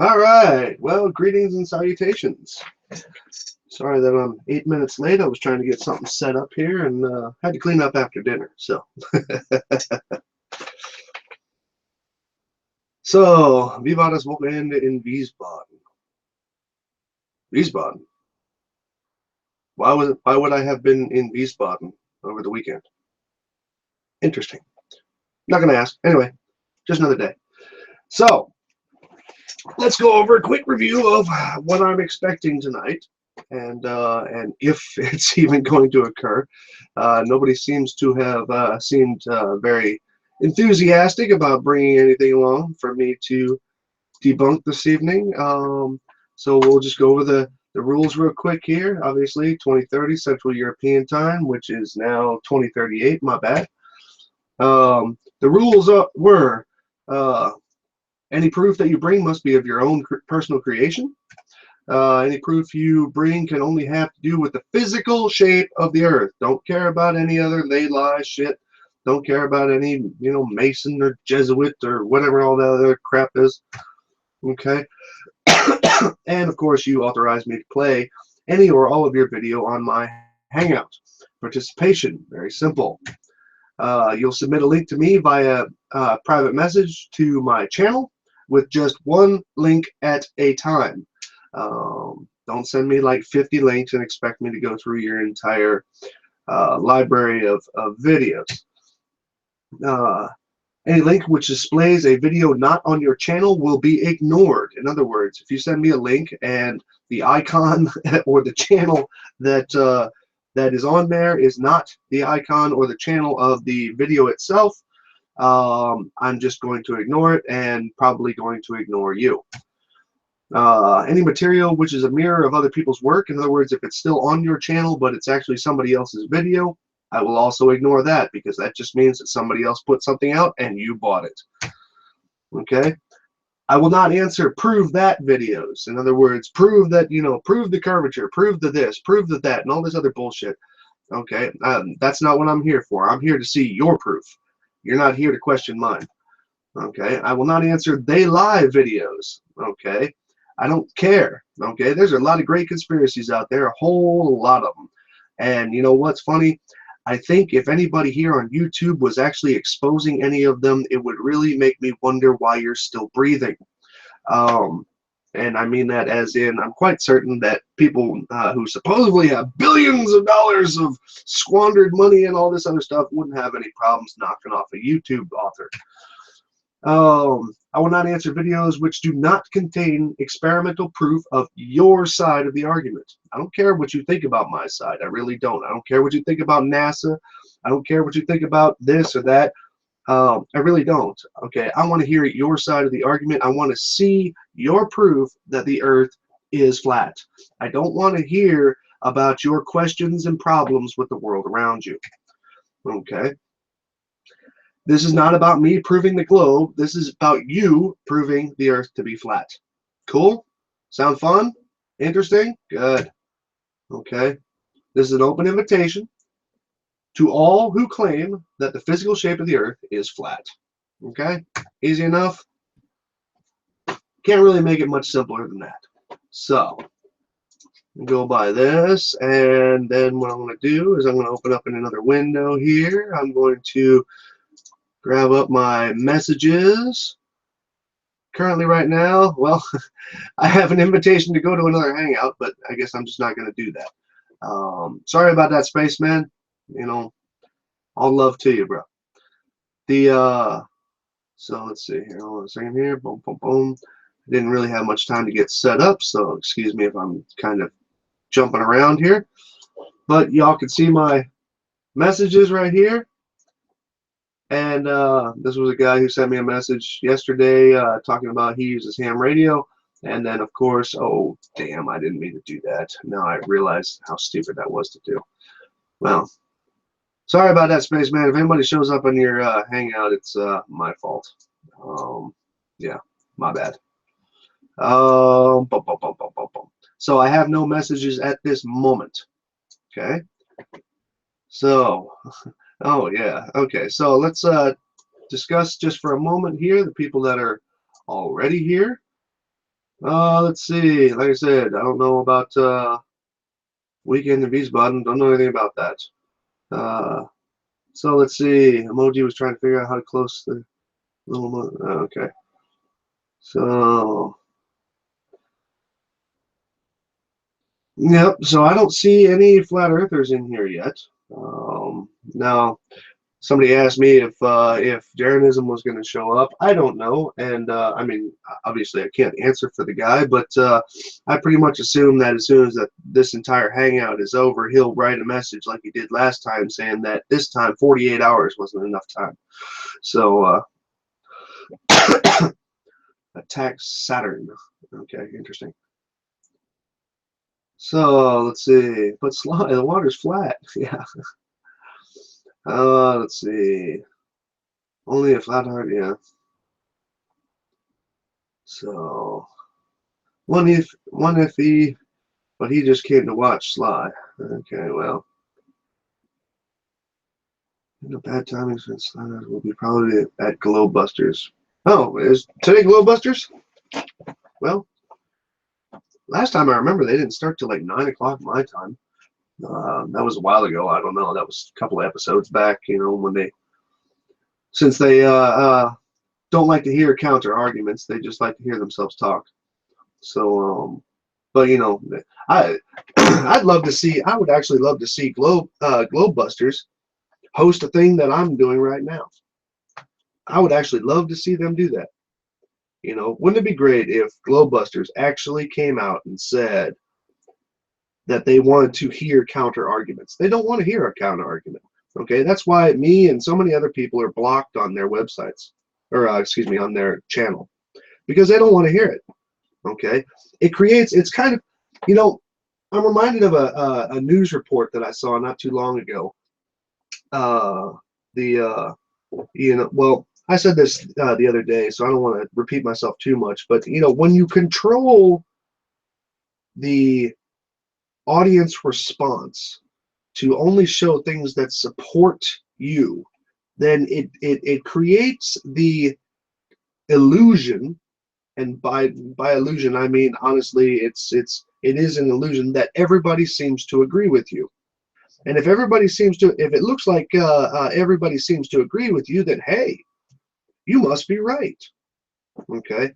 All right. Well, greetings and salutations. Sorry that I'm 8 minutes late. I was trying to get something set up here and had to clean up after dinner. So, wie war das Wochenende in Wiesbaden? Wiesbaden. Why would I have been in Wiesbaden over the weekend? Interesting. Not gonna ask. Anyway, just another day. So, let's go over a quick review of what I'm expecting tonight, and if it's even going to occur. Nobody seems to have seemed very enthusiastic about bringing anything along for me to debunk this evening. So we'll just go over the rules real quick here. Obviously, 2030 Central European Time, which is now 2038. My bad. The rules were. Any proof that you bring must be of your own personal creation. Any proof you bring can only have to do with the physical shape of the earth. Don't care about any other lay lie shit. Don't care about any, Mason or Jesuit or whatever all that other crap is. Okay. And of course, you authorize me to play any or all of your video on my Hangout. Participation, very simple. You'll submit a link to me via private message to my channel with just one link at a time. Don't send me like 50 links and expect me to go through your entire library of videos. Any link which displays a video not on your channel will be ignored. In other words, if you send me a link and the icon or the channel that is on there is not the icon or the channel of the video itself, I'm just going to ignore it and probably going to ignore you. Any material which is a mirror of other people's work, in other words, if it's still on your channel but it's actually somebody else's video, I will also ignore that because that just means that somebody else put something out and you bought it. Okay? I will not answer prove that videos. In other words, prove that, prove the curvature, prove the this, prove the that, and all this other bullshit. Okay? That's not what I'm here for. I'm here to see your proof. You're not here to question mine. Okay? I will not answer they lie videos. Okay? I don't care. Okay? There's a lot of great conspiracies out there, a whole lot of them. And you know what's funny? I think if anybody here on YouTube was actually exposing any of them, it would really make me wonder why you're still breathing. And I mean that as in, I'm quite certain that people who supposedly have billions of dollars of squandered money and all this other stuff wouldn't have any problems knocking off a YouTube author. I will not answer videos which do not contain experimental proof of your side of the argument. I don't care what you think about my side. I really don't. I don't care what you think about NASA. I don't care what you think about this or that. I really don't. Okay, I want to hear your side of the argument. I want to see your proof that the Earth is flat. I don't want to hear about your questions and problems with the world around you. Okay? This is not about me proving the globe. This is about you proving the Earth to be flat. Cool? Sound fun? Interesting? Good. Okay. This is an open invitation to all who claim that the physical shape of the Earth is flat. Okay? Easy enough? Can't really make it much simpler than that. So, go by this, and then what I'm going to do is I'm going to open up in another window here. I'm going to grab up my messages. Currently right now, well, I have an invitation to go to another hangout, but I guess I'm just not going to do that. Sorry about that, spaceman. All love to you, bro. So let's see here. Hold on a second here. Boom, boom, boom. Didn't really have much time to get set up, so excuse me if I'm kind of jumping around here. But y'all can see my messages right here. And this was a guy who sent me a message yesterday talking about he uses ham radio. And then, of course, oh, damn, I didn't mean to do that. Now I realize how stupid that was to do. Well, sorry about that, spaceman. If anybody shows up on your hangout, it's my fault. Yeah, my bad. So I have no messages at this moment. Okay. So... Oh, yeah. Okay, so let's discuss just for a moment here the people that are already here. Let's see. Like I said, I don't know about Weekend in Wiesbaden. Don't know anything about that. So let's see. Emoji was trying to figure out how close the little. Okay. So yep. So I don't see any flat earthers in here yet. Now somebody asked me if Darrenism was going to show up. I don't know, and I mean, obviously, I can't answer for the guy, but I pretty much assume that as soon as this entire hangout is over, he'll write a message like he did last time, saying that this time 48 hours wasn't enough time. So attack Saturn. Okay, interesting. So let's see. But the water's flat. Yeah. Let's see. Only a flat heart. Yeah. So one if he, but he just came to watch Sly. Okay, well, bad timing since Sly will be probably at Globebusters. Oh, is today Globebusters? Well, last time I remember they didn't start till like 9 o'clock my time. That was a while ago. I don't know. That was a couple of episodes back. You know, when since they don't like to hear counter arguments, they just like to hear themselves talk. So, but you know, I'd love to see. I would actually love to see Globebusters host a thing that I'm doing right now. I would actually love to see them do that. You know, wouldn't it be great if Globebusters actually came out and said that they wanted to hear counter arguments? They don't want to hear a counter argument. Okay, that's why me and so many other people are blocked on their websites, or excuse me, on their channel, because they don't want to hear it. Okay, it's kind of, you know, I'm reminded of a news report that I saw not too long ago. The you know, well, I said this the other day, so I don't want to repeat myself too much, but you know, when you control the audience response to only show things that support you, then it creates the illusion, and by illusion I mean honestly it is an illusion that everybody seems to agree with you. And if it looks like everybody seems to agree with you, then hey, you must be right. Okay,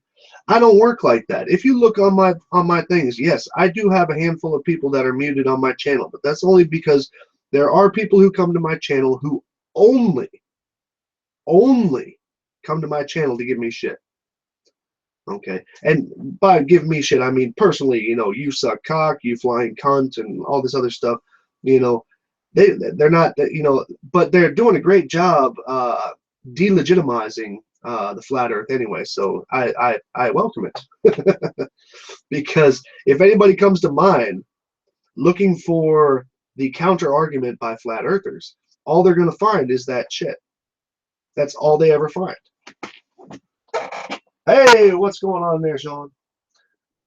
I don't work like that. If you look on my things, yes, I do have a handful of people that are muted on my channel, but that's only because there are people who come to my channel who only come to my channel to give me shit. Okay, and by give me shit, I mean personally. You know, you suck cock, you flying cunt, and all this other stuff. You know, they're not, you know, but they're doing a great job delegitimizing the flat Earth anyway. So I welcome it. Because if anybody comes to mind looking for the counter argument by flat earthers, all they're going to find is that shit. That's all they ever find. Hey, what's going on there, Sean?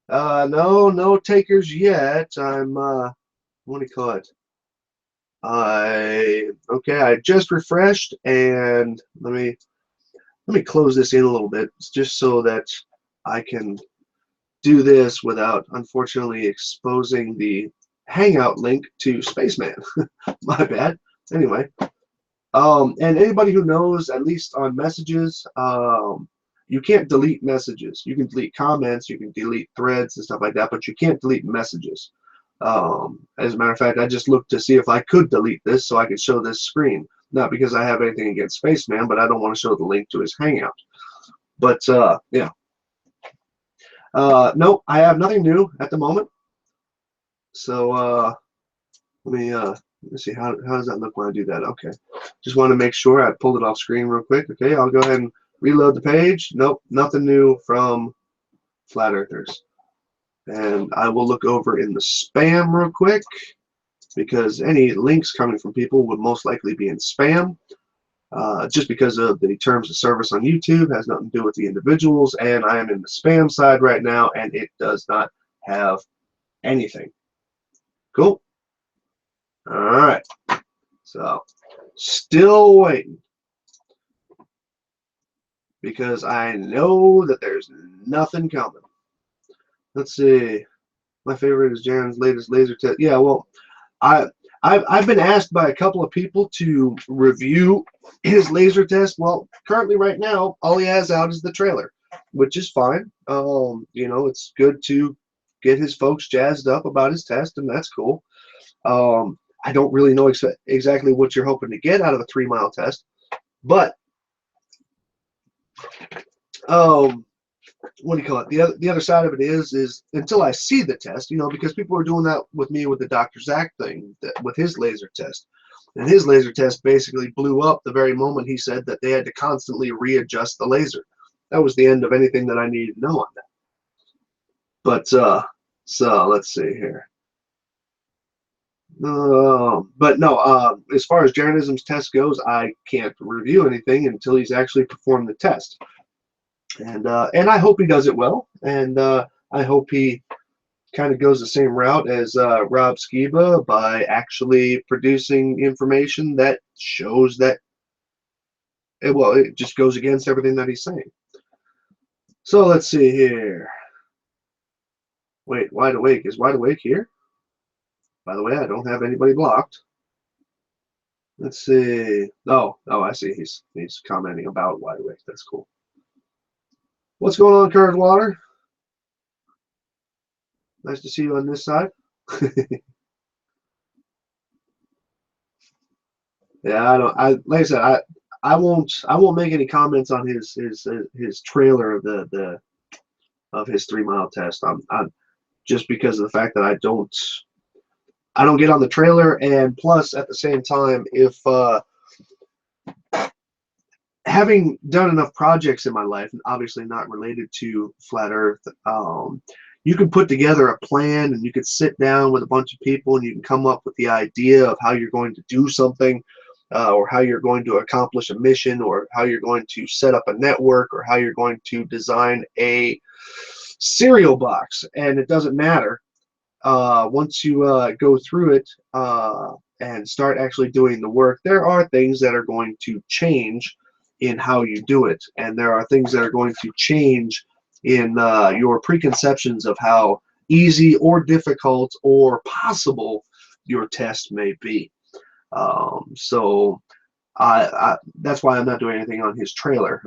No takers yet. I'm what do you call it? I just refreshed, and let me close this in a little bit just so that I can do this without unfortunately exposing the Hangout link to Spaceman. My bad. Anyway, and anybody who knows, at least on messages, you can't delete messages. You can delete comments, you can delete threads and stuff like that, but you can't delete messages. As a matter of fact, I just looked to see if I could delete this so I could show this screen. Not because I have anything against Spaceman, but I don't want to show the link to his Hangout. But yeah. Nope, I have nothing new at the moment. So let me see how does that look when I do that. Okay, just want to make sure I pulled it off screen real quick. Okay, I'll go ahead and reload the page. Nope, nothing new from Flat Earthers. And I will look over in the spam real quick, because any links coming from people would most likely be in spam. Just because of the terms of service on YouTube, has nothing to do with the individuals, and I am in the spam side right now, and it does not have anything. Cool. All right. So, still waiting, because I know that there's nothing coming. Let's see. My favorite is Jaren's latest laser test. Yeah, well, I I've been asked by a couple of people to review his laser test. Well, currently right now, all he has out is the trailer, which is fine. You know, it's good to get his folks jazzed up about his test, and that's cool. I don't really know exactly what you're hoping to get out of a 3 mile test, but um, what do you call it? The other side of it is until I see the test, you know, because people were doing that with me with the Dr. Zach thing, with his laser test. And his laser test basically blew up the very moment he said that they had to constantly readjust the laser. That was the end of anything that I needed to know on that. But so let's see here. But no, as far as Jeranism's test goes, I can't review anything until he's actually performed the test. And I hope he does it well, and I hope he kind of goes the same route as Rob Skiba by actually producing information that shows that it just goes against everything that he's saying. So let's see here. Wait, Wide Awake, is Wide Awake here? By the way, I don't have anybody blocked. Let's see. Oh, I see. He's commenting about Wide Awake. That's cool. What's going on, Curved Water? Nice to see you on this side. Yeah, like I said, I won't make any comments on his trailer of of his 3 mile test. I'm just because of the fact that I don't get on the trailer, and plus at the same time, if having done enough projects in my life, and obviously not related to Flat Earth, you can put together a plan, and you can sit down with a bunch of people, and you can come up with the idea of how you're going to do something, or how you're going to accomplish a mission, or how you're going to set up a network, or how you're going to design a cereal box. And it doesn't matter. Once you go through it and start actually doing the work, there are things that are going to change in how you do it, and there are things that are going to change in your preconceptions of how easy or difficult or possible your test may be. So that's why I'm not doing anything on his trailer.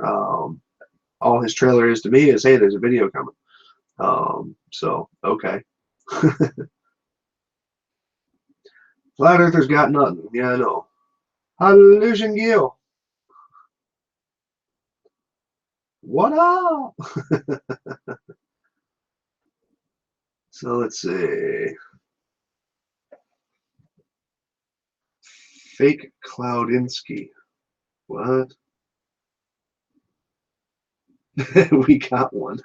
All his trailer is to me is, hey, there's a video coming. So okay. Flat Earthers got nothing. Yeah, I know. Hallusion Gil. What up? So let's see. Fake Cloudinsky. What? We got one.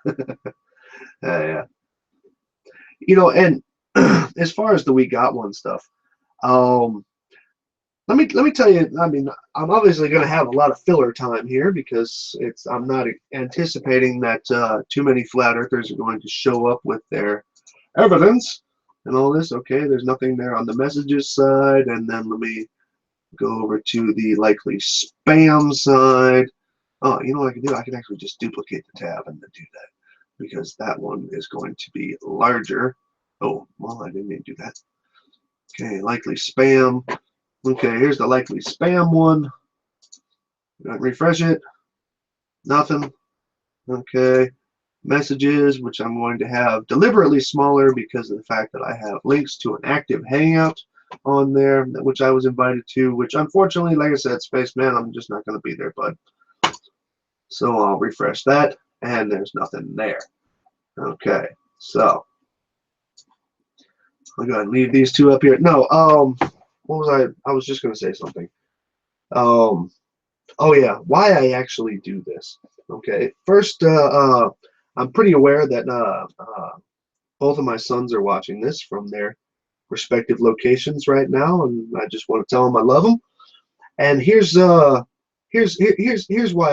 Yeah. You know, and as far as the we got one stuff, let me tell you. I mean, I'm obviously going to have a lot of filler time here because I'm not anticipating that too many flat earthers are going to show up with their evidence and all this. Okay, there's nothing there on the messages side, and then let me go over to the likely spam side. Oh, you know what I can do? I can actually just duplicate the tab and then do that, because that one is going to be larger. Oh, well, I didn't mean to do that. Okay, likely spam. Okay, here's the likely spam one. Refresh it. Nothing. Okay. Messages, which I'm going to have deliberately smaller because of the fact that I have links to an active hangout on there, which I was invited to, which unfortunately, like I said, Spaceman, I'm just not going to be there, bud. So I'll refresh that, and there's nothing there. Okay, so I'm going to leave these two up here. No, what was I was just going to say something. Oh yeah, why I actually do this. Okay, first, I'm pretty aware that both of my sons are watching this from their respective locations right now, and I just want to tell them I love them. And here's why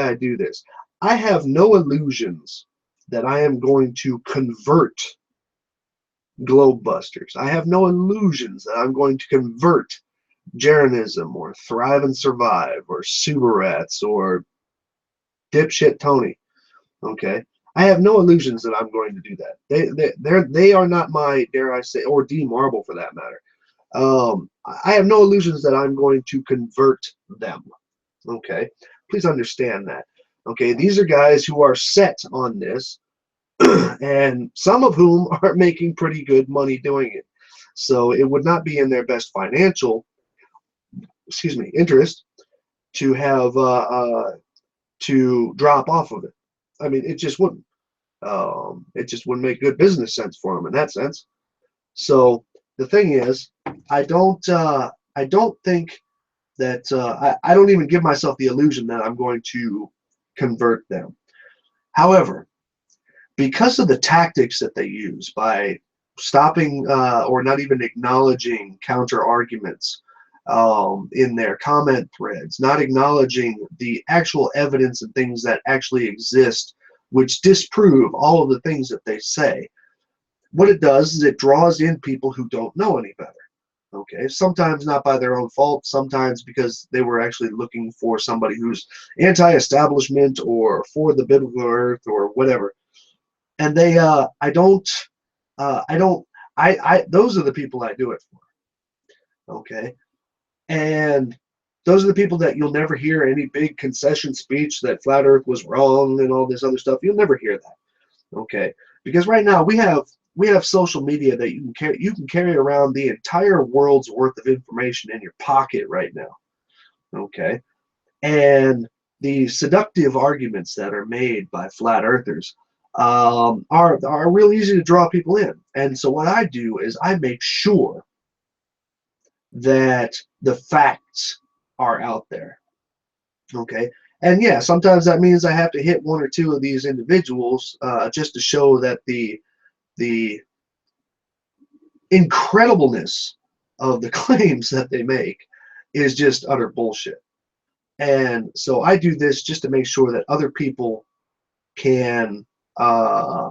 I do this. I have no illusions that I am going to convert globe busters. I have no illusions that I'm going to convert Jeranism or Thrive and Survive or Subarats or Dipshit Tony. Okay, I have no illusions that I'm going to do that. They are not my, dare I say, or D Marble for that matter. I have no illusions that I'm going to convert them. Okay, please understand that. Okay, these are guys who are set on this, and some of whom are making pretty good money doing it. So it would not be in their best financial, excuse me, interest to have to drop off of it. I mean, it just wouldn't. It just wouldn't make good business sense for them in that sense. So the thing is, I don't think that I don't even give myself the illusion that I'm going to convert them. However, because of the tactics that they use by stopping or not even acknowledging counter arguments in their comment threads, not acknowledging the actual evidence and things that actually exist, which disprove all of the things that they say, what it does is it draws in people who don't know any better. Okay, sometimes not by their own fault, sometimes because they were actually looking for somebody who's anti-establishment or for the biblical earth or whatever. And they, those are the people I do it for. Okay, and those are the people that you'll never hear any big concession speech that flat Earth was wrong and all this other stuff. You'll never hear that. Okay, because right now we have social media that you can carry around the entire world's worth of information in your pocket right now. Okay, and the seductive arguments that are made by flat earthers are real easy to draw people in. And so what I do is I make sure that the facts are out there. Okay, and yeah, sometimes that means I have to hit one or two of these individuals just to show that the incredibleness of the claims that they make is just utter bullshit. And so I do this just to make sure that can uh,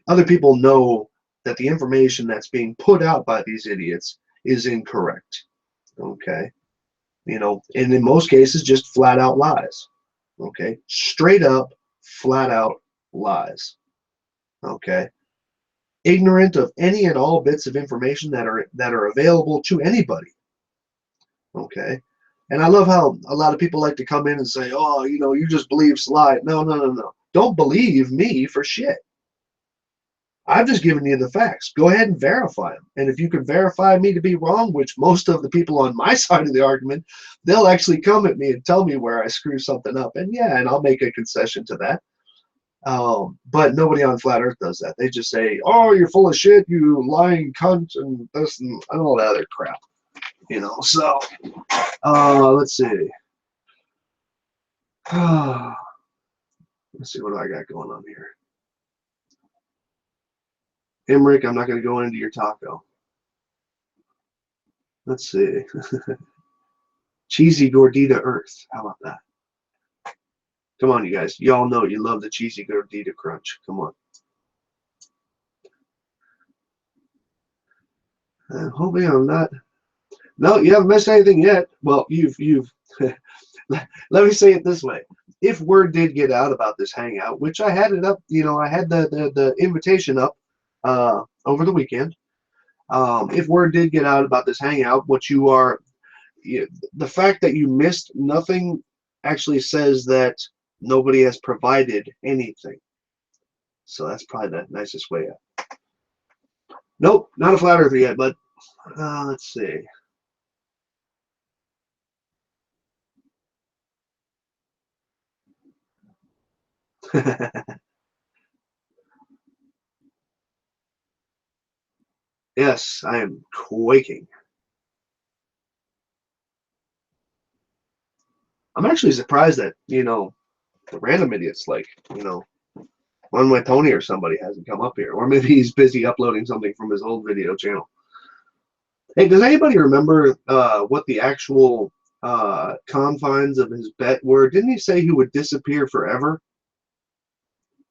other people know that the information that's being put out by these idiots is incorrect. Okay, and in most cases, just flat out lies. Okay, straight up, flat out lies. Okay, ignorant of any and all bits of information that are available to anybody. Okay, and I love how a lot of people like to come in and say, "Oh, you just believe slide." No, no, no, no. Don't believe me for shit. I've just given you the facts. Go ahead and verify them. And if you can verify me to be wrong, which most of the people on my side of the argument, they'll actually come at me and tell me where I screw something up. And yeah, and I'll make a concession to that. But nobody on Flat Earth does that. They just say, "Oh, you're full of shit, you lying cunt," and this and all that other crap. So let's see. Let's see what I got going on here. Emmerich, I'm not going to go into your taco. Let's see. Cheesy Gordita Earth. How about that? Come on, you guys. Y'all know you love the cheesy Gordita crunch. Come on. Hopefully I'm not. No, you haven't missed anything yet. Well, you've. Let me say it this way. If word did get out about this hangout, which I had it up, I had the invitation up over the weekend. If word did get out about this hangout, the fact that you missed nothing actually says that nobody has provided anything. So that's probably the nicest way out. Nope, not a flat earther yet, but let's see. Yes, I am quaking. I'm actually surprised that, the random idiots like, One with Tony or somebody hasn't come up here. Or maybe he's busy uploading something from his old video channel. Hey, does anybody remember what the actual confines of his bet were? Didn't he say he would disappear forever?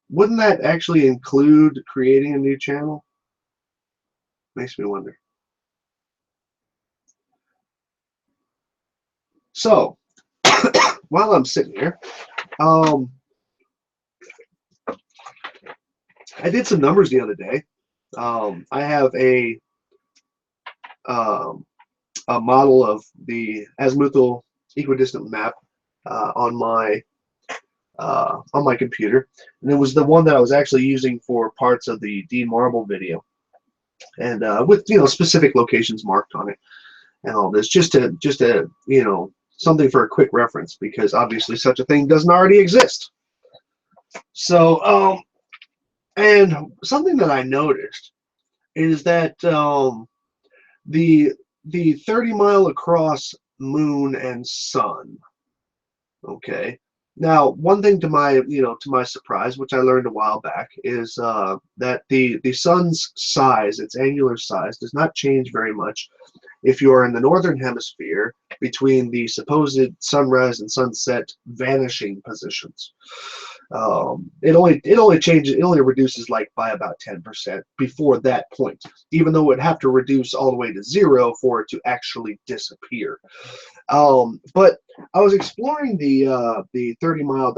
Wouldn't that actually include creating a new channel? Makes me wonder. So, while I'm sitting here, I did some numbers the other day. I have um, a model of the azimuthal equidistant map on my computer, and it was the one that I was actually using for parts of the Dean Marble video, and with specific locations marked on it and all this, just to something for a quick reference, because obviously such a thing doesn't already exist. So and something that I noticed is that the 30-mile across moon and sun. Okay. Now, one thing to my surprise, which I learned a while back, is that the sun's size, its angular size, does not change very much if you are in the northern hemisphere between the supposed sunrise and sunset vanishing positions. It only changes, it only reduces like by about 10% before that point, even though it would have to reduce all the way to 0 for it to actually disappear. But I was exploring the 30-mile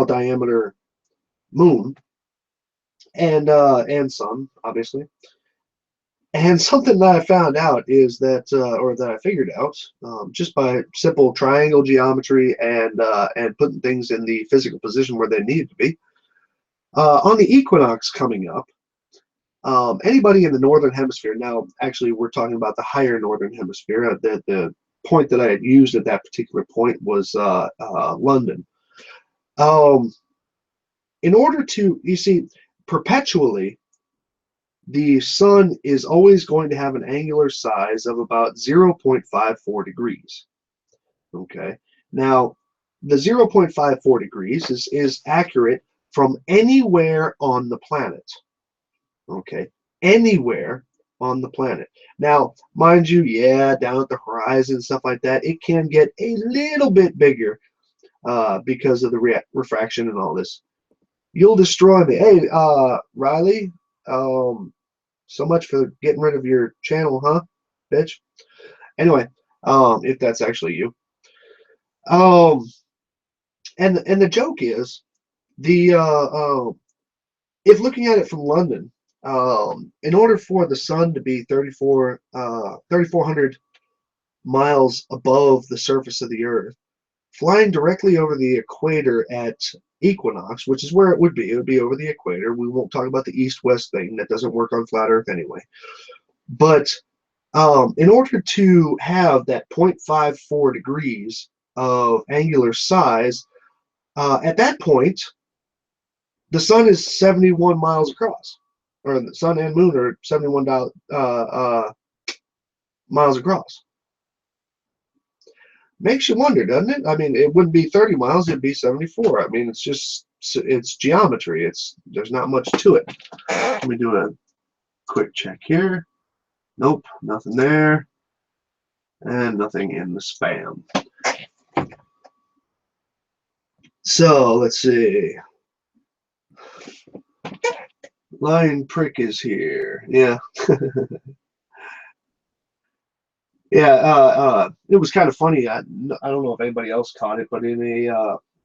diameter moon and sun, obviously. And something that I found out is that, or that I figured out, just by simple triangle geometry and putting things in the physical position where they needed to be, on the equinox coming up. Anybody in the northern hemisphere, now actually we're talking about the higher northern hemisphere. The point that I had used at that particular point was London. In order to, you see, perpetually, the sun is always going to have an angular size of about 0.54 degrees. Okay. Now, the 0.54 degrees is accurate from anywhere on the planet. Okay, anywhere on the planet. Now, mind you, yeah, down at the horizon, stuff like that, it can get a little bit bigger because of the refraction and all this. You'll destroy me. Hey, Riley, so much for getting rid of your channel, huh, bitch? Anyway, if that's actually you. And the joke is, if looking at it from London, in order for the sun to be 3,400 miles above the surface of the Earth, flying directly over the equator at equinox, which is where it would be over the equator. We won't talk about the east-west thing. That doesn't work on flat Earth anyway. But in order to have that 0.54 degrees of angular size, at that point, the sun is 71 miles across, or the sun and moon are 71 miles across. Makes you wonder, doesn't it? I mean, it wouldn't be 30 miles, it'd be 74. I mean, it's geometry. There's not much to it. Let me do a quick check here. Nope, nothing there. And nothing in the spam. So, let's see. Lion Prick is here. Yeah. Yeah, it was kind of funny. I don't know if anybody else caught it, but in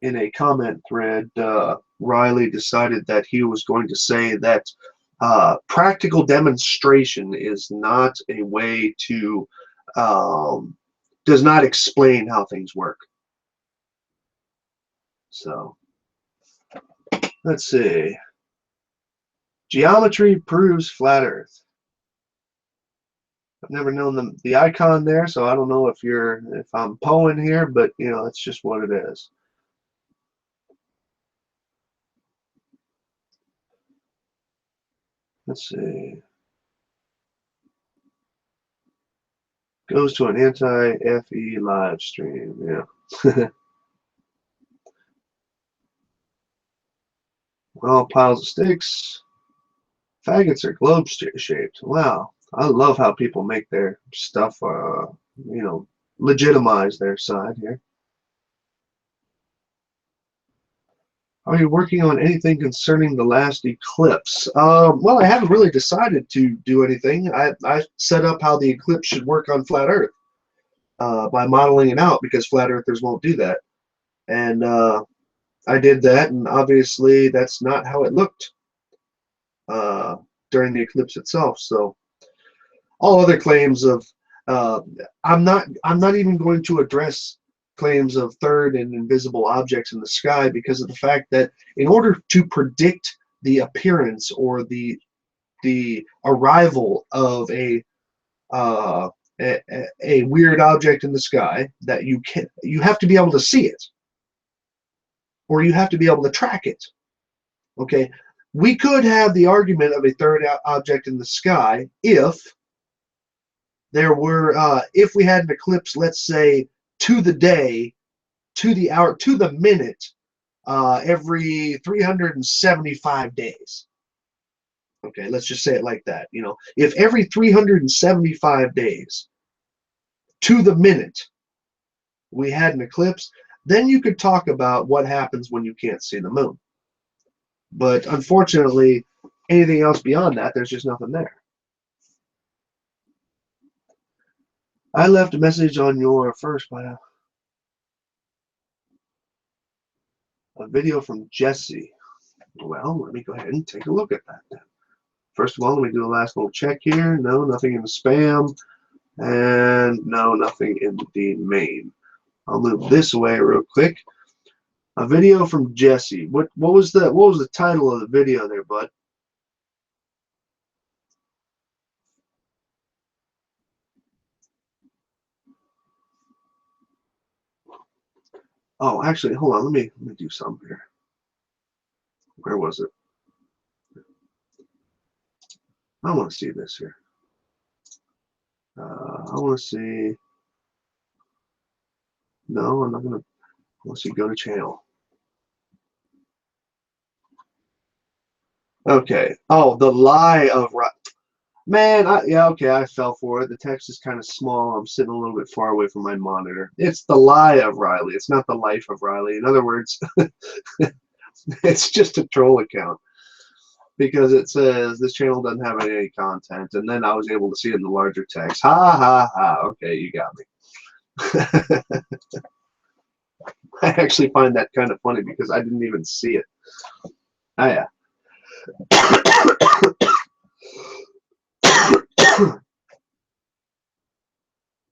a comment thread, Riley decided that he was going to say that practical demonstration is not a way to does not explain how things work. So let's see. Geometry proves flat Earth. I've never known the icon there, so I don't know if I'm Poeing here, but that's just what it is. Let's see. Goes to an anti-FE live stream. Yeah. Well, piles of sticks. Faggots are globe shaped. Wow. I love how people make their stuff, legitimize their side here. Are you working on anything concerning the last eclipse? Well, I haven't really decided to do anything. I set up how the eclipse should work on flat Earth by modeling it out, because flat earthers won't do that. And I did that, and obviously that's not how it looked uh, during the eclipse itself. So all other claims of uh, I'm not even going to address claims of third and invisible objects in the sky, because of the fact that in order to predict the appearance or the arrival of uh, a weird object in the sky, that you have to be able to see it, or you have to be able to track it. Okay, we could have the argument of a third object in the sky if there were if we had an eclipse, let's say, to the day, to the hour, to the minute, every 375 days. Okay, let's just say it like that. If every 375 days to the minute we had an eclipse, then you could talk about what happens when you can't see the moon. But unfortunately, anything else beyond that, there's just nothing there. I left a message on your first a video from Jesse. Well, let me go ahead and take a look at that then. First of all, let me do a last little check here. No, nothing in the spam. And no, nothing in the main. I'll move this away real quick. A video from Jesse. What was the title of the video there, bud? Oh, actually, hold on. Let me do something here. Where was it? I want to see this here. I want to see. No, I'm not gonna. Let's see. Go to channel. Okay. Oh, the lie of man. Yeah. Okay. I fell for it. The text is kind of small. I'm sitting a little bit far away from my monitor. It's the lie of Riley. It's not the life of Riley. In other words, it's just a troll account, because it says this channel doesn't have any content, and then I was able to see it in the larger text. Ha ha ha. Okay, you got me. I actually find that kind of funny because I didn't even see it. Oh, yeah.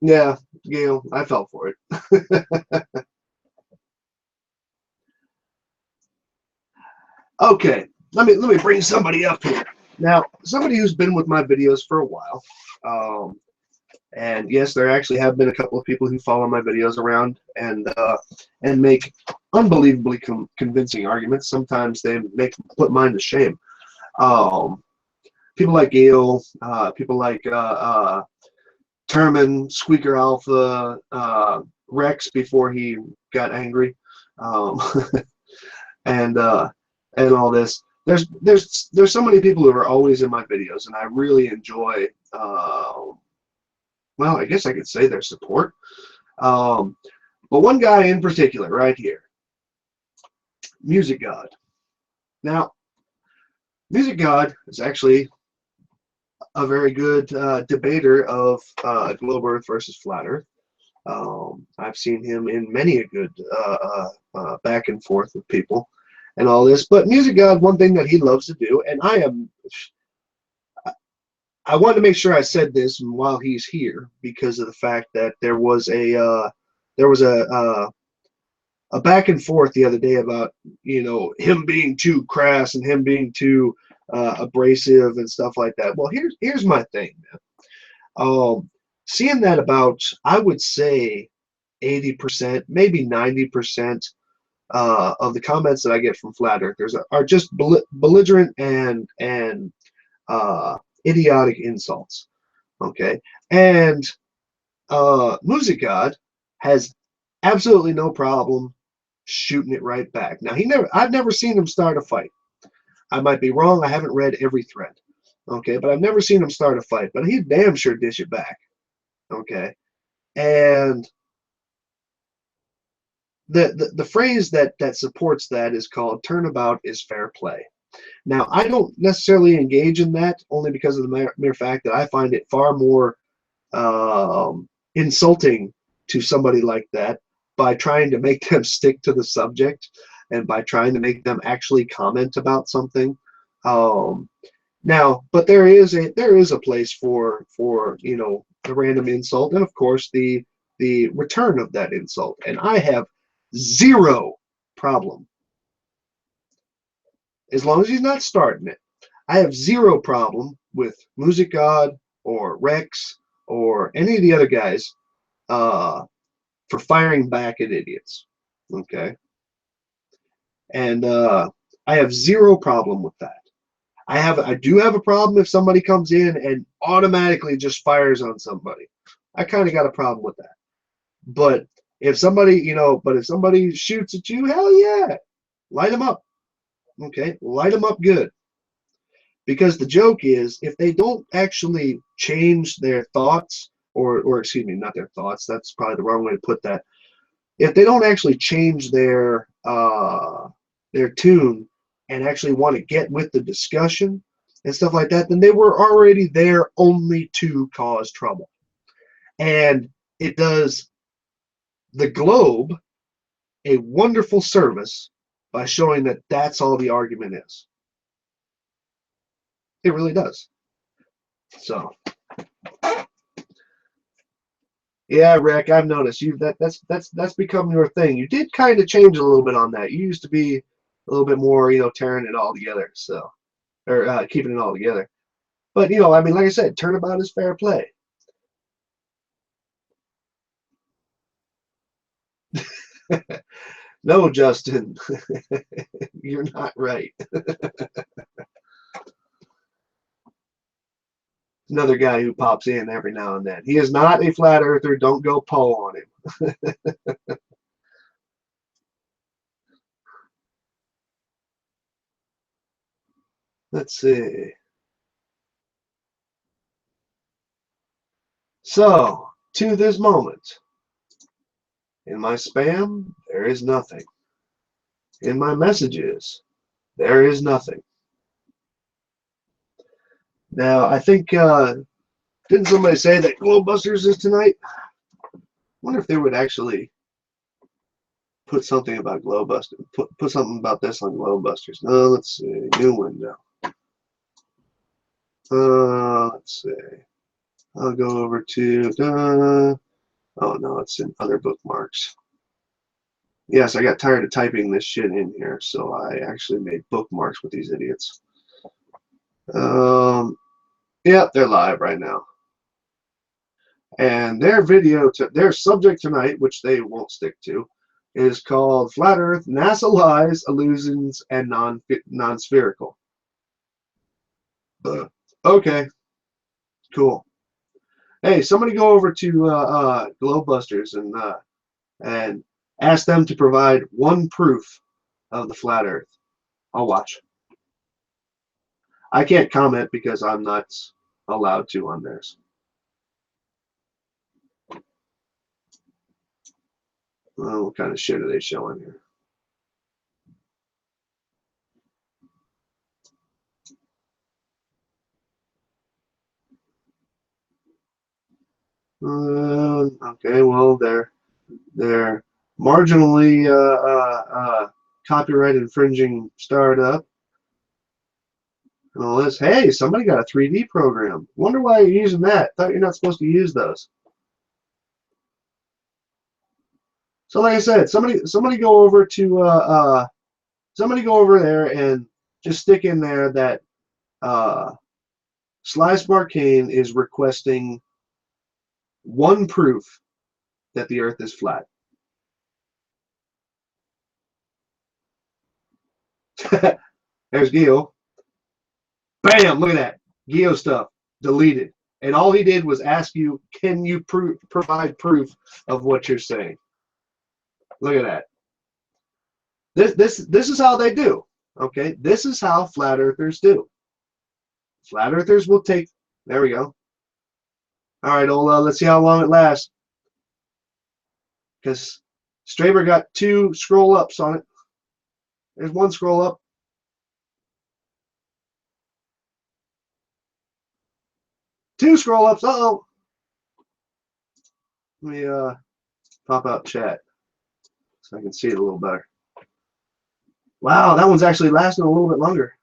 Yeah, Gail, I fell for it. Okay, let me bring somebody up here. Now, somebody who's been with my videos for a while, and yes, there actually have been a couple of people who follow my videos around and make unbelievably convincing arguments. Sometimes they put mine to shame. People like Gail, people like Terman, Squeaker Alpha, Rex before he got angry, and all this. There's so many people who are always in my videos, and I really enjoy. Well, I guess I could say their support. But one guy in particular, right here, Music God. Now, Music God is actually a very good debater of globe Earth versus flat Earth. I've seen him in many a good back and forth with people and all this. But Music God, one thing that he loves to do, and I wanted to make sure I said this while he's here, because of the fact that there was a back and forth the other day about him being too crass and him being too abrasive and stuff like that. Well, here's my thing, man. Seeing that about, I would say, 80%, maybe 90% of the comments that I get from flat earthers are just belligerent and idiotic insults. Okay, and Music God has absolutely no problem shooting it right back. Now, I've never seen him start a fight. I might be wrong. I haven't read every thread. Okay, but I've never seen him start a fight. But he damn sure dish it back. Okay, and the phrase that supports that is called "turnabout is fair play." Now, I don't necessarily engage in that, only because of the mere fact that I find it far more insulting to somebody like that by trying to make them stick to the subject. and by trying to make them actually comment about something. Now, but there is a place for a random insult, and of course the return of that insult. And I have zero problem, as long as he's not starting it. I have zero problem with Music God or Rex or any of the other guys for firing back at idiots. Okay, and I have zero problem with that. I do have a problem if somebody comes in and automatically just fires on somebody. I kind of got a problem with that. But if somebody, if somebody shoots at you, hell yeah, light them up. Okay, light them up good. Because the joke is, if they don't actually change their thoughts, or excuse me, not their thoughts. That's probably the wrong way to put that. If they don't actually change their tune and actually want to get with the discussion and stuff like that, then they were already there only to cause trouble. And it does the globe a wonderful service by showing that that's all the argument is. It really does. So, yeah, Rick, I've noticed that's become your thing. You did kind of change a little bit on that. You used to be a little bit more, tearing it all together, or keeping it all together. But I mean, like I said, turnabout is fair play. No, Justin, you're not right. Another guy who pops in every now and then. He is not a flat earther. Don't go Poe on him. Let's see. So, to this moment, in my spam, there is nothing. In my messages, there is nothing. Now, I think, didn't somebody say that Globebusters is tonight? I wonder if they would actually put something about Globebusters. Put something about this on Globebusters. No, let's see. New window. Let's see. I'll go over to, oh no, it's in other bookmarks. Yes, I got tired of typing this shit in here, so I actually made bookmarks with these idiots. Yeah, they're live right now. And their their subject tonight, which they won't stick to, is called Flat Earth, NASA Lies, Illusions, and Non-Spherical. Okay, cool. Hey, somebody go over to Globebusters and ask them to provide one proof of the flat Earth. I'll watch. I can't comment because I'm not allowed to on theirs. Well, what kind of shit are they showing here? Okay, well, they're marginally copyright infringing startup. All this. Hey, somebody got a 3D program. Wonder why you're using that. Thought you're not supposed to use those. So, like I said, somebody go over to somebody go over there and just stick in there that Slice Barcane is requesting one proof that the Earth is flat. There's Gio. Bam! Look at that. Gio stuff. Deleted. And all he did was ask you, can you provide proof of what you're saying? Look at that. This is how they do. Okay? This is how flat earthers do. Flat earthers will take. There we go. All right, Ola, let's see how long it lasts. Because Straber got 2 scroll ups on it. There's 1 scroll up. 2 scroll ups. Uh-oh. Let me pop out chat so I can see it a little better. Wow, that one's actually lasting a little bit longer.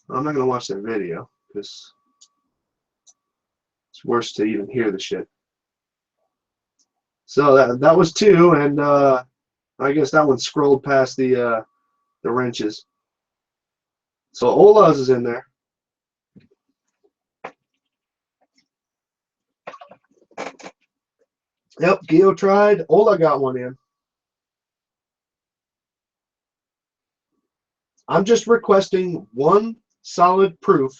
I'm not gonna watch that video because it's worse to even hear the shit. So that was two, and I guess that one scrolled past the wrenches. So Ola's is in there. Yep, Geo tried. Ola got one in. I'm just requesting one solid proof.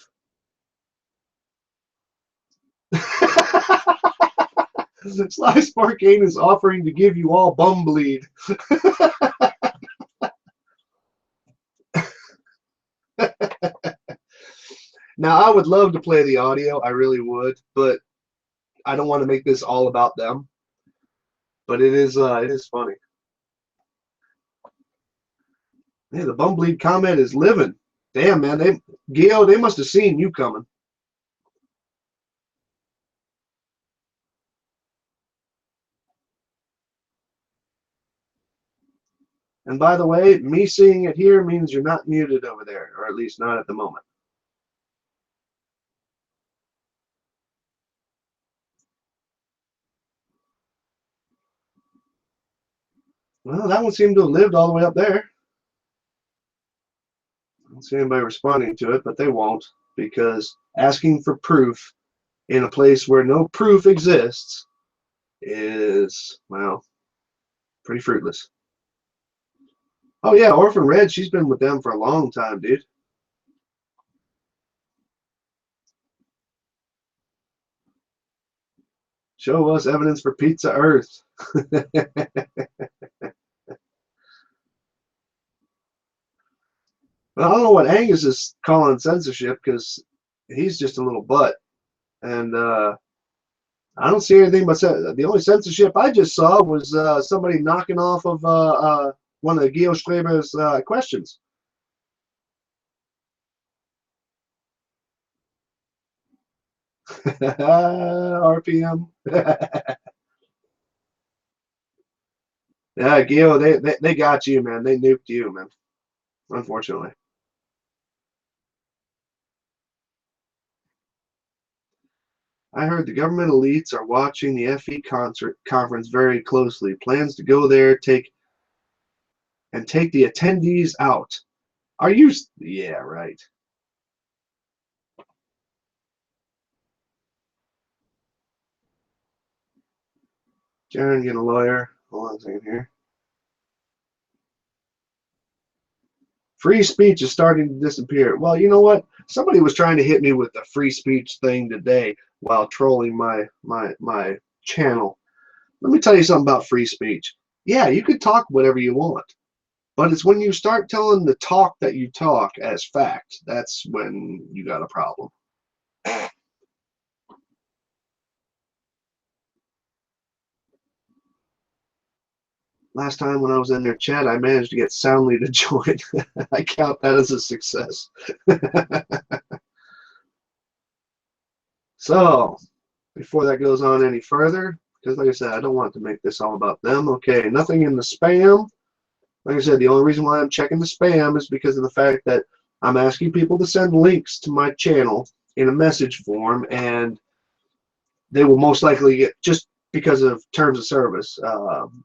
Sly Sparkane is offering to give you all bum bleed. Now, I would love to play the audio. I really would, but I don't want to make this all about them. But it is funny. Hey, the bum bleed comment is living. Damn, man, Geo, they must have seen you coming. And by the way, me seeing it here means you're not muted over there, or at least not at the moment. Well, that one seemed to have lived all the way up there. I don't see anybody responding to it, but they won't, because asking for proof in a place where no proof exists is, well, pretty fruitless. Oh yeah, Orphan Red, she's been with them for a long time, dude. Show us evidence for Pizza Earth. Well, I don't know what Angus is calling censorship because he's just a little butt. And I don't see anything but the only censorship I just saw was somebody knocking off of one of Geo Streber's questions. RPM. Yeah, Geo, they got you, man. They nuked you, man. Unfortunately. I heard the government elites are watching the FE conference very closely. Plans to go there, take the attendees out. Are you? Yeah, right. Jaron, get a lawyer. Hold on a second here. Free speech is starting to disappear. Well, you know what? Somebody was trying to hit me with the free speech thing today while trolling my channel. Let me tell you something about free speech. Yeah, you could talk whatever you want, but it's when you start telling the talk that you talk as fact, that's when you got a problem. Last time when I was in their chat, I managed to get Soundly to join. I count that as a success. So, before that goes on any further, because like I said, I don't want to make this all about them. Okay, nothing in the spam. Like I said, the only reason why I'm checking the spam is because of the fact that I'm asking people to send links to my channel in a message form, and they will most likely get, just because of terms of service,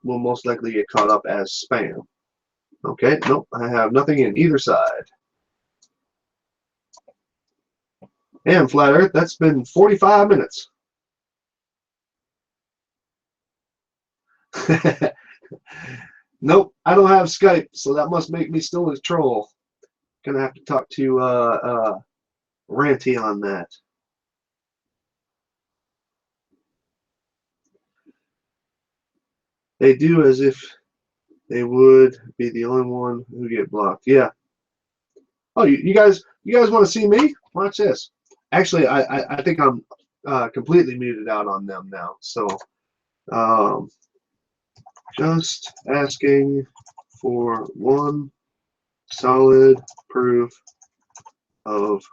will most likely get caught up as spam. Okay, nope, I have nothing in either side. And Flat Earth, that's been 45 minutes. Nope, I don't have Skype, so that must make me still a troll. Gonna have to talk to Ranty on that. They do as if they would be the only one who get blocked. Yeah. Oh, you guys want to see me? Watch this. Actually, I think I'm completely muted out on them now. So, um, just asking for one solid proof of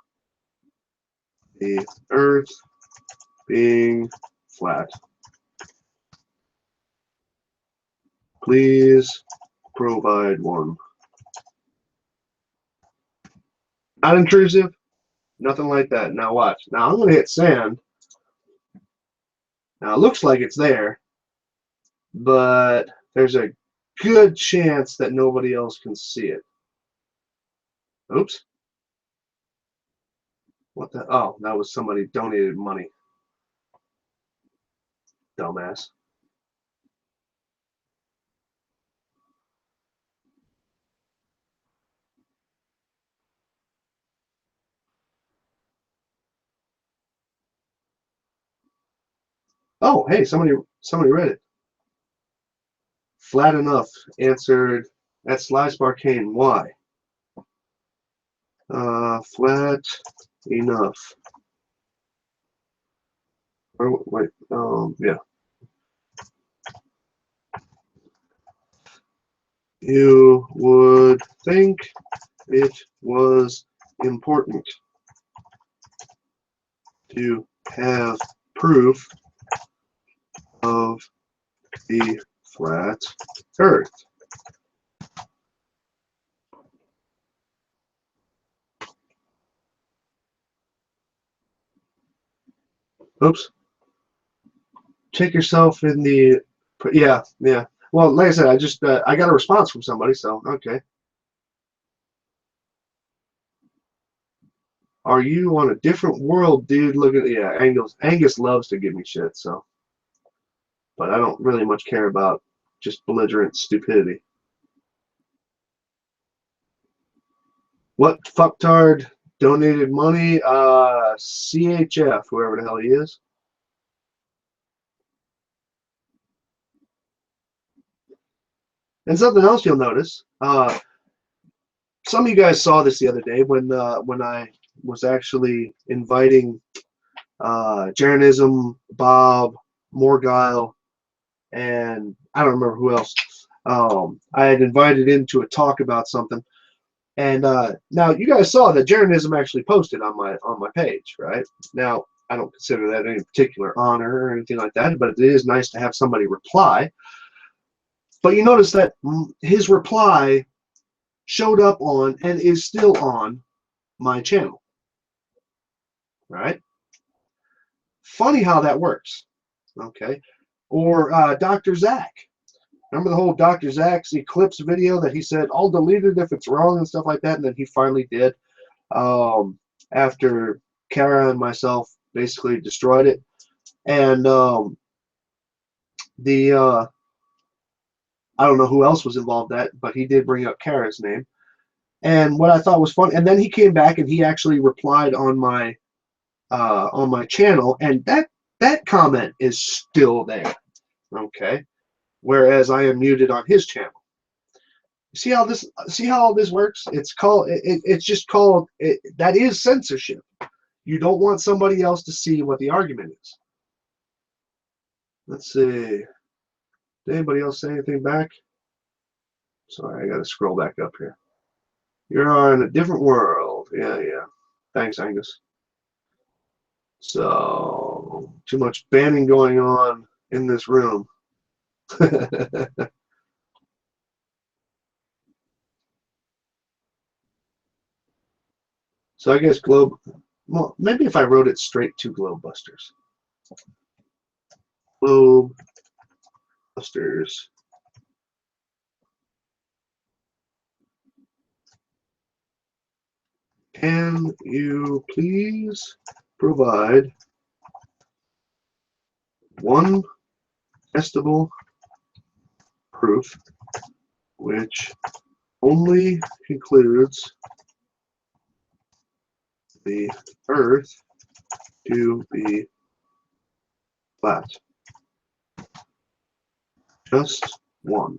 the Earth being flat. Please provide one. Not intrusive, nothing like that. Now watch. Now I'm going to hit send. Now it looks like it's there, but there's a good chance that nobody else can see it. Oops. What the? Oh, that was somebody donated money. Dumbass. Oh, hey, somebody read it. Flat enough answered at Slice Arcane. Why? Flat enough. Or wait, yeah. You would think it was important to have proof of the flat Earth. Oops. Check yourself in the. Yeah. Well, like I said, I got a response from somebody, so okay. Are you on a different world, dude? Look at yeah, Angus loves to give me shit, so. But I don't really much care about just belligerent stupidity. What fucktard donated money? CHF, whoever the hell he is. And something else you'll notice. Some of you guys saw this the other day when I was actually inviting Jeranism, Bob, Morgile, and I don't remember who else. I had invited in to a talk about something, and now you guys saw that Jeranism actually posted on my page, right? Now I don't consider that any particular honor or anything like that, but it is nice to have somebody reply. But you notice that his reply showed up on and is still on my channel, right? Funny how that works, okay? Or Dr. Zach. Remember the whole Dr. Zach's Eclipse video that he said, I'll delete it if it's wrong and stuff like that, and then he finally did after Kara and myself basically destroyed it. And I don't know who else was involved in that, but he did bring up Kara's name. And what I thought was fun, and then he came back and he actually replied on my channel, and that comment is still there, okay? Whereas I am muted on his channel. See how all this works? It's just called that is censorship. You don't want somebody else to see what the argument is. Let's see. Did anybody else say anything back? Sorry, I gotta scroll back up here. You're on a different world. Yeah. Thanks, Angus. So, too much banning going on in this room. So I guess well, maybe if I wrote it straight to Globebusters. Globebusters. Can you please provide one testable proof which only concludes the Earth to be flat? Just one.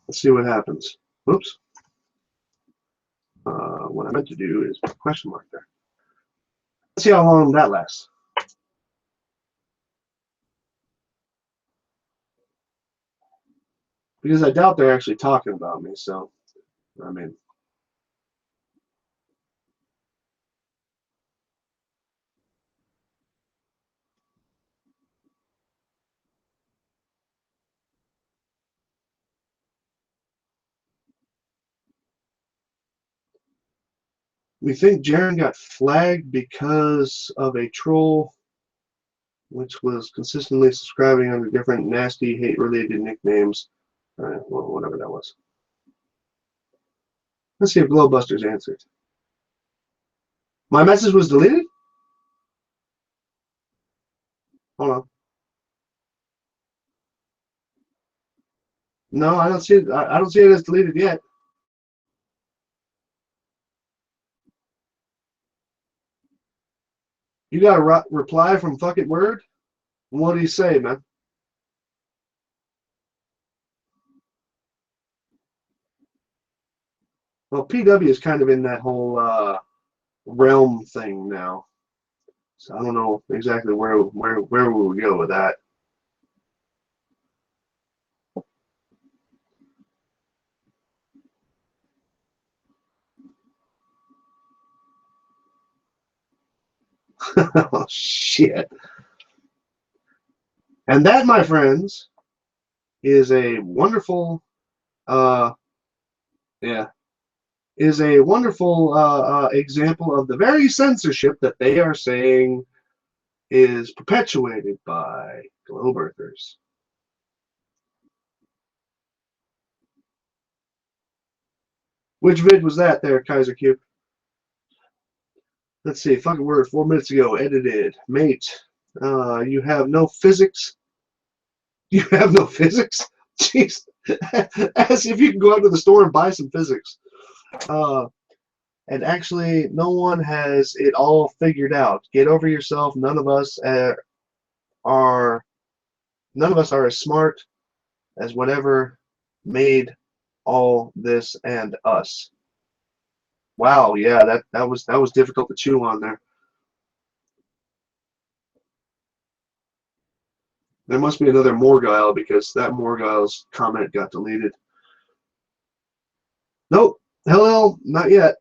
Let's see what happens. Oops. What I meant to do is put a question mark there. Let's see how long that lasts. Because I doubt they're actually talking about me, so, I mean. We think Jaren got flagged because of a troll which was consistently subscribing under different nasty, hate-related nicknames. Well, whatever that was. Let's see if Glowbusters answered. My message was deleted? Hold on. No, I don't see it. I don't see it as deleted yet. You got a reply from fucking Word? What do you say, man? Well, PW is kind of in that whole realm thing now, so I don't know exactly where we would go with that. Oh shit! And that, my friends, is a wonderful, yeah, is a wonderful example of the very censorship that they are saying is perpetuated by globe earthers. Which vid was that there, Kaiser Cube? Let's see, fucking Word, 4 minutes ago, edited. Mate, you have no physics? You have no physics? Jeez. As if you can go out to the store and buy some physics. And actually, no one has it all figured out. Get over yourself. None of us are as smart as whatever made all this and us. Wow, yeah, that was difficult to chew on there. There must be another Morgile because that Morgile's comment got deleted. Nope. Hello, not yet.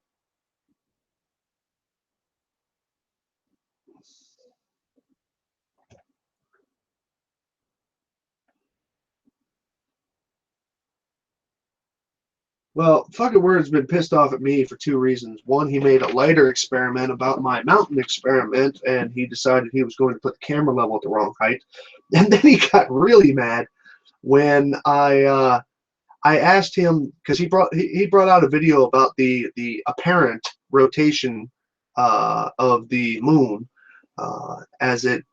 Well, fucking Word's been pissed off at me for 2 reasons. One, he made a lighter experiment about my mountain experiment, and he decided he was going to put the camera level at the wrong height. And then he got really mad when I asked him, because he brought out a video about the apparent rotation of the moon as it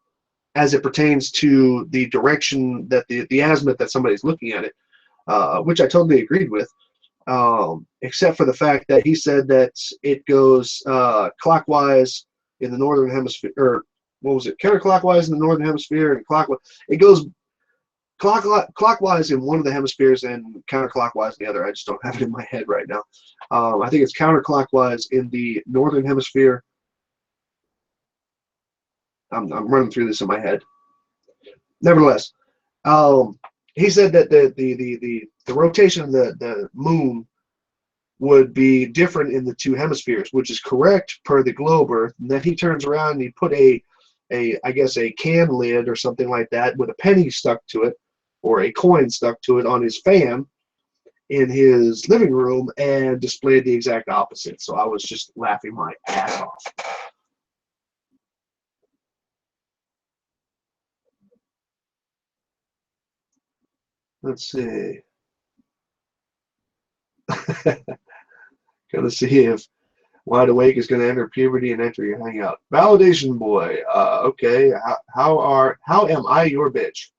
pertains to the direction that the azimuth that somebody's looking at it, which I totally agreed with. Except for the fact that he said that it goes clockwise in the northern hemisphere, or what was it, counterclockwise in the northern hemisphere, and clockwise. It goes clockwise in one of the hemispheres and counterclockwise in the other. I just don't have it in my head right now. I think it's counterclockwise in the northern hemisphere. I'm running through this in my head. Nevertheless, he said that the rotation of the moon would be different in the 2 hemispheres, which is correct per the globe Earth. And then he turns around and he put I guess a can lid or something like that with a penny stuck to it, or a coin stuck to it, on his fan in his living room and displayed the exact opposite. So I was just laughing my ass off. Let's see. Gotta see if Wide Awake is going to enter puberty and enter your hangout. Validation boy. Okay. How am I your bitch?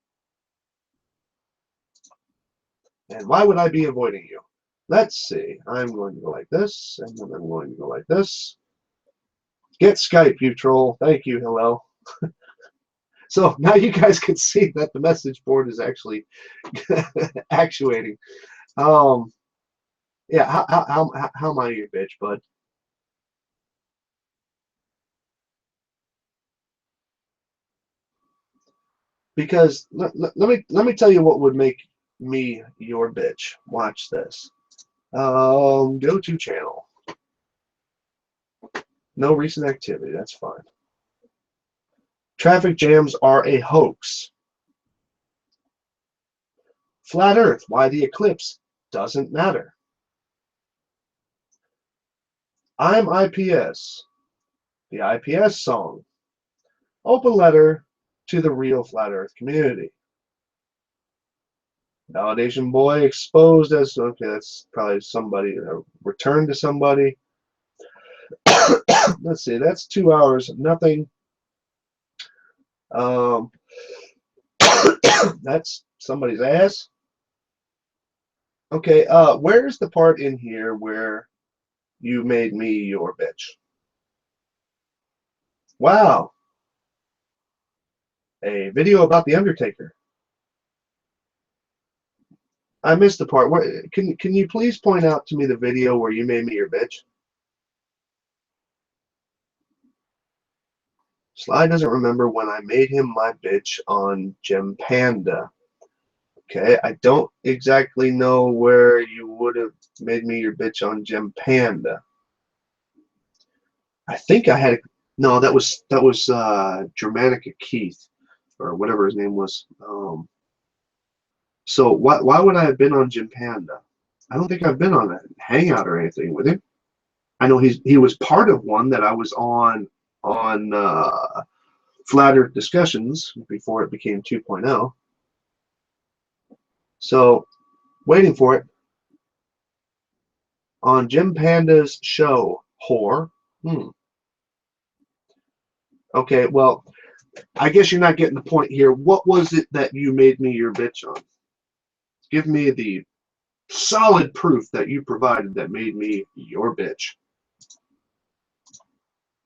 And why would I be avoiding you? Let's see. I'm going to go like this, and then I'm going to go like this. Get Skype, you troll. Thank you. Hello. So now you guys can see that the message board is actually actuating. Yeah. How am I your bitch, bud? Because let me tell you what would make me your bitch. Watch this. Go to channel. No recent activity. That's fine. Traffic jams are a hoax. Flat Earth. Why the eclipse doesn't matter. I'm IPS. The IPS song. Open letter to the real flat earth community. Validation boy exposed as, okay, that's probably somebody, returned to somebody. Let's see, that's 2 hours of nothing. That's somebody's ass. Okay, where's the part in here where you made me your bitch? Wow, a video about the Undertaker. I missed the part. What, can you please point out to me the video where you made me your bitch? Sly doesn't remember when I made him my bitch on Gem Panda. Okay, I don't exactly know where you would have made me your bitch on Gem Panda. I think I had no. That was Germanica Keith or whatever his name was. So why would I have been on Gem Panda? I don't think I've been on a hangout or anything with him. I know he was part of one that I was on Flat Earth Discussions before it became 2.0. So waiting for it on Jim Panda's show. Whore. Okay, well, I guess you're not getting the point here. What was it that you made me your bitch on? Give me the solid proof that you provided that made me your bitch.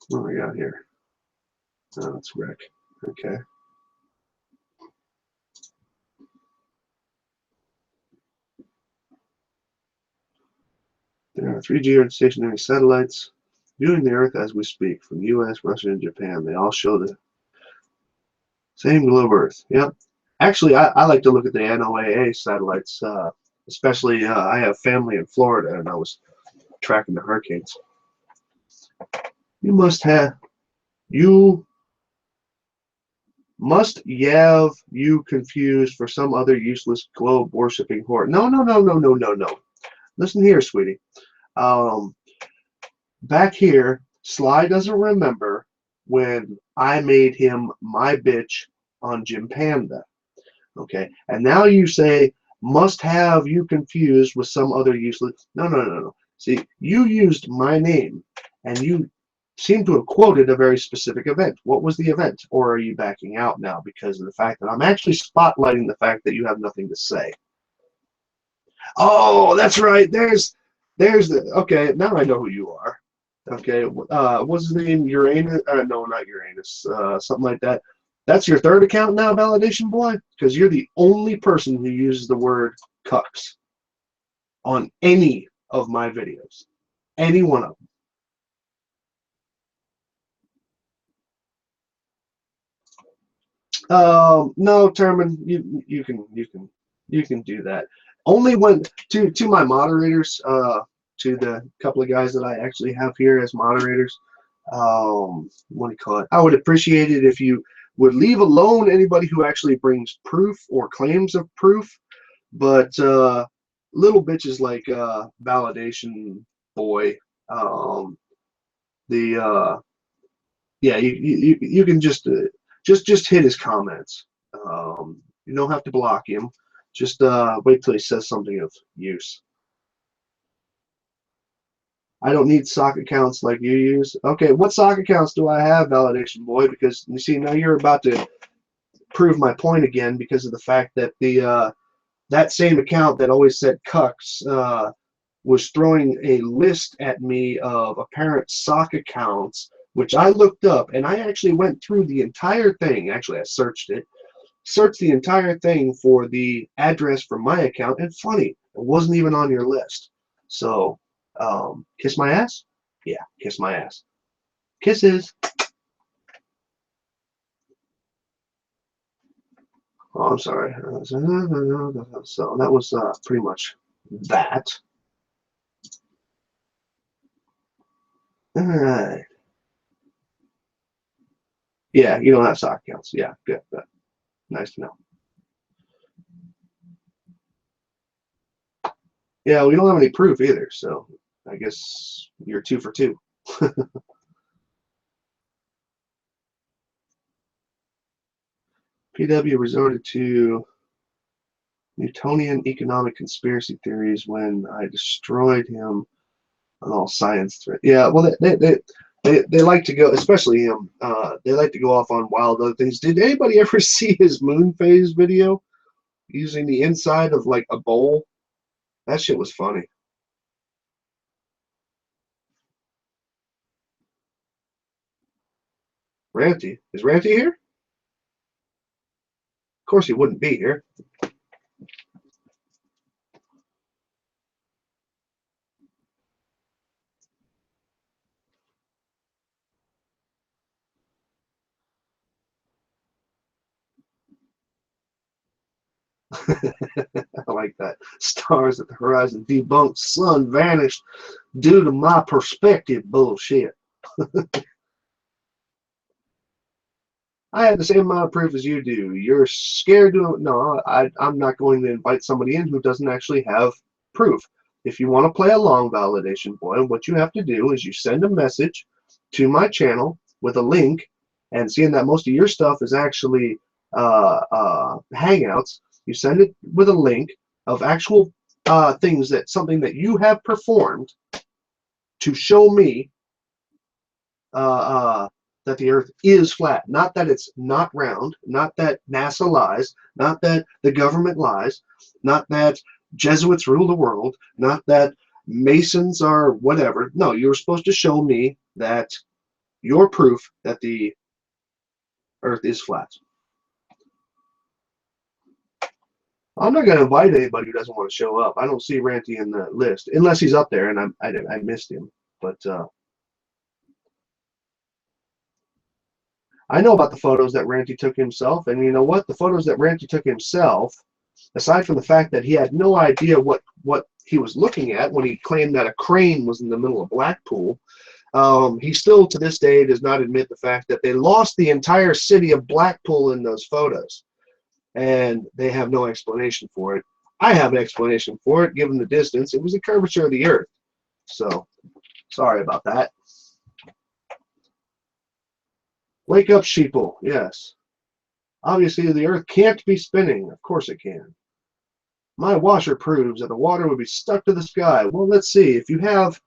What do we got here? Oh, that's Rick. Okay. There are 3G Earth stationary satellites viewing the Earth as we speak from the U.S., Russia, and Japan. They all show the same globe Earth. Yep. Actually, I like to look at the NOAA satellites, especially I have family in Florida, and I was tracking the hurricanes. You must have you confused for some other useless globe worshipping whore. No. Listen here, sweetie. Back here, Sly doesn't remember when I made him my bitch on Jim Panda. Okay, and now you say must have you confused with some other useless. No. See, you used my name, and you seem to have quoted a very specific event. What was the event? Or are you backing out now because of the fact that I'm actually spotlighting the fact that you have nothing to say? Oh, that's right. There's the, okay, now I know who you are. Okay, what's his name? Uranus? No, not Uranus. Something like that. That's your third account now, Validation Boy? Because you're the only person who uses the word cucks on any of my videos. Any one of them. No, Terman, you can do that. Only when to my moderators, to the couple of guys that I actually have here as moderators. What do you call it? I would appreciate it if you would leave alone anybody who actually brings proof or claims of proof. But little bitches like Validation Boy, yeah, you can just hit his comments. You don't have to block him. Just wait till he says something of use. I don't need sock accounts like you use. Okay, what sock accounts do I have, Validation Boy? Because you see, now you're about to prove my point again because of the fact that the that same account that always said cucks was throwing a list at me of apparent sock accounts, which I looked up, and I actually went through the entire thing. Actually, I searched the entire thing for the address for my account, and funny, it wasn't even on your list. So, kiss my ass? Yeah, kiss my ass. Kisses. Oh, I'm sorry. So that was pretty much that. All right. Yeah, you don't have sock accounts. Yeah, good. Nice to know. Yeah, we don't have any proof either, so I guess you're 2 for 2. PW resorted to Newtonian economic conspiracy theories when I destroyed him on all science threat. Yeah, well, they like to go, especially him. They like to go off on wild other things. Did anybody ever see his moon phase video using the inside of like a bowl? That shit was funny. Ranty, is Ranty here? Of course he wouldn't be here. I like that. Stars at the horizon debunked. Sun vanished due to my perspective bullshit. I have the same amount of proof as you do. You're scared to. No, I'm not going to invite somebody in who doesn't actually have proof. If you want to play a long validation, boy, what you have to do is you send a message to my channel with a link, and seeing that most of your stuff is actually Hangouts, you send it with a link of actual things that something that you have performed to show me that the Earth is flat. Not that it's not round, not that NASA lies, not that the government lies, not that Jesuits rule the world, not that Masons are whatever. No, you're supposed to show me that your proof that the Earth is flat. I'm not going to invite anybody who doesn't want to show up. I don't see Ranty in the list, unless he's up there and I missed him. But I know about the photos that Ranty took himself, and you know what? The photos that Ranty took himself, aside from the fact that he had no idea what he was looking at when he claimed that a crane was in the middle of Blackpool, he still to this day does not admit the fact that they lost the entire city of Blackpool in those photos, and they have no explanation for it. I have an explanation for it, given the distance. It was the curvature of the Earth. So, sorry about that. Wake up, sheeple. Yes. Obviously, the Earth can't be spinning. Of course it can. My washer proves that the water would be stuck to the sky. Well, let's see. If you have...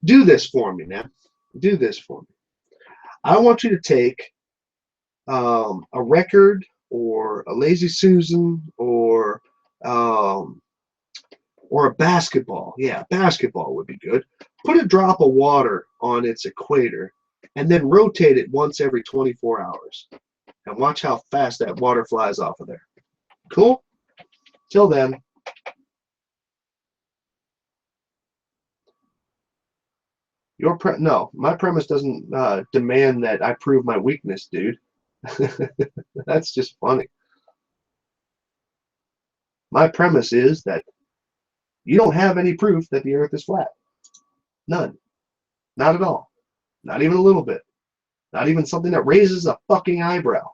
do this for me, man. Do this for me. I want you to take a record or a Lazy Susan or a basketball. Yeah, basketball would be good. Put a drop of water on its equator and then rotate it once every 24 hours. And watch how fast that water flies off of there. Cool? Till then. No, my premise doesn't demand that I prove my weakness, dude. That's just funny. My premise is that you don't have any proof that the Earth is flat. None. Not at all. Not even a little bit. Not even something that raises a fucking eyebrow.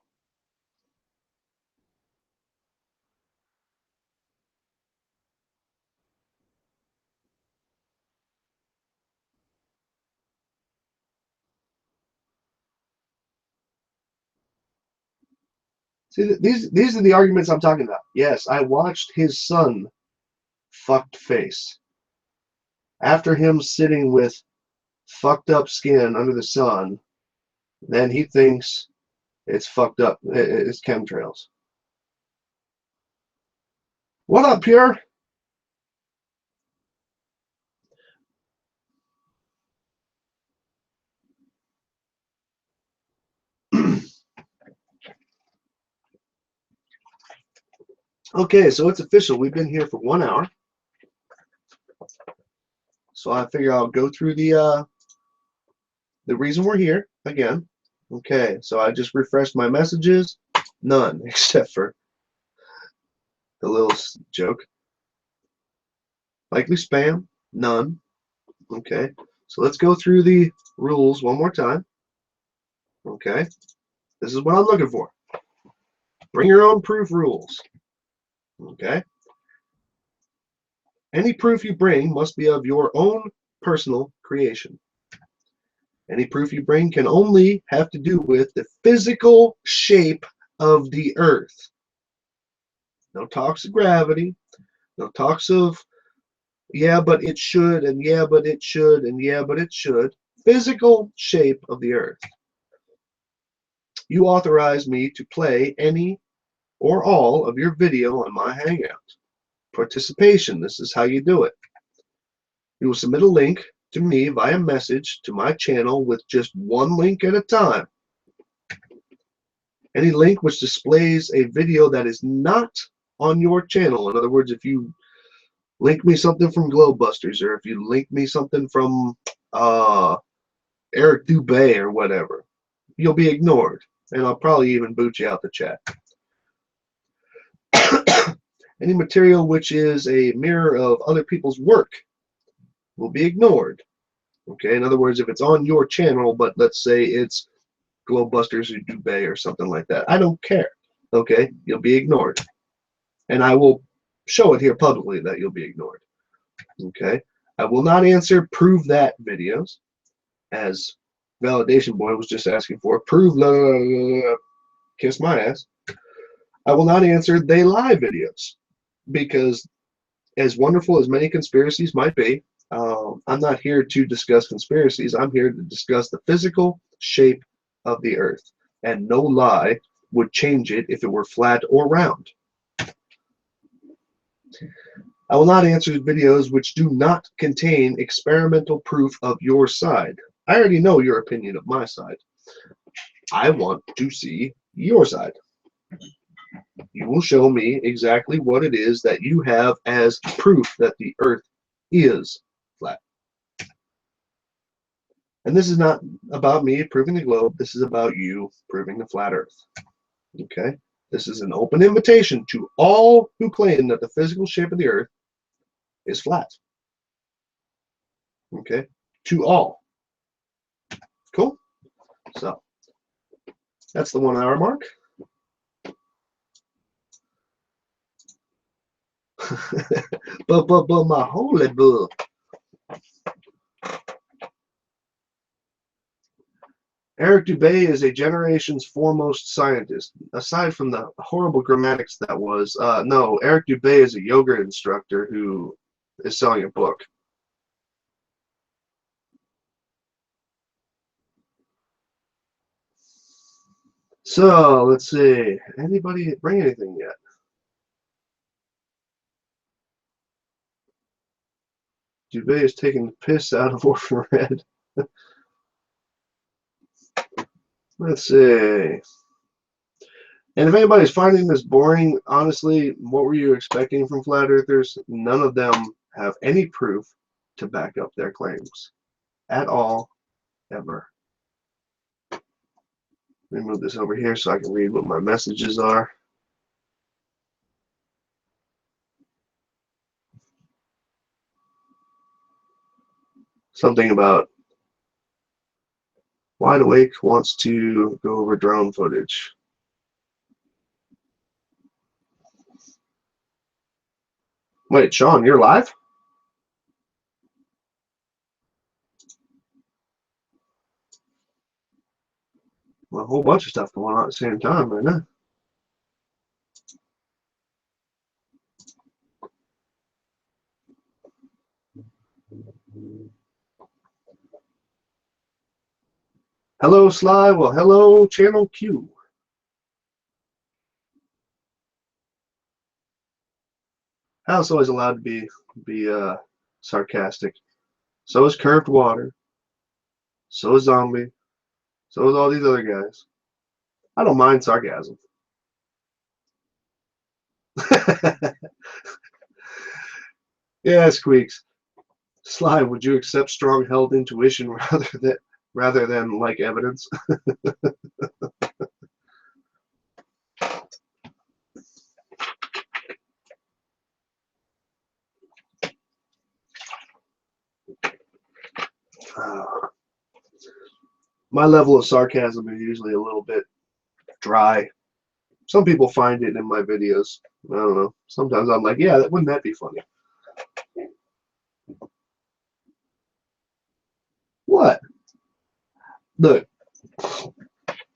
See, these are the arguments I'm talking about. Yes, I watched his son fucked face. After him sitting with fucked up skin under the sun, then he thinks it's fucked up. It's chemtrails. What up, Pure? Okay, so it's official. We've been here for 1 hour. So I figure I'll go through the reason we're here again. Okay, so I just refreshed my messages. None, except for the little joke. Likely spam. None. Okay, so let's go through the rules one more time. Okay, this is what I'm looking for. Bring your own proof rules. Okay. Any proof you bring must be of your own personal creation. Any proof you bring can only have to do with the physical shape of the Earth. No talks of gravity, no talks of, yeah, but it should, and yeah, but it should, and yeah, but it should. Physical shape of the Earth. You authorize me to play any or all of your video on my Hangout. Participation, this is how you do it. You will submit a link to me via message to my channel with just one link at a time. Any link which displays a video that is not on your channel, in other words, if you link me something from Globebusters, or if you link me something from Eric Dubay or whatever, you'll be ignored, and I'll probably even boot you out the chat. Any material which is a mirror of other people's work will be ignored. Okay, in other words, if it's on your channel, but let's say it's Globebusters or Dubay or something like that, I don't care. Okay, you'll be ignored, and I will show it here publicly that you'll be ignored. Okay, I will not answer prove that videos, as Validation Boy was just asking for. Prove blah, blah, blah, blah, kiss my ass. I will not answer they lie videos, because as wonderful as many conspiracies might be, I'm not here to discuss conspiracies. I'm here to discuss the physical shape of the Earth, and no lie would change it if it were flat or round. I will not answer videos which do not contain experimental proof of your side. I already know your opinion of my side. I want to see your side. You will show me exactly what it is that you have as proof that the Earth is flat. And this is not about me proving the globe. This is about you proving the flat Earth. Okay? This is an open invitation to all who claim that the physical shape of the Earth is flat. Okay? To all. Cool? So, that's the 1 hour mark. but my holy book. Eric Dubay is a generation's foremost scientist. Aside from the horrible grammatics that was, no, Eric Dubay is a yoga instructor who is selling a book. So, let's see. Anybody bring anything yet? Dubay is taking the piss out of Orphan Red. Let's see. And if anybody's finding this boring, honestly, what were you expecting from flat earthers? None of them have any proof to back up their claims at all, ever. Let me move this over here so I can read what my messages are. Something about Wide Awake wants to go over drone footage. Wait, Sean, you're live? Well, a whole bunch of stuff going on at the same time right now. Hello, Sly. Well, hello, Channel Q. Hal's always allowed to be sarcastic. So is Curved Water. So is Zombie. So is all these other guys. I don't mind sarcasm. Yeah, Squeaks. Sly, would you accept strong-held intuition rather than like evidence? My level of sarcasm is usually a little bit dry. Some people find it in my videos. I don't know. Sometimes I'm like, yeah, wouldn't that be funny? what? Look,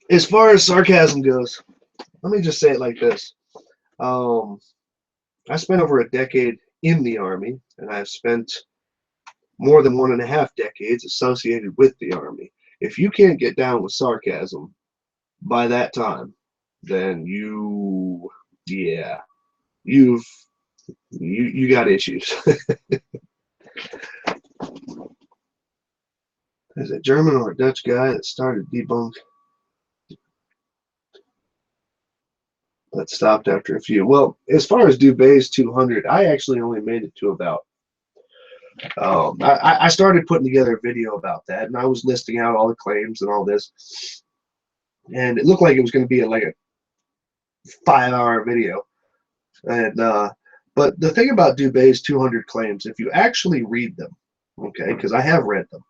as far as sarcasm goes, let me just say it like this. I spent over a decade in the Army, and I've spent more than 1.5 decades associated with the Army. If you can't get down with sarcasm by that time, then you got issues. There's a German or a Dutch guy that started debunk, but stopped after a few. Well, as far as Dubé's 200, I actually only made it to about. I started putting together a video about that, and I was listing out all the claims and all this, and it looked like it was going to be like a 5-hour video. And but the thing about Dubé's 200 claims, if you actually read them, okay, because I have read them,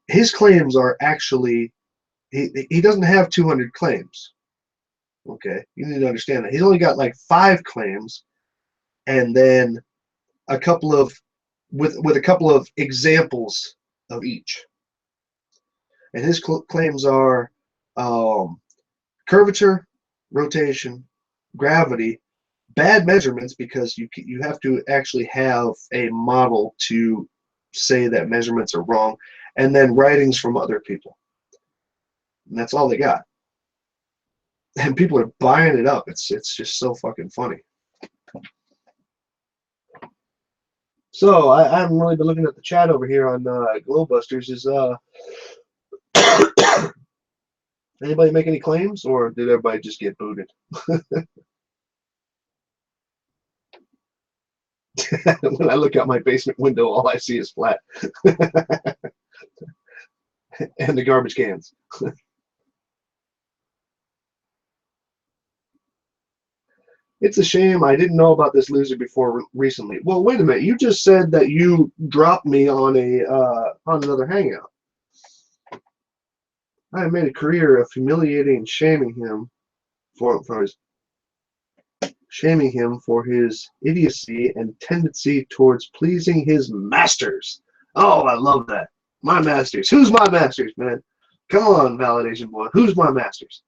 his claims are actually he doesn't have 200 claims. Okay, you need to understand that he's only got like 5 claims, and then a couple of with a couple of examples of each. And his claims are curvature, rotation, gravity, bad measurements, because you have to actually have a model to say that measurements are wrong, and then writings from other people. And that's all they got. And people are buying it up. It's just so fucking funny. So I haven't really been looking at the chat over here on Glowbusters. Is anybody make any claims, or did everybody just get booted? When I look out my basement window, all I see is flat. And the garbage cans. It's a shame I didn't know about this loser before recently. Well, wait a minute. You just said that you dropped me on on another hangout. I made a career of humiliating and shaming him for his idiocy and tendency towards pleasing his masters. Oh, I love that. My masters. Who's my masters, man? Come on, validation boy. Who's my masters?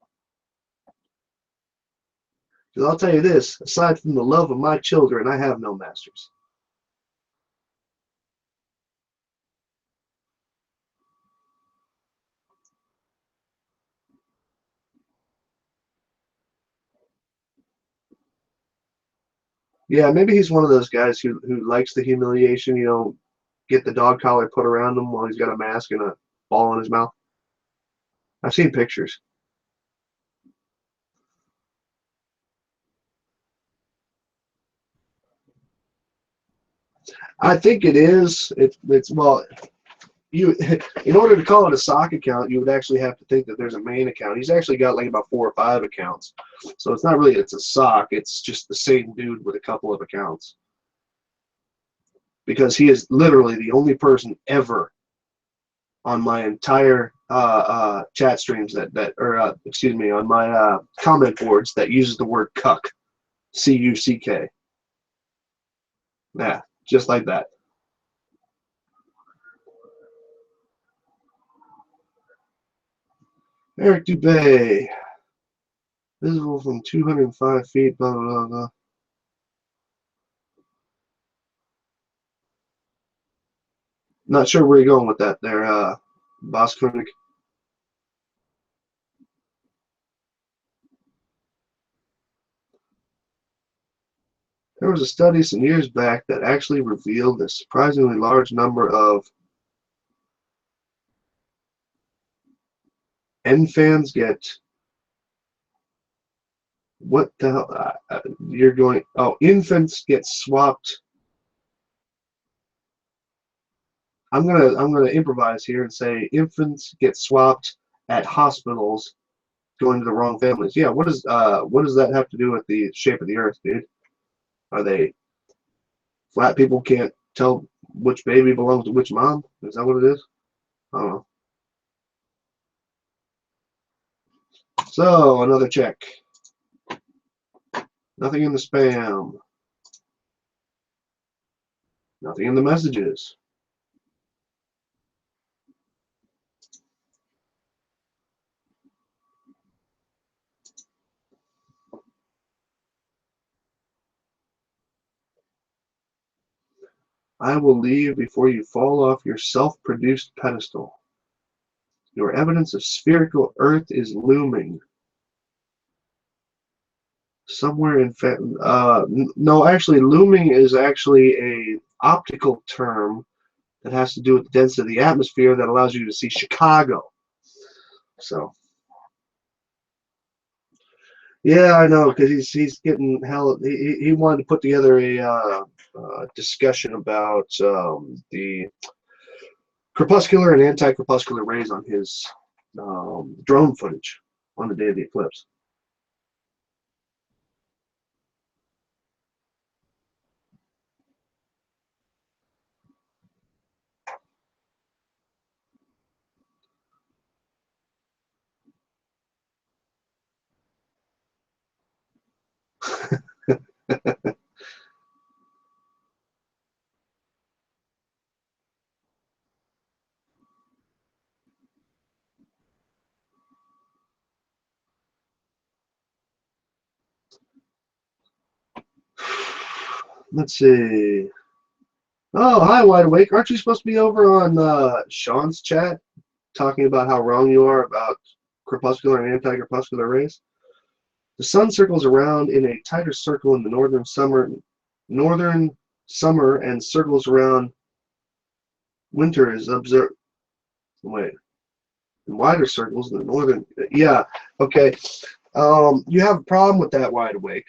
Because I'll tell you this, aside from the love of my children, I have no masters. Yeah, maybe he's one of those guys who likes the humiliation, you know, get the dog collar put around him while he's got a mask and a ball in his mouth. I've seen pictures. I think it is. It's well, you in order to call it a sock account, you would actually have to think that there's a main account. He's actually got like about 4 or 5 accounts, so it's not really it's a sock. It's just the same dude with a couple of accounts, because he is literally the only person ever on my entire chat streams or excuse me, on my comment boards that uses the word cuck, C-U-C-K. Yeah, just like that. Eric Dubé, visible from 205 feet, blah, blah, blah. Not sure where you're going with that there, Boss Koenig. There was a study some years back that actually revealed a surprisingly large number of fans get what the hell? You're going? Oh, infants get swapped. I'm gonna improvise here and say infants get swapped at hospitals going to the wrong families. Yeah, what does that have to do with the shape of the earth, dude? Are they flat people can't tell which baby belongs to which mom? Is that what it is? I don't know. So another check. Nothing in the spam. Nothing in the messages. I will leave before you fall off your self-produced pedestal. Your evidence of spherical Earth is looming. Somewhere in no, actually, looming is actually a optical term that has to do with the density of the atmosphere that allows you to see Chicago. So, yeah, I know, because he's getting hell. He wanted to put together a discussion about the crepuscular and anti-crepuscular rays on his drone footage on the day of the eclipse. Let's see. Oh, hi, Wide Awake. Aren't you supposed to be over on Sean's chat talking about how wrong you are about crepuscular and anti-crepuscular rays? The sun circles around in a tighter circle in the northern summer and circles around winter is observed. Wait, in wider circles in the northern. Yeah, okay. You have a problem with that, Wide Awake.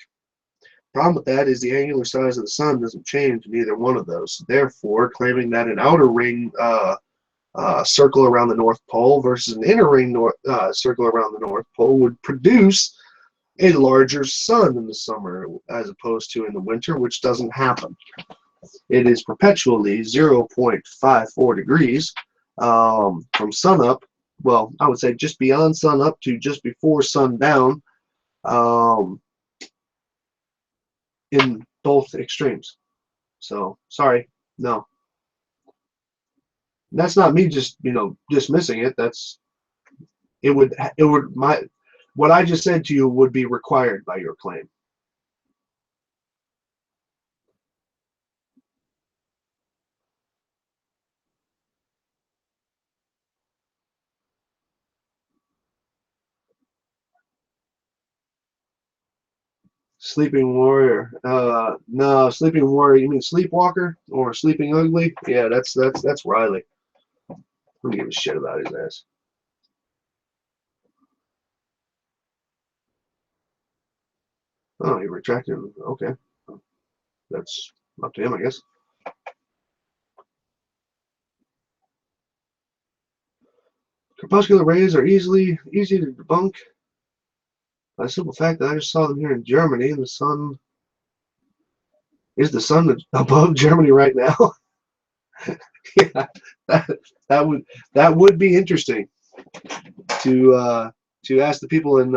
Problem with that is the angular size of the sun doesn't change in either one of those. Therefore, claiming that an outer ring circle around the North Pole versus an inner ring circle around the North Pole would produce a larger sun in the summer as opposed to in the winter, which doesn't happen. It is perpetually 0.54 degrees from sunup. Well, I would say just beyond sunup to just before sundown um, in both extremes. So, sorry, no. That's not me just, dismissing it. My what I just said to you would be required by your claim. Sleeping Warrior. No, Sleeping Warrior. You mean Sleepwalker or Sleeping Ugly? Yeah, that's Riley. I don't give a shit about his ass. Oh, he retracted him. Okay, that's up to him, I guess. Crepuscular rays are easy to debunk by the simple fact that I just saw them here in Germany, and the sun above Germany right now. Yeah, that, that would be interesting to ask the people in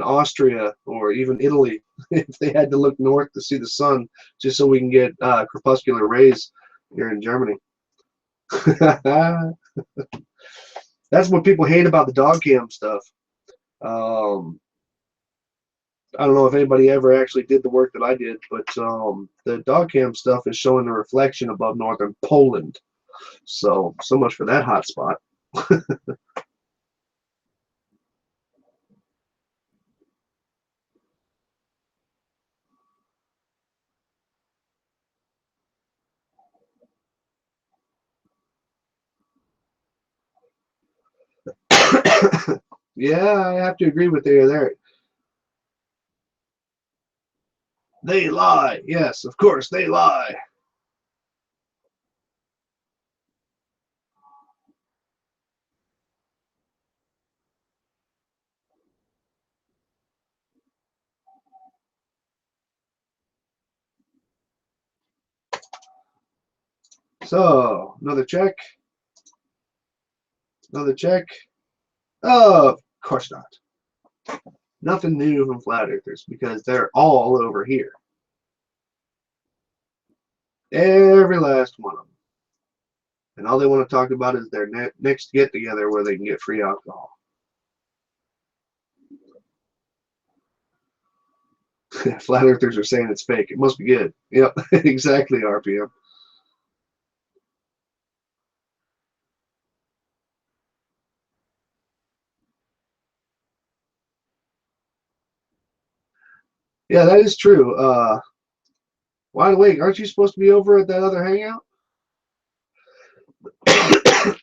Austria or even Italy if they had to look north to see the sun, just so we can get crepuscular rays here in Germany. That's what people hate about the dog cam stuff. Um, I don't know if anybody ever actually did the work that I did, but the dog cam stuff is showing the reflection above northern Poland. So much for that hot spot. Yeah, I have to agree with you there. They lie. Yes, of course, they lie. So, another check. Another check. Oh, of course not. Nothing new from flat earthers because they're all over here. Every last one of them. And all they want to talk about is their next get together where they can get free alcohol. Flat earthers are saying it's fake. It must be good. Yep, exactly, RPM. Yeah, that is true. Wide Awake, aren't you supposed to be over at that other hangout?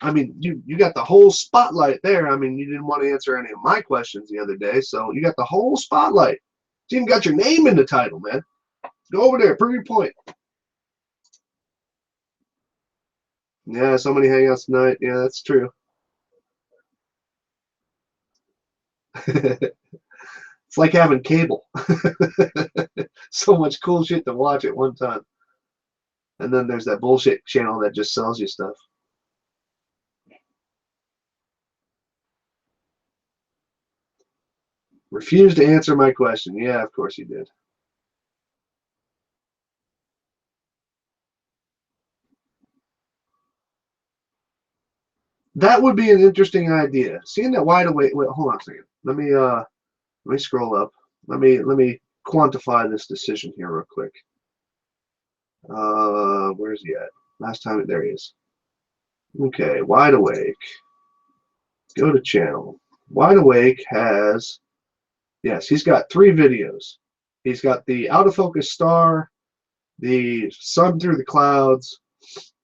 I mean, you got the whole spotlight there. I mean, you didn't want to answer any of my questions the other day, so you got the whole spotlight. You even got your name in the title, man. Go over there, prove your point. Yeah, so many hangouts tonight. Yeah, that's true. It's like having cable. So much cool shit to watch at one time. And then there's that bullshit channel that just sells you stuff. Refused to answer my question. Yeah, of course you did. That would be an interesting idea. Seeing that Wide Awake. Wait, hold on a second. Let me scroll up. Let me quantify this decision here real quick. Where's he at? Last time, there he is. Okay, Wide Awake. Go to channel. Wide Awake has, yes, he's got 3 videos. He's got the out of focus star, the sun through the clouds,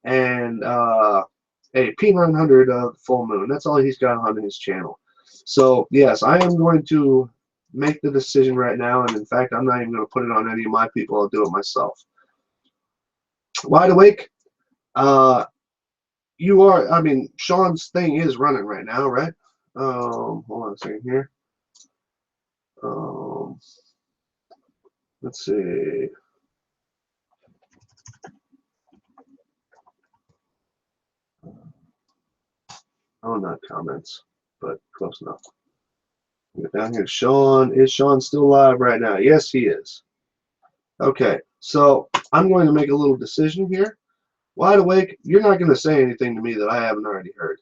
and a P900 of full moon. That's all he's got on his channel. So yes, I am going to make the decision right now, and in fact, I'm not even going to put it on any of my people. I'll do it myself. Wide Awake. You are. I mean, Sean's thing is running right now, right? Hold on a second here. Let's see. Oh, not comments, but close enough. Get down here. Sean, is Sean still live right now? Yes, he is. Okay, so I'm going to make a little decision here. Wide Awake, you're not going to say anything to me that I haven't already heard.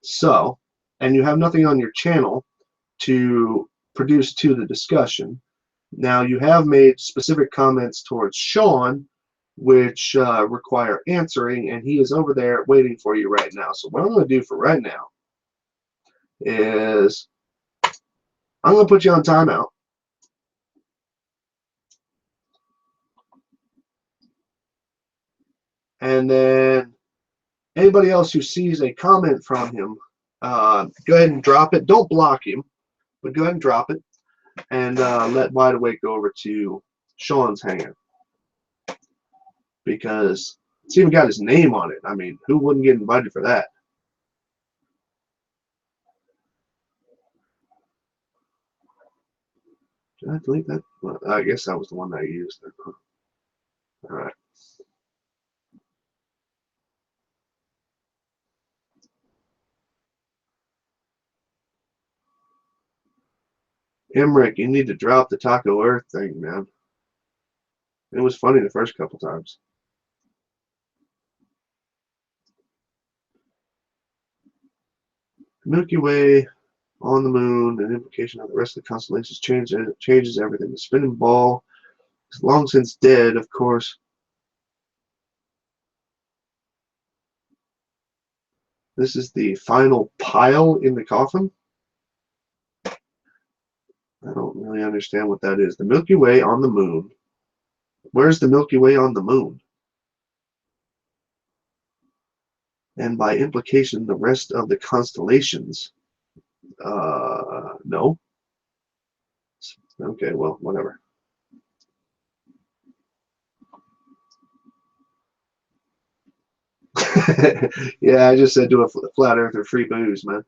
So, and you have nothing on your channel to produce to the discussion. Now, you have made specific comments towards Sean, which require answering, and he is over there waiting for you right now. So what I'm going to do for right now is I'm going to put you on timeout. And then anybody else who sees a comment from him, go ahead and drop it. Don't block him, but go ahead and drop it. And let Wide Awake go over to Sean's hangout. Because it's even got his name on it. I mean, who wouldn't get invited for that? Did I delete that? Well, I guess that was the one that I used. All right. Emmerich, you need to drop the Taco Earth thing, man. It was funny the first couple times. Milky Way on the moon, an implication of the rest of the constellations changes everything. The spinning ball is long since dead, of course. This is the final pile in the coffin. I don't really understand what that is. The Milky Way on the moon. Where's the Milky Way on the moon? And by implication, the rest of the constellations. No. Okay, well, whatever. Yeah, I just said do a flat earther free booze, man.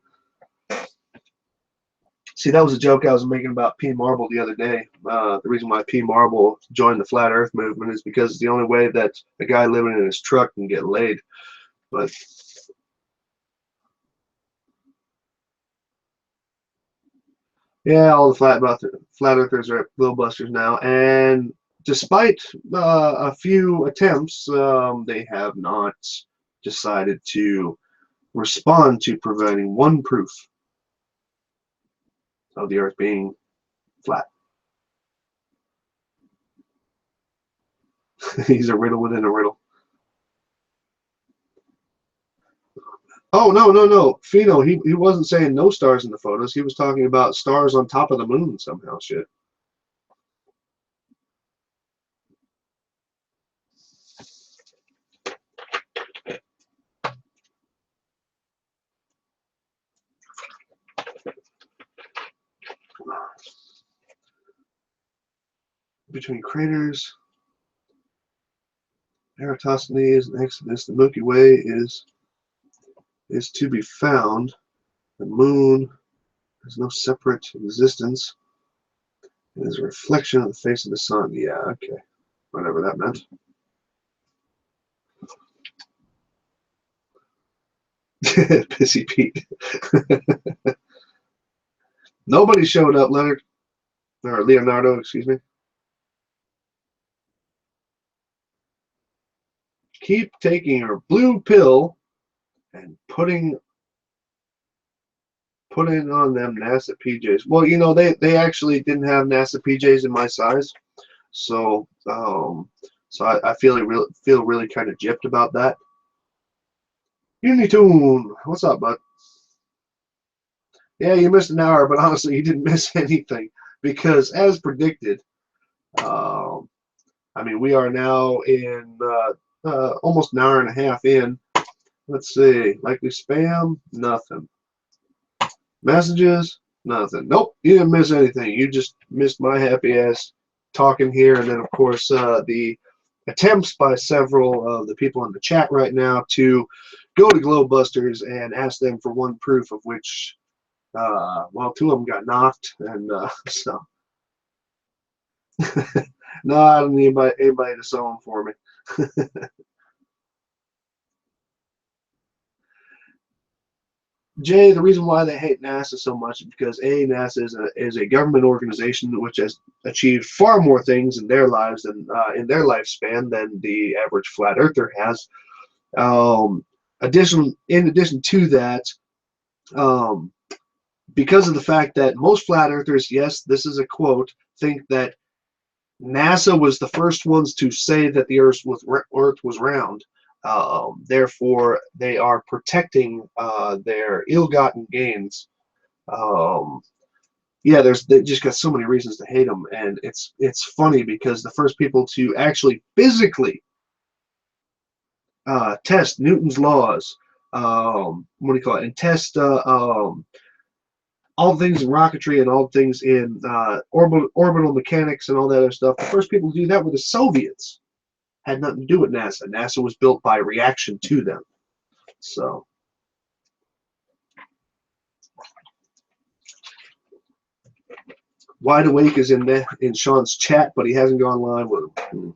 See, that was a joke I was making about P. Marble the other day. The reason why P. Marble joined the flat earth movement is because it's the only way that a guy living in his truck can get laid. But yeah, all the flat earthers are little busters now, and despite a few attempts, they have not decided to respond to providing one proof of the earth being flat. He's a riddle within a riddle. Oh, no. Fino, he wasn't saying no stars in the photos. He was talking about stars on top of the moon somehow, shit. between craters, Eratosthenes and Exodus, the Milky Way is to be found. The moon has no separate existence. It is a reflection of the face of the sun. Yeah, okay. Whatever that meant. Pissy Pete. Nobody showed up, Leonard. Or Leonardo, excuse me. Keep taking your blue pill and putting on them NASA PJs. Well, you know, they actually didn't have NASA PJs in my size, so I feel really kind of gypped about that. Unitoon, what's up, bud? Yeah, you missed an hour, but honestly, you didn't miss anything because, as predicted, I mean, we are now in almost an hour and a half in. Let's see, likely spam, nothing. Messages, nothing. Nope, you didn't miss anything. You just missed my happy ass talking here, and then of course the attempts by several of the people in the chat right now to go to Globebusters and ask them for one proof, of which, well, two of them got knocked, and so no, I don't need anybody to sew them for me. Jay, the reason why they hate NASA so much is because NASA is a government organization which has achieved far more things in their lives than in their lifespan than the average flat earther has. In addition to that, because of the fact that most flat earthers, yes, this is a quote, think that NASA was the first ones to say that the Earth was round. Therefore, they are protecting their ill-gotten gains. Yeah, they just got so many reasons to hate them, and it's funny because the first people to actually physically test Newton's laws, what do you call it, and test all things in rocketry and all things in orbital mechanics and all that other stuff. The first people to do that were the Soviets. Had nothing to do with NASA. NASA was built by reaction to them. So, Wide Awake is in Sean's chat, but he hasn't gone live with him.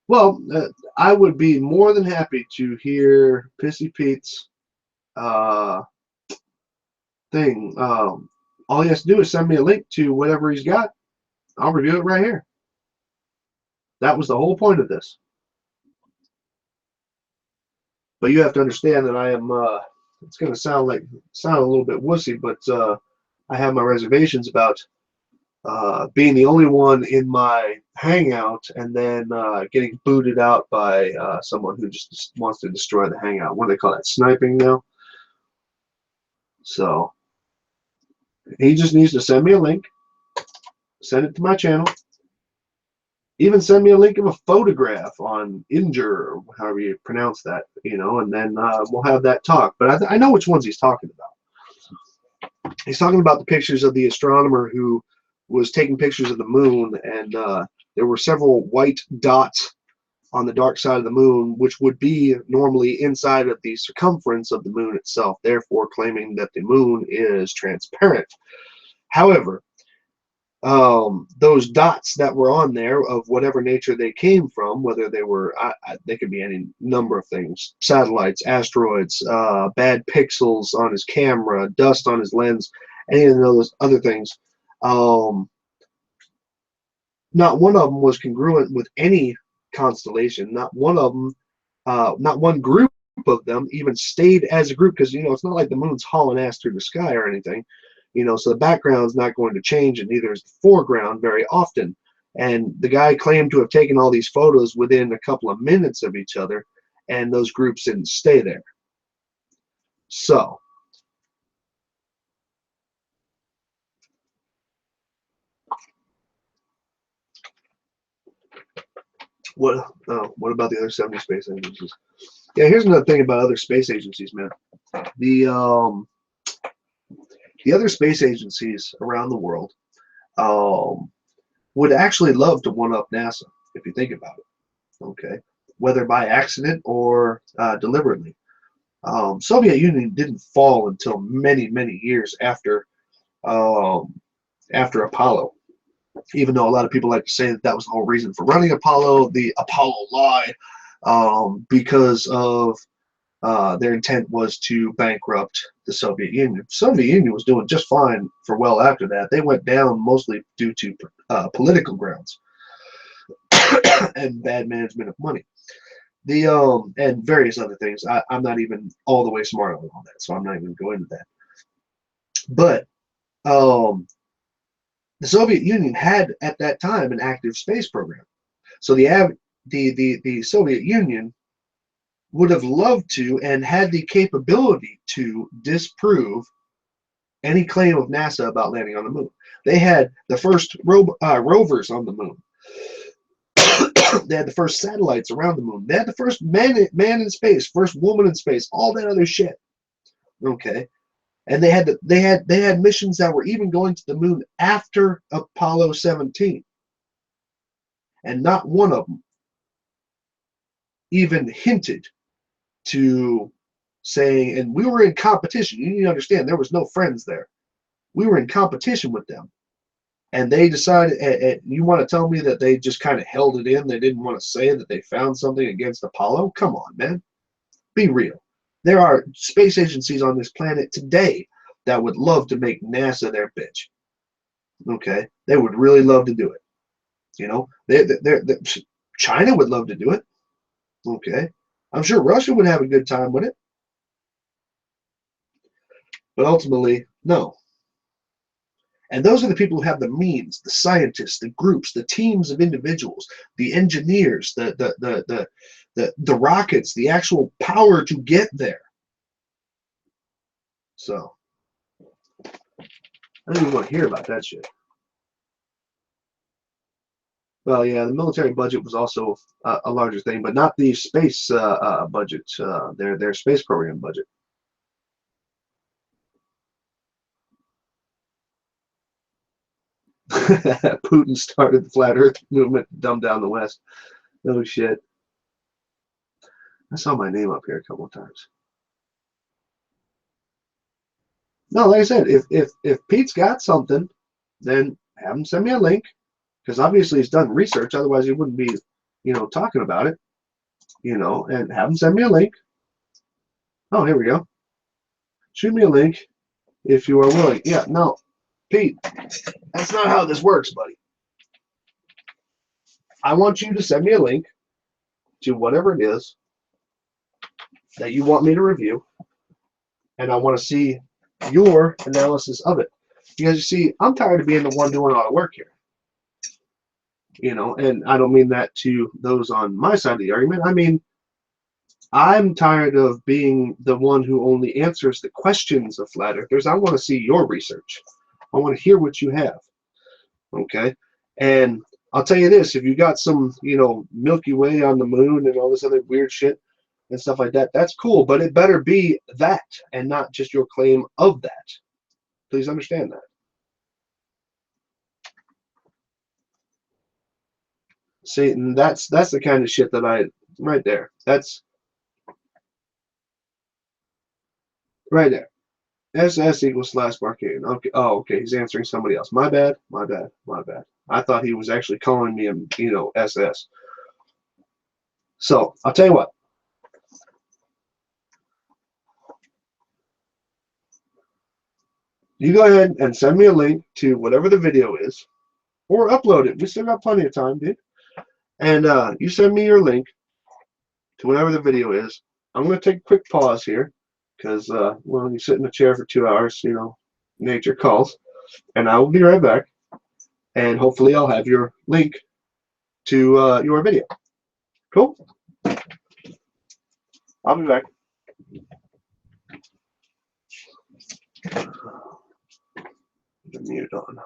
Well, I would be more than happy to hear Pissy Pete's thing. All he has to do is send me a link to whatever he's got. I'll review it right here. That was the whole point of this. But you have to understand that I am, it's going to sound a little bit wussy, but I have my reservations about being the only one in my hangout and then getting booted out by someone who just wants to destroy the hangout. What do they call that? Sniping now? So he just needs to send me a link, send it to my channel, even send me a link of a photograph on Imgur, or however you pronounce that, you know, and then we'll have that talk. But I know which ones he's talking about. He's talking about the pictures of the astronomer who was taking pictures of the moon, and there were several white dots on the dark side of the moon, which would be normally inside of the circumference of the moon itself, therefore claiming that the moon is transparent. However, those dots that were on there, of whatever nature they came from, whether they were, they could be any number of things: satellites, asteroids, bad pixels on his camera, dust on his lens, any of those other things. Not one of them was congruent with any constellation. Not one of them, not one group of them even stayed as a group, because, you know, it's not like the moon's hauling ass through the sky or anything. You know, so the background's not going to change, and neither is the foreground very often. And the guy claimed to have taken all these photos within a couple of minutes of each other, and those groups didn't stay there. So, what about the other 70 space agencies? Yeah, here's another thing about other space agencies, man. the other space agencies around the world um, would actually love to one-up NASA, if you think about it, okay? Whether by accident or deliberately. Soviet Union didn't fall until many, many years um, after Apollo. Even though a lot of people like to say that that was the whole reason for running Apollo, the Apollo lie, because of their intent was to bankrupt the Soviet Union. The Soviet Union was doing just fine for well after that. They went down mostly due to political grounds and bad management of money. The and various other things. I'm not even all the way smart on all that, so I'm not even going into that. But um, the Soviet Union had at that time an active space program. So the Soviet Union would have loved to and had the capability to disprove any claim of NASA about landing on the moon. They had the first rovers on the moon. They had the first satellites around the moon. They had the first man in space, first woman in space, all that other shit. Okay, and they had missions that were even going to the moon after Apollo 17, and not one of them even hinted to saying. And we were in competition. You need to understand, there was no friends there. We were in competition with them. And they decided, and you want to tell me that they just kind of held it in? They didn't want to say that they found something against Apollo? Come on, man. Be real. There are space agencies on this planet today that would love to make NASA their bitch. Okay? They would really love to do it. You know? China would love to do it. Okay? I'm sure Russia would have a good time with it. But ultimately, no. And those are the people who have the means, the scientists, the groups, the teams of individuals, the engineers, the rockets, the actual power to get there. So I don't even want to hear about that shit. Well, yeah, the military budget was also a larger thing, but not the space budget, their space program budget. Putin started the flat Earth movement to dumb down the West. Oh shit! I saw my name up here a couple of times. No, like I said, if Pete's got something, then have him send me a link, because obviously he's done research. Otherwise, he wouldn't be, talking about it. And have him send me a link. Oh, here we go. Shoot me a link if you are willing. Yeah, no, Pete, that's not how this works, buddy. I want you to send me a link to whatever it is that you want me to review, and I want to see your analysis of it. Because you see, I'm tired of being the one doing all the work here. And I don't mean that to those on my side of the argument. I mean, I'm tired of being the one who only answers the questions of flat earthers. I want to see your research. I want to hear what you have. Okay? And I'll tell you this, if you got some, Milky Way on the moon and all this other weird shit and stuff like that, that's cool, but it better be that and not just your claim of that. Please understand that. See, and that's the kind of shit that right there. That's right there. SS equals slash Markarian. Okay. Oh, okay. He's answering somebody else. My bad. My bad. My bad. I thought he was actually calling me, SS. So I'll tell you what. You go ahead and send me a link to whatever the video is, or upload it. We still got plenty of time, dude. And you send me your link to whatever the video is. I'm going to take a quick pause here because, well, you sit in a chair for 2 hours, nature calls. And I will be right back. And hopefully I'll have your link to your video. Cool? I'll be back. The mute on.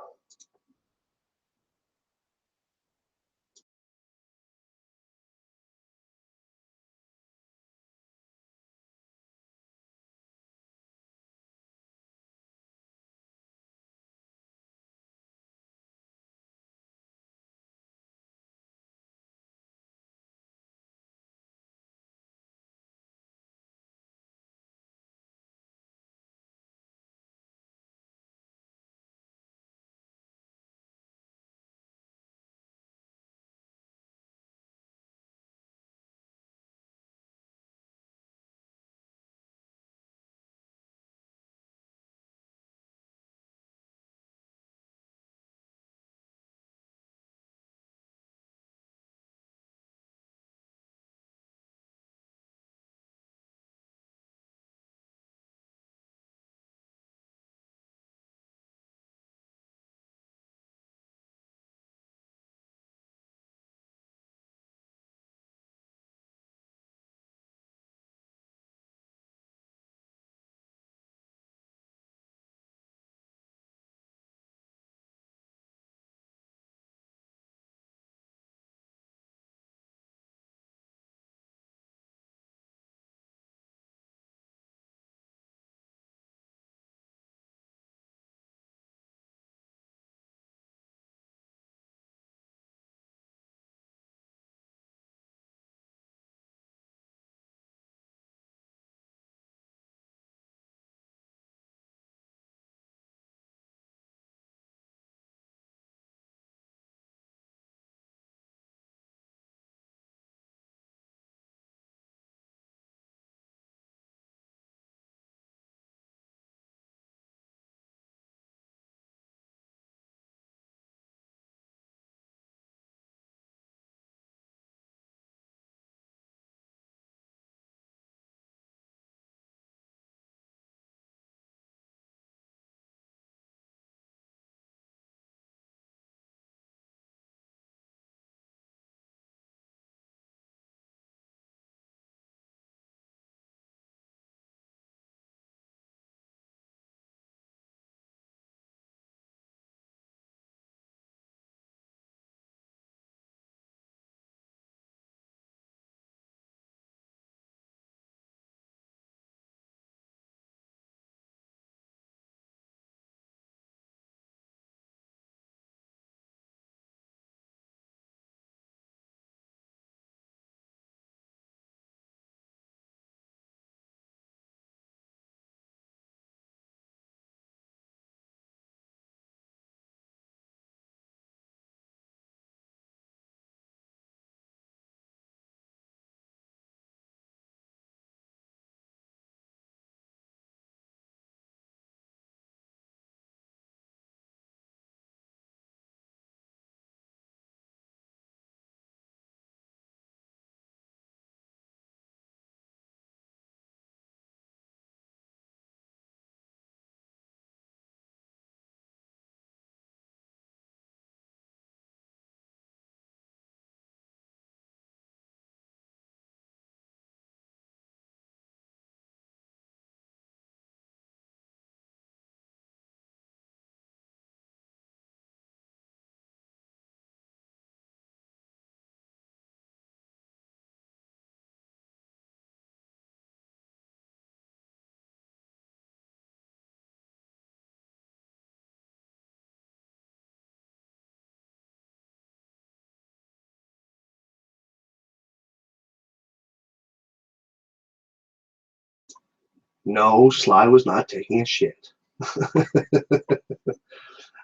No, Sly was not taking a shit.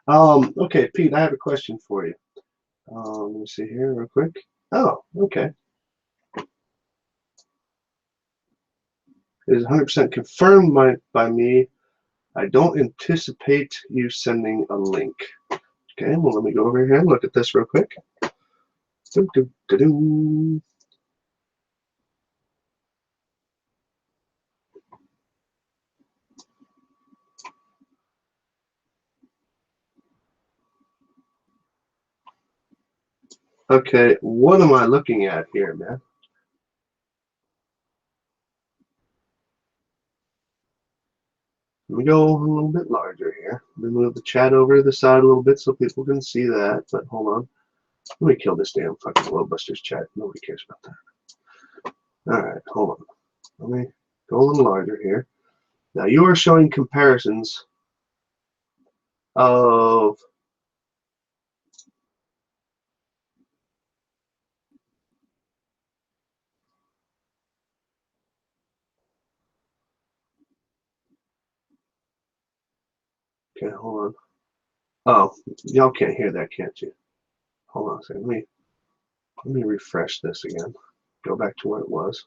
Okay, Pete, I have a question for you. Let me see here real quick. Oh, okay. It is 100% confirmed by me. I don't anticipate you sending a link. Okay, well, let me go over here and look at this real quick. Doo, doo, doo, doo. Okay, what am I looking at here, man? Let me go a little bit larger here. Let me move the chat over to the side a little bit so people can see that. But hold on. Let me kill this damn fucking Glowbusters chat. Nobody cares about that. Alright, hold on. Let me go a little larger here. Now you are showing comparisons of okay, hold on. Oh, y'all can't hear that, can't you? Hold on a second. Let me refresh this again. Go back to where it was.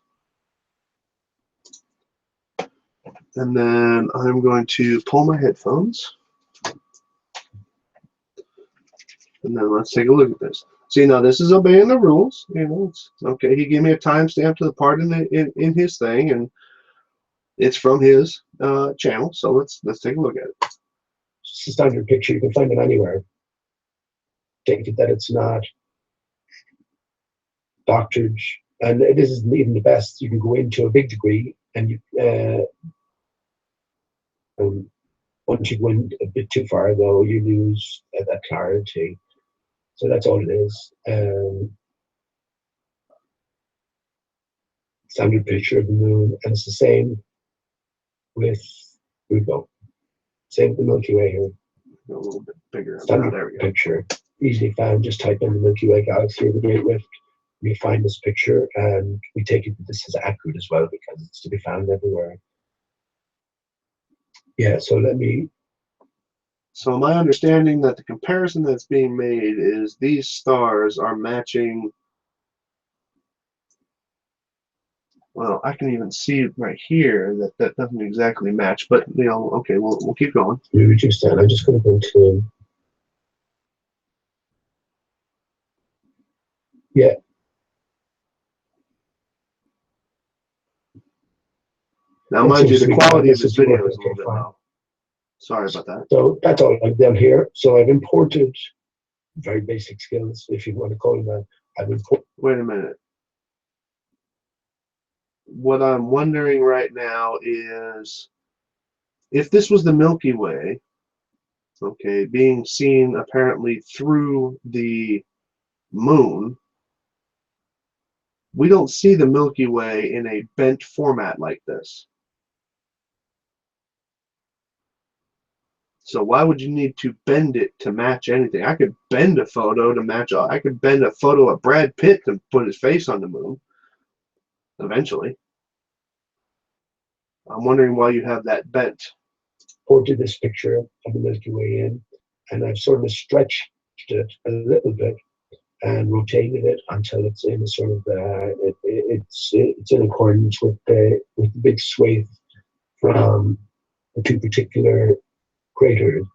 And then I'm going to pull my headphones. And then let's take a look at this. See, now this is obeying the rules. You know, it's okay. He gave me a timestamp to the part in his thing, and it's from his channel. So let's take a look at it. It's a standard picture. You can find it anywhere. Take it that it's not doctored, and this isn't even the best. You can go into a big degree, and you once you go in a bit too far, though, you lose that clarity. So that's all it is. Standard picture of the moon, and it's the same with Pluto. Same with the Milky Way here. A little bit bigger. Standard there we go. picture, easily found. Just type in the Milky Way galaxy or the Great Rift. We find this picture, and we take it that this is accurate as well because it's to be found everywhere. Yeah, so let me. So my understanding that the comparison that's being made is these stars are matching. Well, I can even see right here that doesn't exactly match, but you know, okay, we'll keep going. We reduce that. I'm just going to go to. Yeah. Now, mind you, the quality of this video is a little bit low. Sorry about that. So that's all I've done here. So I've imported very basic skills, if you want to call them that. I've imported. Wait a minute. What I'm wondering right now is if this was the Milky Way, okay, being seen apparently through the moon, we don't see the Milky Way in a bent format like this. So why would you need to bend it to match anything? I could bend a photo to match. I could bend a photo of Brad Pitt to put his face on the moon. Eventually, I'm wondering why you have that bent. Imported this picture of the Milky Way in, and I've sort of stretched it a little bit and rotated it until it's in a sort of it's in accordance with the big swathe from the two particular craters.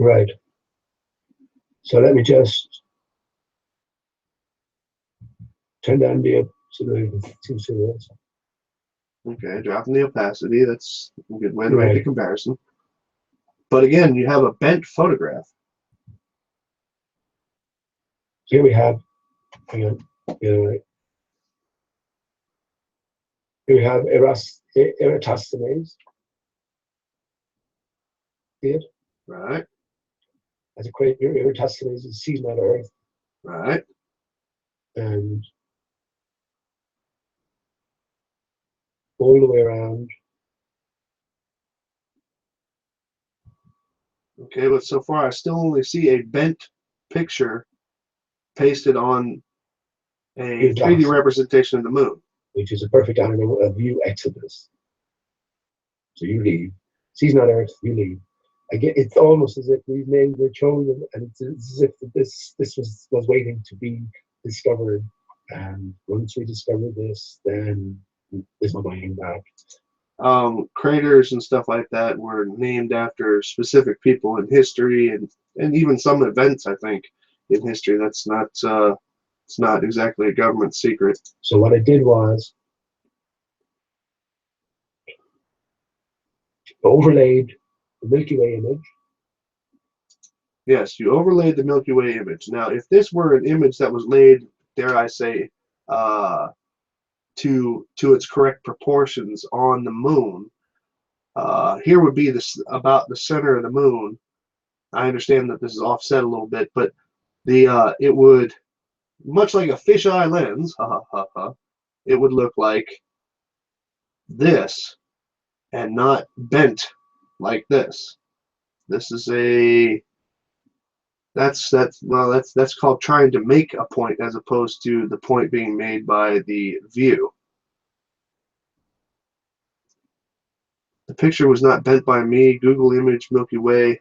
Right. So let me just turn down the two silhouettes. Okay, dropping the opacity. That's a good way to make the comparison. But again, you have a bent photograph. Here we have, hang on, here we have Eratosthenes. See it? Right. As a crater, Eratosthenes is seen on Earth. Right. And all the way around. Okay, but so far I still only see a bent picture pasted on a You've got 3D it, representation of the moon. which is a perfect animal of you exodus. So you leave. Sea's not Earth, you leave. Again, it's almost as if these names were chosen, and it's as if this was waiting to be discovered. And once we discover this, then there's no going back. Craters and stuff like that were named after specific people in history, and even some events, I think, in history. That's not it's not exactly a government secret. So what I did was overlaid the Milky Way image. Yes, you overlaid the Milky Way image. Now, if this were an image that was laid, dare I say, to its correct proportions on the moon, here would be this about the center of the moon. I understand that this is offset a little bit, but the it would, much like a fisheye lens, it would look like this and not bent like this. This is a that's called trying to make a point as opposed to the point being made by the view. The picture was not bent by me. Google image Milky Way.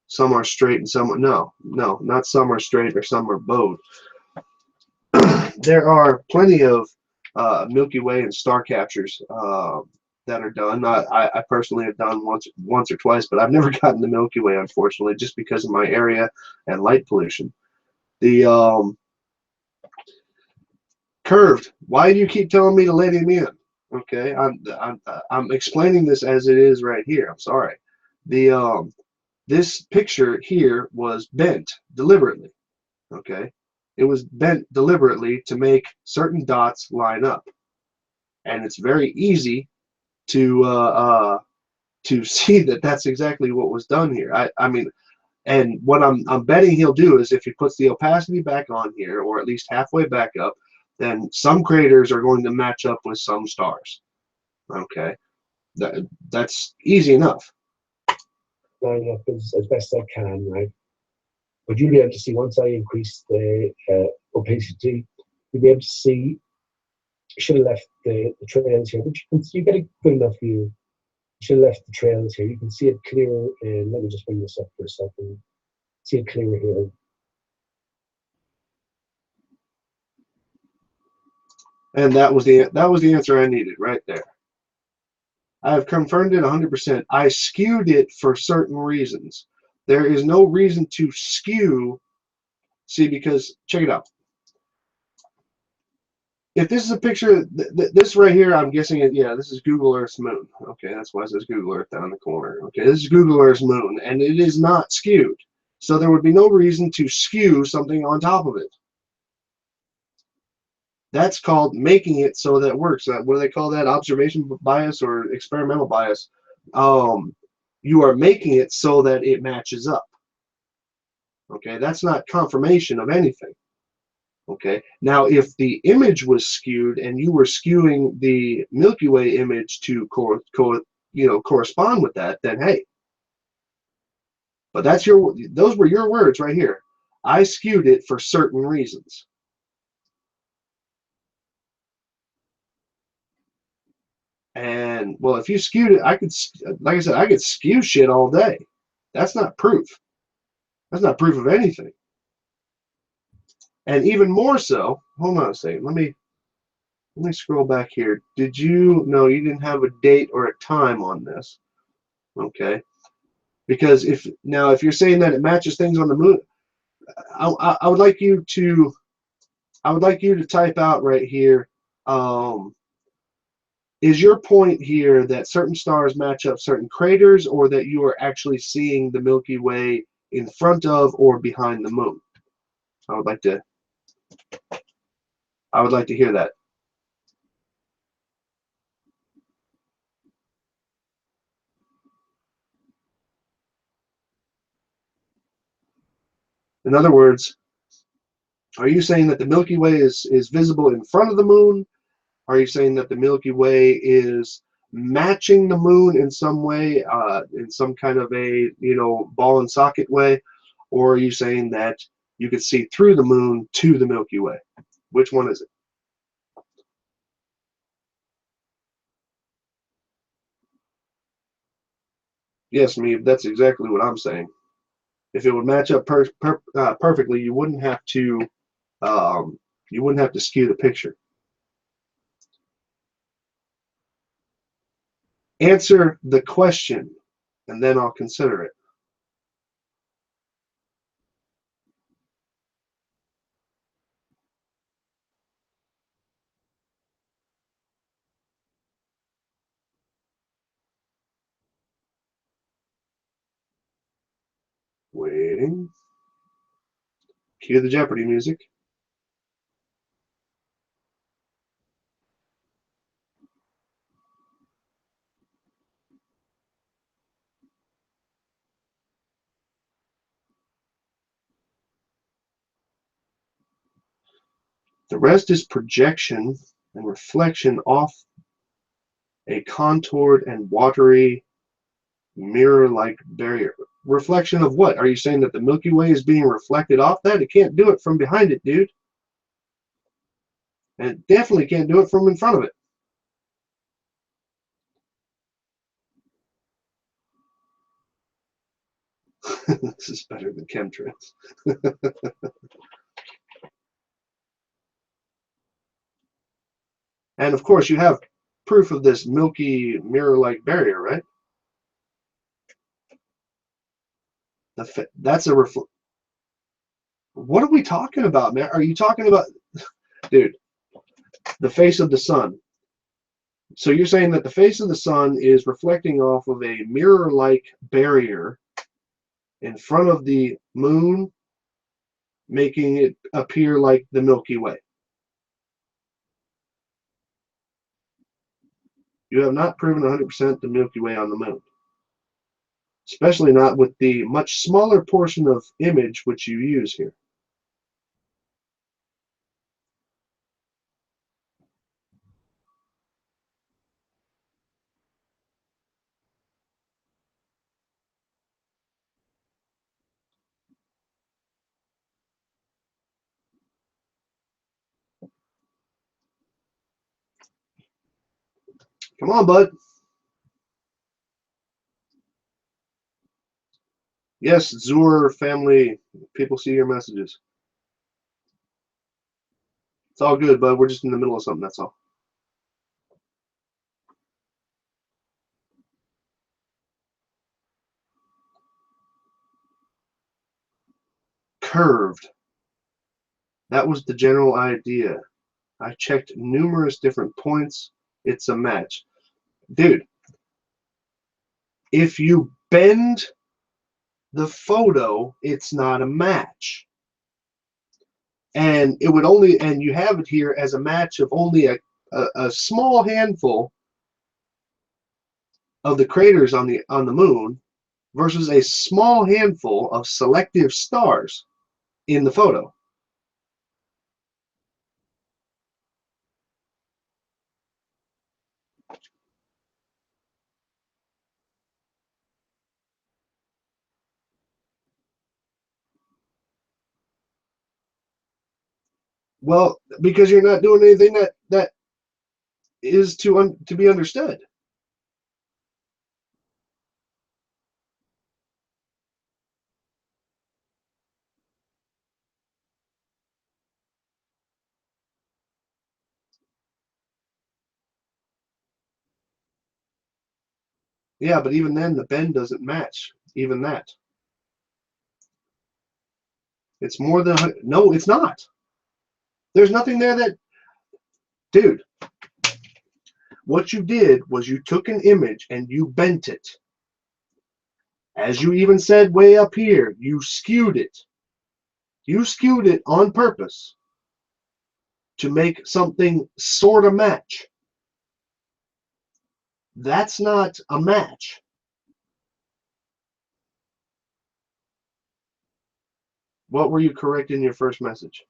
Some are straight and some are no, not some are straight or some are bowed. There are plenty of Milky Way and star captures that are done. I personally have done once or twice, but I've never gotten the Milky Way, unfortunately, just because of my area and light pollution. The curved. Why do you keep telling me to let him in? Okay, I'm explaining this as it is right here. I'm sorry. The this picture here was bent deliberately. Okay, it was bent deliberately to make certain dots line up, and it's very easy to see that that's exactly what was done here. I mean, and what I'm betting he'll do is if he puts the opacity back on here, or at least halfway back up, then some craters are going to match up with some stars. Okay, that's easy enough. Line up as best I can, right? But you'll be able to see once I increase the opacity, you'll be able to see. Should have left the trails here, but you get a good enough view. Should have left the trails here. You can see it clearer. And let me just bring this up for a second. See it clearer here. And that was the answer I needed right there. I have confirmed it 100%. I skewed it for certain reasons. There is no reason to skew. See, because check it out. If this is a picture, this right here, I'm guessing it. Yeah, this is Google Earth's moon. Okay, that's why it says Google Earth down in the corner. Okay, this is Google Earth's moon, and it is not skewed. So there would be no reason to skew something on top of it. That's called making it so that it works. What do they call that? Observation bias or experimental bias. You are making it so that it matches up. Okay, that's not confirmation of anything. Okay, now if the image was skewed and you were skewing the Milky Way image to correspond with that, then hey. But those were your words right here. I skewed it for certain reasons. And well, if you skewed it, like I said, I could skew shit all day. That's not proof. That's not proof of anything. And even more so, hold on a second. Let me scroll back here. No, you didn't have a date or a time on this. Okay. Because if you're saying that it matches things on the moon, I would like you to type out right here, is your point here that certain stars match up certain craters, or that you are actually seeing the Milky Way in front of or behind the moon? I would like to hear that. In other words, are you saying that the Milky Way is visible in front of the moon? Are you saying that the Milky Way is matching the moon in some way, in some kind of a, ball and socket way, or are you saying that you could see through the moon to the Milky Way? Which one is it? Yes, me. That's exactly what I'm saying. If it would match up perfectly, um, you wouldn't have to skew the picture. Answer the question, and then I'll consider it. Waiting. Cue the Jeopardy music. The rest is projection and reflection off a contoured and watery mirror-like barrier. Reflection of what? Are you saying that the Milky Way is being reflected off that? It can't do it from behind it, dude. And it definitely can't do it from in front of it. This is better than chemtrails. And of course, you have proof of this milky mirror-like barrier, right? That's a What are we talking about, man? Are you talking about, dude, the face of the sun? So you're saying that the face of the sun is reflecting off of a mirror-like barrier in front of the moon, making it appear like the Milky Way. You have not proven 100% the Milky Way on the moon, especially not with the much smaller portion of image which you use here. Come on, bud. Yes, Zur family, people see your messages. It's all good, bud. We're just in the middle of something, that's all. Curved. That was the general idea. I checked numerous different points. It's a match. Dude, if you bend the photo, it's not a match. And you have it here as a match of only a small handful of the craters on the moon versus a small handful of selective stars in the photo. Well, because you're not doing anything that is to be understood. Yeah, but even then, the bend doesn't match. Even that. It's more than no, it's not. There's nothing there that, dude. What you did was you took an image and you bent it. As you even said way up here, you skewed it. You skewed it on purpose to make something sort of match. That's not a match. What were you correct in your first message?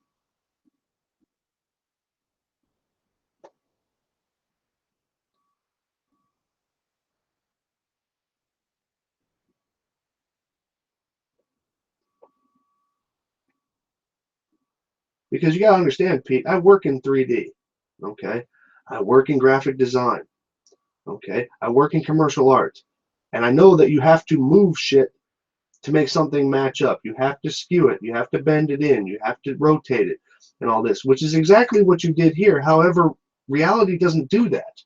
Because you got to understand, Pete, I work in 3D, okay? I work in graphic design, okay? I work in commercial art. And I know that you have to move shit to make something match up. You have to skew it. You have to bend it in. You have to rotate it and all this, which is exactly what you did here. However, reality doesn't do that.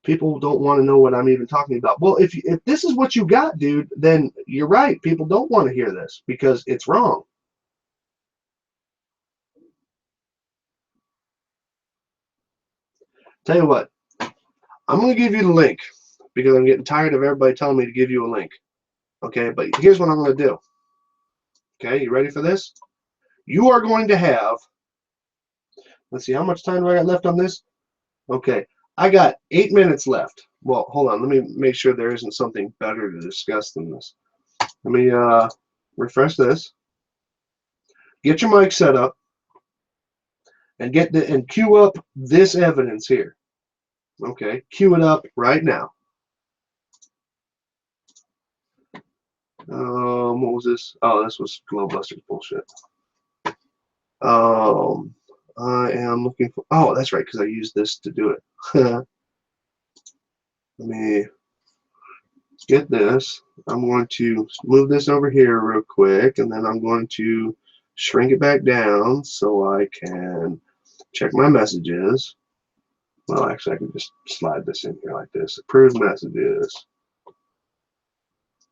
People don't want to know what I'm even talking about. Well, if this is what you got, dude, then you're right. People don't want to hear this because it's wrong. Tell you what, I'm going to give you the link because I'm getting tired of everybody telling me to give you a link. Okay, but here's what I'm going to do. Okay, you ready for this? You are going to have, let's see, how much time do I got left on this? Okay, I got 8 minutes left. Well, hold on, let me make sure there isn't something better to discuss than this. Let me refresh this. Get your mic set up and cue up this evidence here. Okay, cue it up right now. What was this? Oh, this was Glowbusters bullshit. I am looking for. Oh, that's right, because I used this to do it. Let me get this. I'm going to move this over here real quick, and then I'm going to shrink it back down so I can check my messages. Well, actually, I can just slide this in here like this. Approved messages.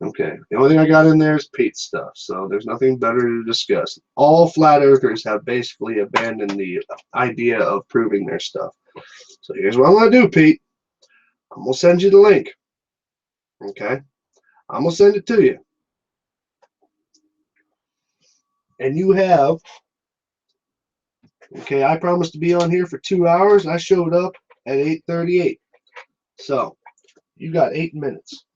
Okay, the only thing I got in there is Pete's stuff, so there's nothing better to discuss. All flat earthers have basically abandoned the idea of proving their stuff. So here's what I'm going to do, Pete. I'm going to send you the link. Okay? I'm going to send it to you. And you have, okay, I promised to be on here for 2 hours. I showed up at 8:38. So you got 8 minutes.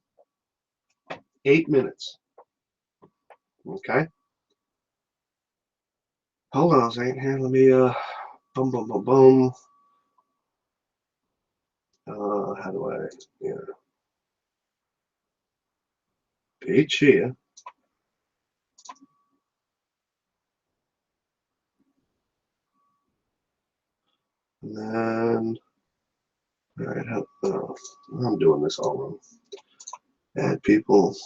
8 minutes. Okay? Hold on a second here. Let me, boom, boom, boom, boom. How do I, yeah. Pete Shea. And then, all right, I'm doing this all wrong. Add people.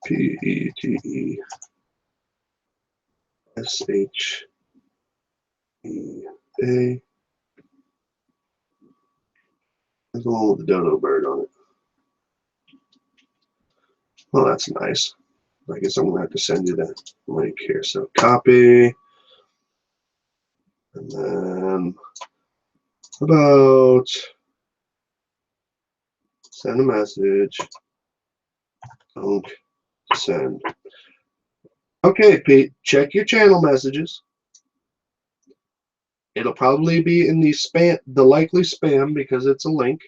PETESHEA. There's the one with the dodo bird on it. Well, that's nice. I guess I'm going to have to send you the link here. So copy. And then about send a message. Don't send. Okay, Pete, check your channel messages. It'll probably be in the likely spam because it's a link.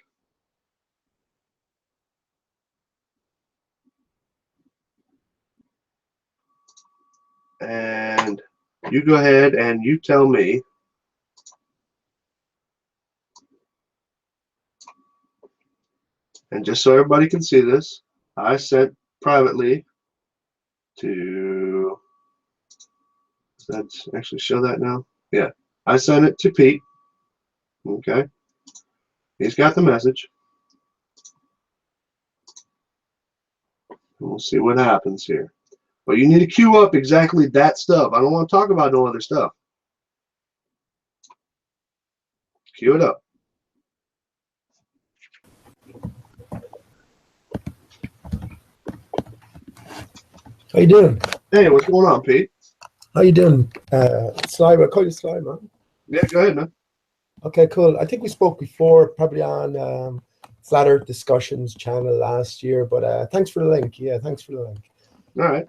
And you go ahead and you tell me. And just so everybody can see this, I sent privately to, let's actually show that now. Yeah, I sent it to Pete. Okay, he's got the message. We'll see what happens here. But you need to queue up exactly that stuff. I don't want to talk about no other stuff. Queue it up. How you doing? Hey, what's going on, Pete? How you doing? Slime, I call you Slime, man. Yeah, go ahead, man. Okay, cool. I think we spoke before, probably on Flat Earth Discussions channel last year, but thanks for the link. Yeah, thanks for the link. All right.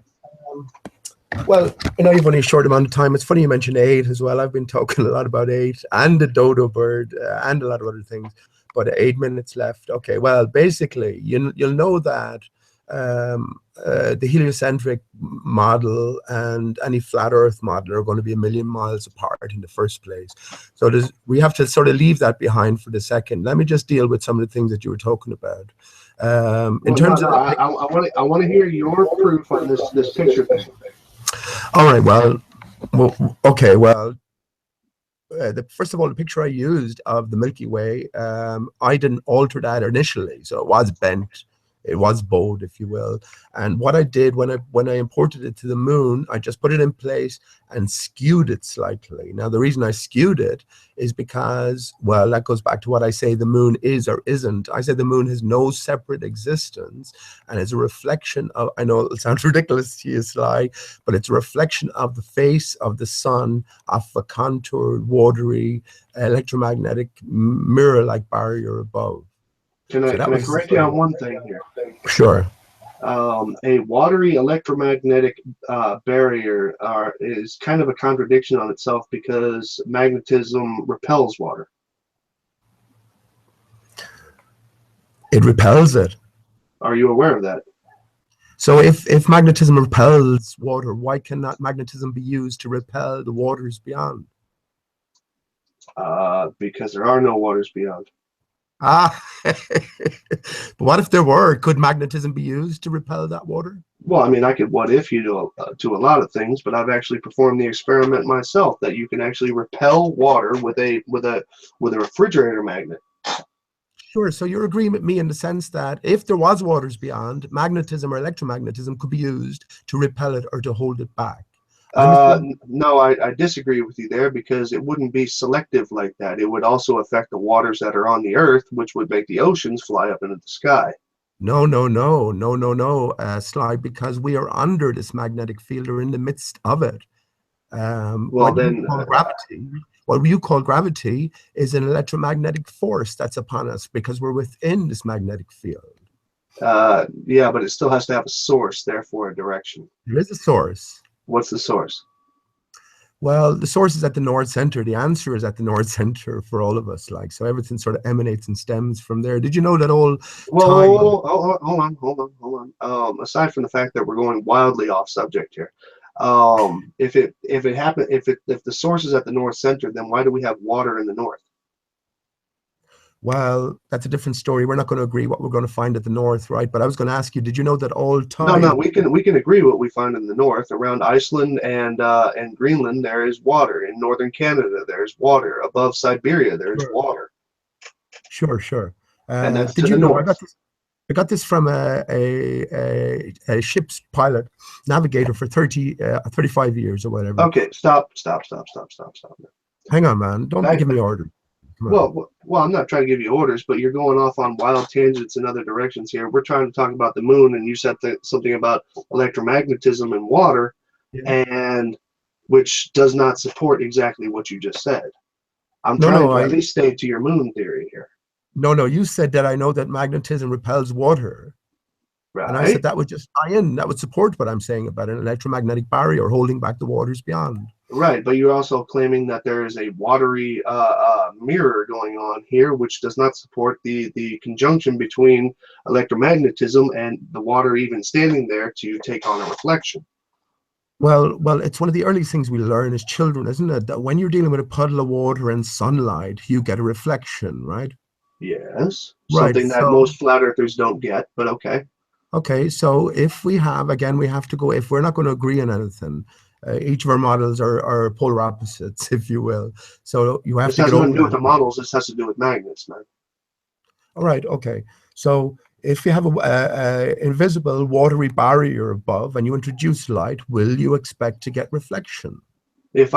Well, I know you've only a short amount of time. It's funny you mentioned 8 as well. I've been talking a lot about 8 and the dodo bird and a lot of other things, but 8 minutes left. Okay, well, basically, you'll know that the heliocentric model and any flat Earth model are going to be a million miles apart in the first place. So we have to sort of leave that behind for the second. Let me just deal with some of the things that you were talking about. In terms of I want to hear your proof on this picture thing. All right. Well, okay. Well, first of all, the picture I used of the Milky Way, I didn't alter that initially, so it was bent. It was bowed, if you will. And what I did when I imported it to the moon, I just put it in place and skewed it slightly. Now, the reason I skewed it is because, well, that goes back to what I say the moon is or isn't. I say the moon has no separate existence and is a reflection of, I know it sounds ridiculous to you, Sly, but it's a reflection of the face of the sun off a contoured, watery, electromagnetic mirror-like barrier above. Can I correct you on one thing here? Sure. A watery electromagnetic barrier is kind of a contradiction on itself because magnetism repels water. It repels it. Are you aware of that? So if magnetism repels water, why cannot magnetism be used to repel the waters beyond? Because there are no waters beyond. Ah, but what if there were? Could magnetism be used to repel that water? Well, I mean, I could what if you to a lot of things, but I've actually performed the experiment myself that you can actually repel water with a refrigerator magnet. Sure. So you're agreeing with me in the sense that if there was waters beyond, magnetism or electromagnetism could be used to repel it or to hold it back. No, I disagree with you there because it wouldn't be selective like that. It would also affect the waters that are on the Earth, which would make the oceans fly up into the sky. No, Sly, because we are under this magnetic field or in the midst of it. Well, then what you call gravity is an electromagnetic force that's upon us because we're within this magnetic field. Yeah, but it still has to have a source, therefore a direction. There is a source. What's the source? Well, the source is at the North Center. The answer is at the North Center for all of us. Like, so everything sort of emanates and stems from there. Did you know that all Well, hold on. Aside from the fact that we're going wildly off subject here, if the source is at the North Center, then why do we have water in the north? Well, that's a different story. We're not going to agree what we're going to find at the north, right? But I was going to ask you, did you know that all time? No, we can agree what we find in the north. Around Iceland and Greenland, there is water. In northern Canada, there's water. Above Siberia, there's water. Sure. And that's to the north. I got this from a ship's pilot, navigator for 35 years or whatever. Okay, stop. Hang on, man. Don't give me orders. Well, I'm not trying to give you orders, but you're going off on wild tangents in other directions here. We're trying to talk about the moon, and you said something about electromagnetism and water, and which does not support exactly what you just said. I'm trying to at least stay to your moon theory here. No, you said that I know that magnetism repels water. Right. And I said that would just tie in. That would support what I'm saying about an electromagnetic barrier holding back the waters beyond. Right, but you're also claiming that there is a watery mirror going on here, which does not support the conjunction between electromagnetism and the water even standing there to take on a reflection. Well, it's one of the earliest things we learn as children, isn't it? That when you're dealing with a puddle of water and sunlight, you get a reflection, right? Yes, something that most flat earthers don't get, but okay. Okay, so if we have, again, we have to go, if we're not going to agree on anything, each of our models are polar opposites, if you will. So you have to get over. This has nothing to do with the models. This has to do with magnets, man. All right. Okay. So if you have a invisible watery barrier above and you introduce light, will you expect to get reflection? If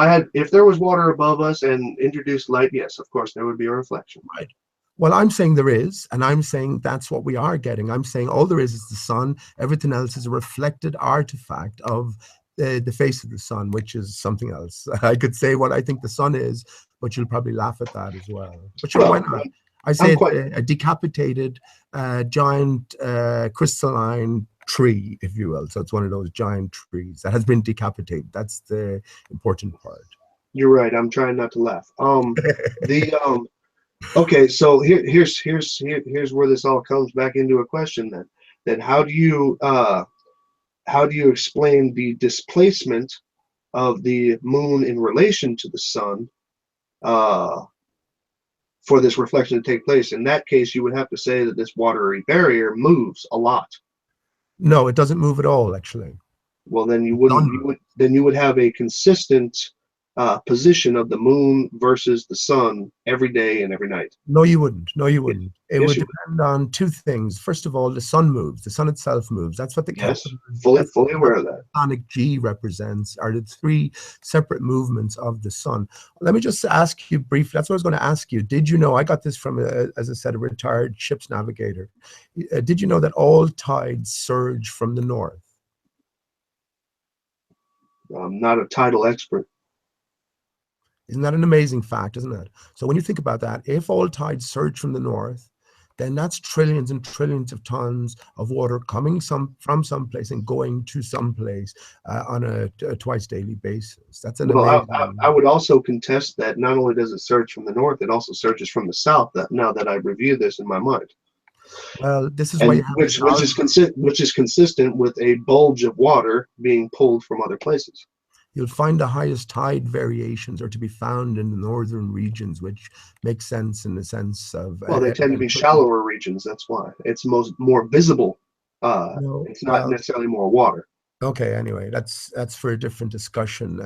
there was water above us and introduced light, yes, of course there would be a reflection. Right. Well, I'm saying there is, and I'm saying that's what we are getting. I'm saying all there is the sun. Everything else is a reflected artifact of the face of the sun, which is something else. I could say what I think the sun is, but you'll probably laugh at that as well. But sure, why not? I say a decapitated, giant crystalline tree, if you will. So it's one of those giant trees that has been decapitated. That's the important part. You're right. I'm trying not to laugh. Okay, so here's where this all comes back into a question then. then how do you explain the displacement of the moon in relation to the sun uh, for this reflection to take place? In that case, you would have to say that this watery barrier moves a lot. No, it doesn't move at all, actually. Well, then Sun you would have a consistent position of the moon versus the sun every day and every night. No, you wouldn't. No, you Yes, wouldn't. It yes, would you depend on two things. First of all, the sun moves. The sun itself moves. That's what the would. Yes, capital, fully that's fully what aware of that. the sonic G represents, are the three separate movements of the sun. Let me just ask you briefly. That's what I was going to ask you. Did you know, I got this from, as I said, a retired ship's navigator. Did you know that all tides surge from the north? I'm not a tidal expert. Isn't that an amazing fact, isn't it? So when you think about that, if all tides surge from the north, then that's trillions and trillions of tons of water coming from someplace and going to someplace on a twice daily basis. That's an Well, amazing. I would also contest that not only does it surge from the north, it also surges from the south. That now that I review this in my mind, Well, this is why you and have the which is consistent with a bulge of water being pulled from other places. you'll find the highest tide variations are to be found in the northern regions, which makes sense in the sense of Well, they tend to again, be shallower regions. That's why it's more visible. no, It's not well, necessarily more water. okay, anyway, that's for a different discussion.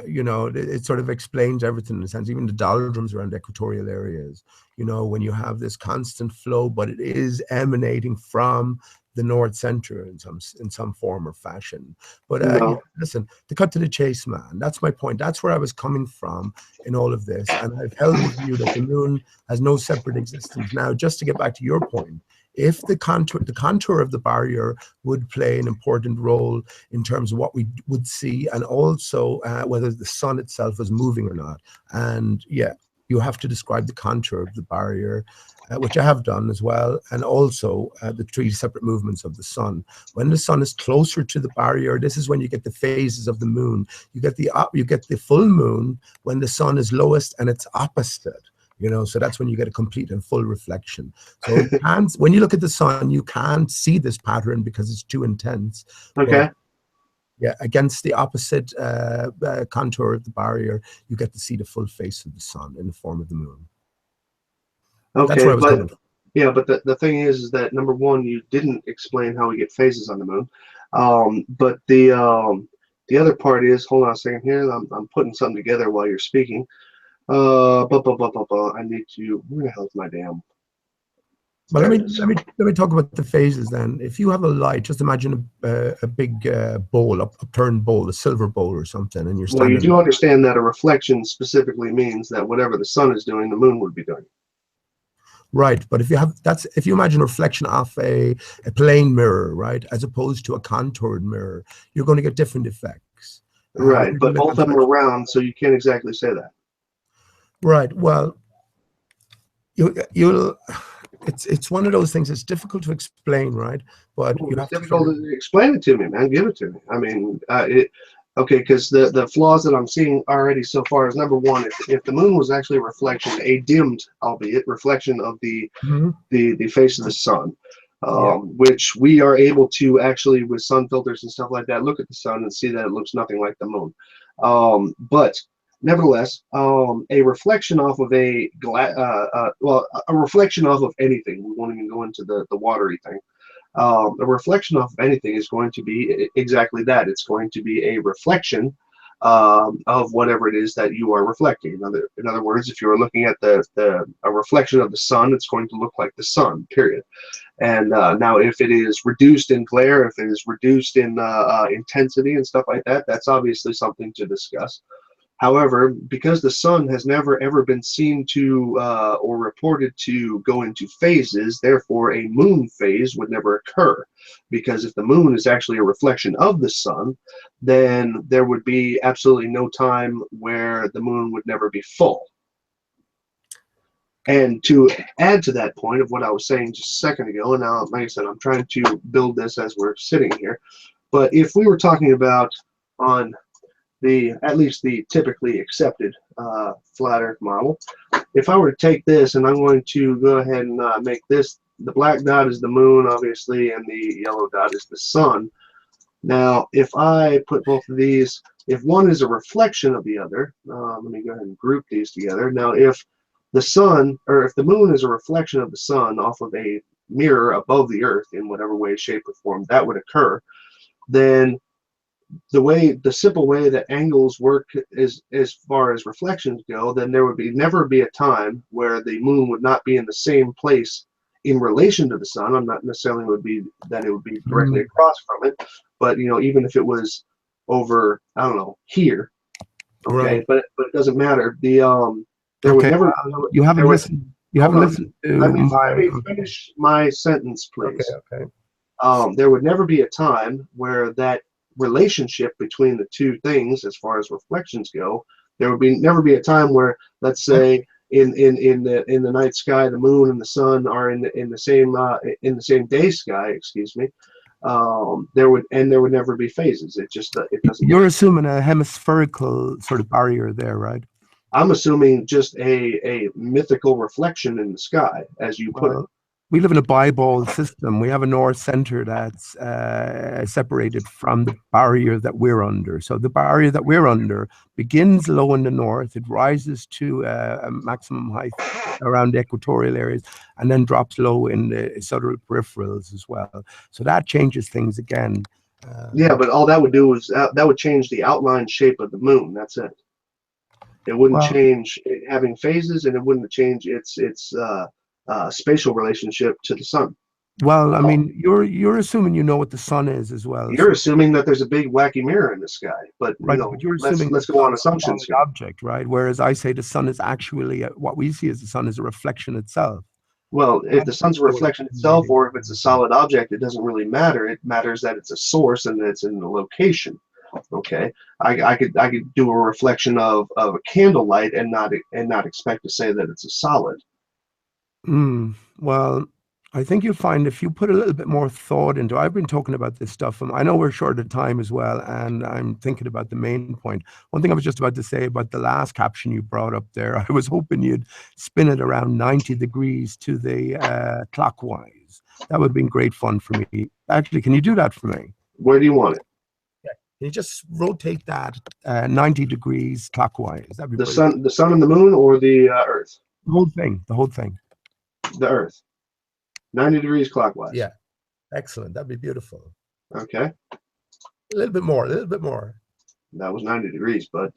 You know, it sort of explains everything in a sense, even the doldrums around equatorial areas. You know, when you have this constant flow, but it is emanating from the north center in some form or fashion. But yeah, No, listen, to cut to the chase, man, that's my point. That's where I was coming from in all of this, and I've held the view that the moon has no separate existence. Now, just to get back to your point, if the contour of the barrier would play an important role in terms of what we would see, and also whether the sun itself is moving or not. And yeah, you have to describe the contour of the barrier, which I have done as well, and also the three separate movements of the sun. When the sun is closer to the barrier, this is when you get the phases of the moon. You get the full moon when the sun is lowest and it's opposite. You know, so that's when you get a complete and full reflection. So you can't, when you look at the sun, you can't see this pattern because it's too intense. okay, But yeah, against the opposite contour of the barrier, you get to see the full face of the sun in the form of the moon. That's okay, where I was but coming from. yeah, but the thing is that number one, you didn't explain how we get phases on the moon. But the other part is, hold on a second here. I'm putting something together while you're speaking. I need to. Where the hell is my damn? But There it is. let me talk about the phases then. If you have a light, just imagine a big bowl, upturned bowl, a silver bowl or something, and you're Well, you standing. do understand that a reflection specifically means that whatever the sun is doing, the moon would be doing. Right, but if you imagine a reflection off a plane mirror, right, as opposed to a contoured mirror, you're going to get different effects. Right, When but you're both of them are round, so you can't exactly say that. right, well, you'll it's one of those things. It's difficult to explain, right? But Well, you it's have to sort difficult of, to explain it to me, man. Give it to me. I mean, okay, because the flaws that I'm seeing already so far is number one, if the moon was actually a reflection, a dimmed, albeit reflection of Mhm. the face of the sun, Yeah. which we are able to actually with sun filters and stuff like that look at the sun and see that it looks nothing like the moon. But nevertheless, a reflection off of a reflection off of anything. We won't even go into the watery thing. A reflection off of anything is going to be exactly that. It's going to be a reflection of whatever it is that you are reflecting. In other words, if you are looking at a reflection of the sun, it's going to look like the sun, period. And now, if it is reduced in glare, if it is reduced in intensity and stuff like that, that's obviously something to discuss. However, because the sun has never ever been seen to or reported to go into phases, therefore a moon phase would never occur. Because if the moon is actually a reflection of the sun, then there would be absolutely no time where the moon would never be full. And to add to that point of what I was saying just a second ago, and now, like I said, I'm trying to build this as we're sitting here. But if we were talking about on at least the typically accepted flat Earth model, if I were to take this and I'm going to go ahead and make this the black dot is the moon, obviously, and the yellow dot is the sun. Now, if I put both of these, if one is a reflection of the other, let me go ahead and group these together. Now, if the sun, or if the moon is a reflection of the sun off of a mirror above the earth in whatever way, shape, or form that would occur, then the simple way that angles work is, as far as reflections go, then there would never be a time where the moon would not be in the same place in relation to the sun. I'm not necessarily would be that it would be directly across from it, but even if it was over, I don't know, here, okay, Right. but it doesn't matter. There would Okay. never. You haven't there would- listened. You hold haven't on. listened to Let me my. finish my sentence, please. Okay. Okay. There would never be a time where that relationship between the two things, as far as reflections go, there would never be a time where, let's say, in the night sky, the moon and the sun are in the same day sky. Excuse me. There would never be phases. It just it doesn't. You're assuming a hemispherical sort of barrier there, right? I'm assuming just a mythical reflection in the sky, as you put it. We live in a biball system. We have a north center that's separated from the barrier that we're under. So the barrier that we're under begins low in the north. It rises to a maximum height around the equatorial areas and then drops low in the southern peripherals as well. So that changes things again. Yeah, but all that would do is that would change the outline shape of the moon. That's it. It wouldn't change it having phases, and it wouldn't change its spatial relationship to the sun. Well, I mean, you're assuming you know what the sun is as well. You're assuming that there's a big wacky mirror in the sky, but right, but you're assuming let's go on assumptions here. Object, right? Whereas I say the sun is actually what we see as the sun is a reflection itself. Well, if the sun's a reflection itself, or if it's a solid object, it doesn't really matter. It matters that it's a source and that it's in the location. Okay, I could do a reflection of a candlelight and not expect to say that it's a solid. Well, I think you'll find if you put a little bit more thought into. I've been talking about this stuff, and I know we're short of time as well, and I'm thinking about the main point. One thing I was just about to say about the last caption you brought up there, I was hoping you'd spin it around 90 degrees to the clockwise. That would have been great fun for me. Actually, can you do that for me? Where do you want it? Can you just rotate that 90 degrees clockwise? That'd be the sun and the moon, or the Earth? The whole thing. The whole thing. The Earth. 90 degrees clockwise. Yeah. Excellent. That'd be beautiful. Okay. A little bit more. A little bit more. That was 90 degrees, bud.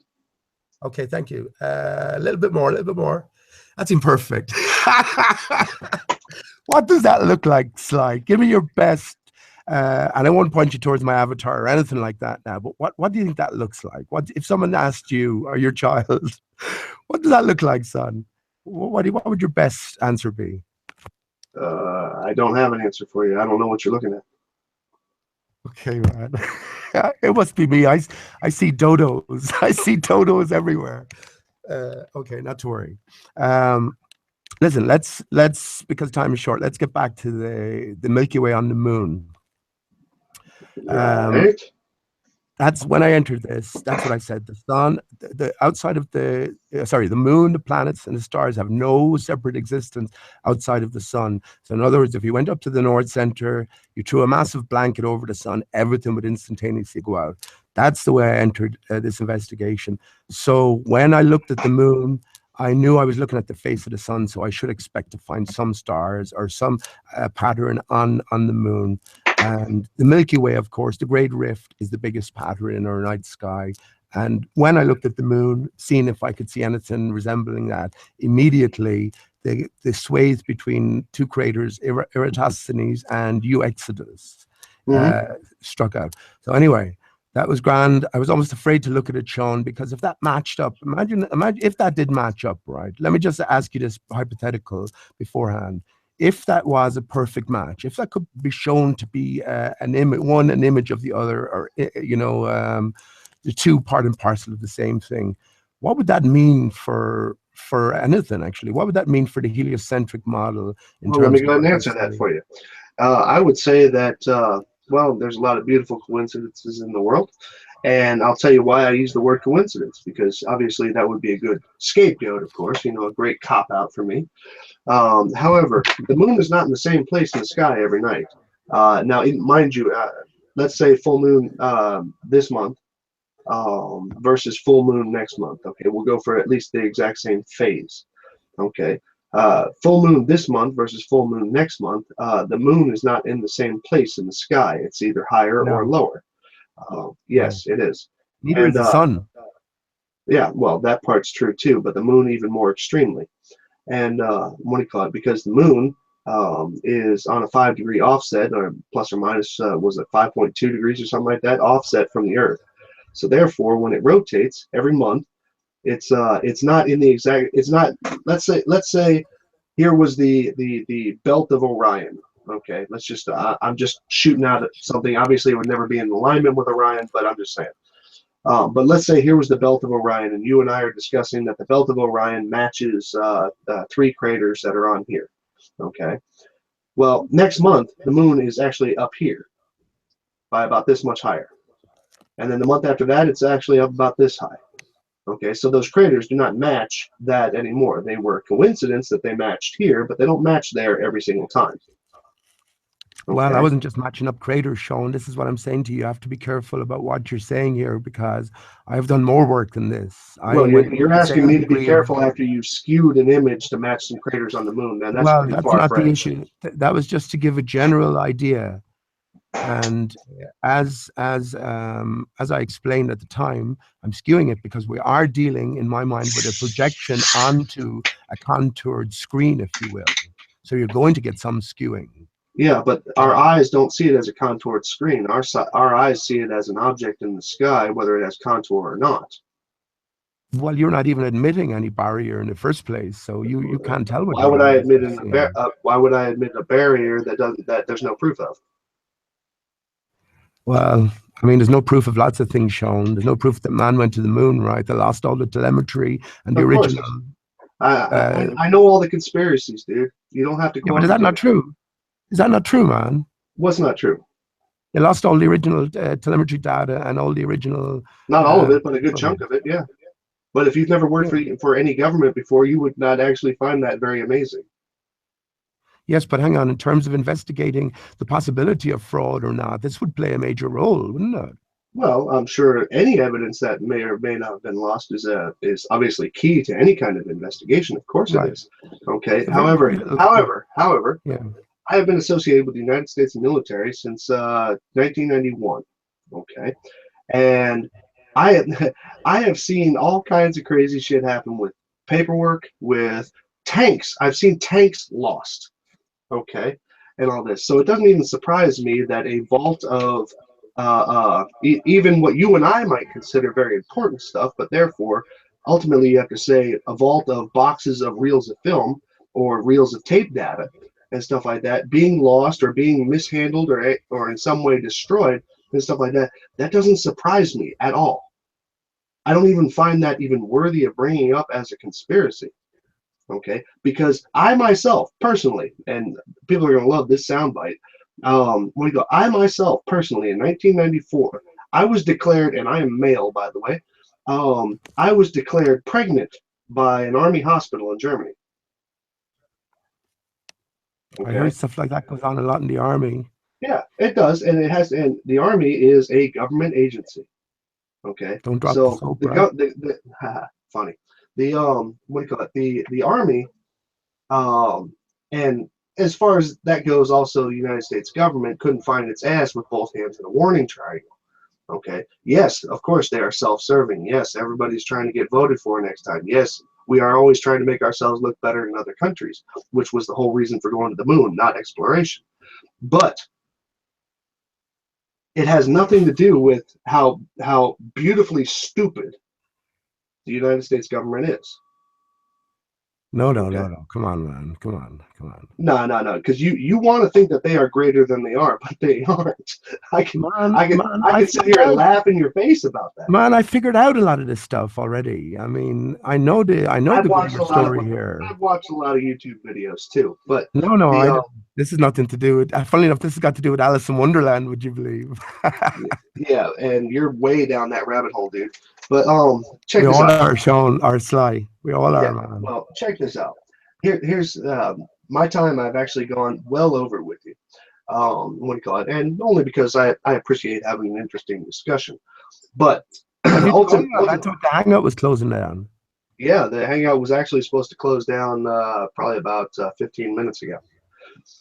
Okay. Thank you. A little bit more. A little bit more. That's imperfect. What does that look like, Sly? Give me your best. And I won't point you towards my avatar or anything like that now, but what do you think that looks like? What if someone asked you or your child, what does that look like, son? What would your best answer be? I don't have an answer for you. I don't know what you're looking at. Okay, man. It must be me. I see dodos. I see dodos everywhere. Okay, not to worry. Listen, let's because time is short. Let's get back to the Milky Way on the moon. Right. That's when I entered this. That's what I said. The sun, the outside of the moon, the planets, and the stars have no separate existence outside of the sun. So, in other words, if you went up to the North Center, you threw a massive blanket over the sun, everything would instantaneously go out. That's the way I entered this investigation. So, when I looked at the moon, I knew I was looking at the face of the sun, so I should expect to find some stars or some pattern on the moon. And the Milky Way, of course, the Great Rift is the biggest pattern in our night sky. And when I looked at the moon, seeing if I could see anything resembling that, immediately the swathe between two craters, Eratosthenes and Euexodus, struck out. So anyway, that was grand. I was almost afraid to look at it, Sean, because if that matched up, imagine if that did match up, right? Let me just ask you this hypothetical beforehand. If that was a perfect match, if that could be shown to be an image of the other, or the two part and parcel of the same thing, what would that mean for anything? Actually, what would that mean for the heliocentric model? Let me go ahead and answer that for you. I would say that there's a lot of beautiful coincidences in the world, And I'll tell you why I use the word coincidence, because obviously that would be a good scapegoat, of course, you know, a great cop-out for me. However, the moon is not in the same place in the sky every night. Now, mind you, let's say full moon this month versus full moon next month. Okay, we'll go for at least the exact same phase. Okay, full moon this month versus full moon next month. The moon is not in the same place in the sky. It's either higher or No, lower. no. Yes, it is. Neither is And the sun. yeah, well, that part's true too, but the moon even more extremely. And what do you call it? Because the moon is on a 5-degree offset, or plus or minus, was it 5.2 degrees or something like that, offset from the Earth. So therefore, when it rotates every month, it's not in the exact. It's not. Let's say here was the belt of Orion. Okay, let's just. I'm just shooting out at something. Obviously, it would never be in alignment with Orion, but I'm just saying. But let's say here was the belt of Orion, and you and I are discussing that the belt of Orion matches 3 craters that are on here. Okay. Well, next month the moon is actually up here by about this much higher, and then the month after that it's actually up about this high. Okay, so those craters do not match that anymore. They were a coincidence that they matched here, but they don't match there every single time. Well, I Okay. wasn't just matching up craters, Sean. This is what I'm saying to you. You have to be careful about what you're saying here, because I've done more work than this. I Well, went you're to the asking same me to be degree of. careful after you skewed an image to match some craters on the moon, and that's Well, pretty that's not the far-fetched. issue. That was just to give a general idea. And as I explained at the time, I'm skewing it because we are dealing, in my mind, with a projection onto a contoured screen, if you will. So you're going to get some skewing. Yeah, but our eyes don't see it as a contoured screen. Our eyes see it as an object in the sky, whether it has contour or not. Well, you're not even admitting any barrier in the first place, so you can't tell what Why your would I eyes admit are in seeing. why would I admit a barrier that there's no proof of? Well, I mean, there's no proof of lots of things shown. There's no proof that man went to the moon, right? They lost all the telemetry and the Of course, original. I know all the conspiracies, dude. You don't have to Yeah, go but up is that to not it. true? Is that not true, man? What's not true? They lost all the original telemetry data and all the original. Not all of Uh, it, but a good chunk of it, yeah. But if you've never worked yeah. for any government before, you would not actually find that very amazing. Yes, but hang on. In terms of investigating the possibility of fraud or not, this would play a major role, wouldn't it? Well, I'm sure any evidence that may or may not have been lost is obviously key to any kind of investigation. Of course it Right. is. Okay. Very, very little. However, Yeah. I have been associated with the United States military since 1991. Okay, and I have, I have seen all kinds of crazy shit happen with paperwork, with tanks. I've seen tanks lost. Okay, and all this. So it doesn't even surprise me that a vault of even what you and I might consider very important stuff, but therefore ultimately you have to say a vault of boxes of reels of film or reels of tape data and stuff like that being lost or being mishandled or in some way destroyed and stuff like that. That doesn't surprise me at all. I don't even find that even worthy of bringing up as a conspiracy. Okay, because I myself personally, and people are going to love this soundbite. What do you go? I myself personally, in 1994, I was declared, and I am male, by the way. I was declared pregnant by an army hospital in Germany. I Okay. heard stuff like that goes on a lot in the army. Yeah, it does, and it has. And the army is a government agency. Okay, Don't drop the so soap, right? funny. The what do you call it? The army. And as far as that goes, also the United States government couldn't find its ass with both hands in a warning triangle. Okay. Yes, of course they are self-serving. Yes, everybody's trying to get voted for next time. Yes, we are always trying to make ourselves look better in other countries, which was the whole reason for going to the moon, not exploration. But it has nothing to do with how beautifully stupid the United States government is. No. Come on, man. Come on. No. Because you want to think that they are greater than they are, but they aren't. I can sit here and laugh in your face about that. Man, I figured out a lot of this stuff already. I mean, I know the bigger story here. I've watched a lot of YouTube videos too, but No. This is nothing to do with. Funnily enough, this has got to do with Alice in Wonderland. Would you believe? Yeah, and you're way down that rabbit hole, dude. But check We this all out. are shown our sly. We all are, Yeah, man. well, check this out. Here's my time. I've actually gone well over with you. What do you call it? And only because I appreciate having an interesting discussion. But I ultimately, thought the hangout was closing down. yeah, the hangout was actually supposed to close down probably about 15 minutes ago.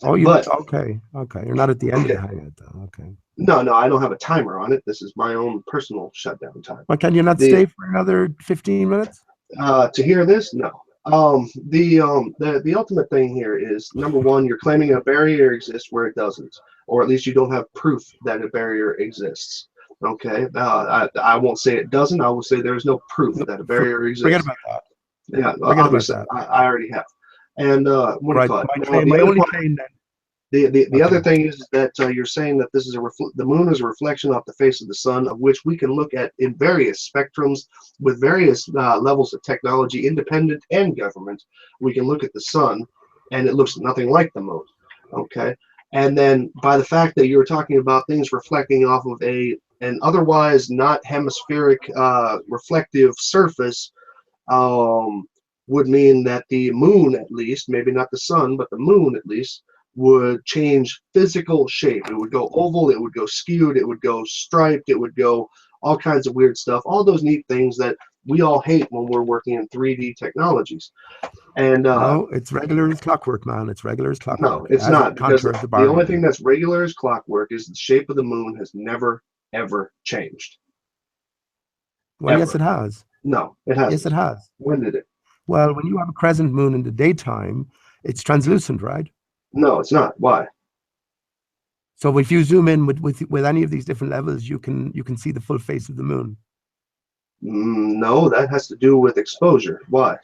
Oh, you But okay? Okay, you're not at the end okay, of the hangout, though. Okay. no, I don't have a timer on it. This is my own personal shutdown time. Why can you not The stay for another 15 minutes? to hear this, no. The ultimate thing here is, number one, you're claiming a barrier exists where it doesn't, or at least you don't have proof that a barrier exists. Okay, I won't say it doesn't. I will say there is no proof No, that a barrier exists. Forget about that. Yeah, Forget about obviously, that. I already have. And what do you Right. call it? My Now, claim, the my other only part, claim then. the other Okay. thing is that you're saying that this is the moon is a reflection off the face of the sun, of which we can look at in various spectrums with various levels of technology, independent and government. We can look at the sun, and it looks nothing like the moon. Okay, and then by the fact that you're talking about things reflecting off of an otherwise not hemispheric reflective surface, would mean that the moon, at least, maybe not the sun, but the moon at least, would change physical shape. It would go oval, it would go skewed, it would go striped, it would go all kinds of weird stuff, all those neat things that we all hate when we're working in 3D technologies. And No, it's regular as clockwork, man. It's regular as no, clockwork. It it's has not, the because contour of the the only thing barrier. that's regular as clockwork is the shape of the moon has never, ever changed. Well, yes, Ever. it has. No, it Yes, hasn't. it has. When did it? Well, when you have a crescent moon in the daytime, it's translucent, right? No, it's not. Why? So if you zoom in with any of these different levels, you can see the full face of the moon. No, that has to do with exposure. Why?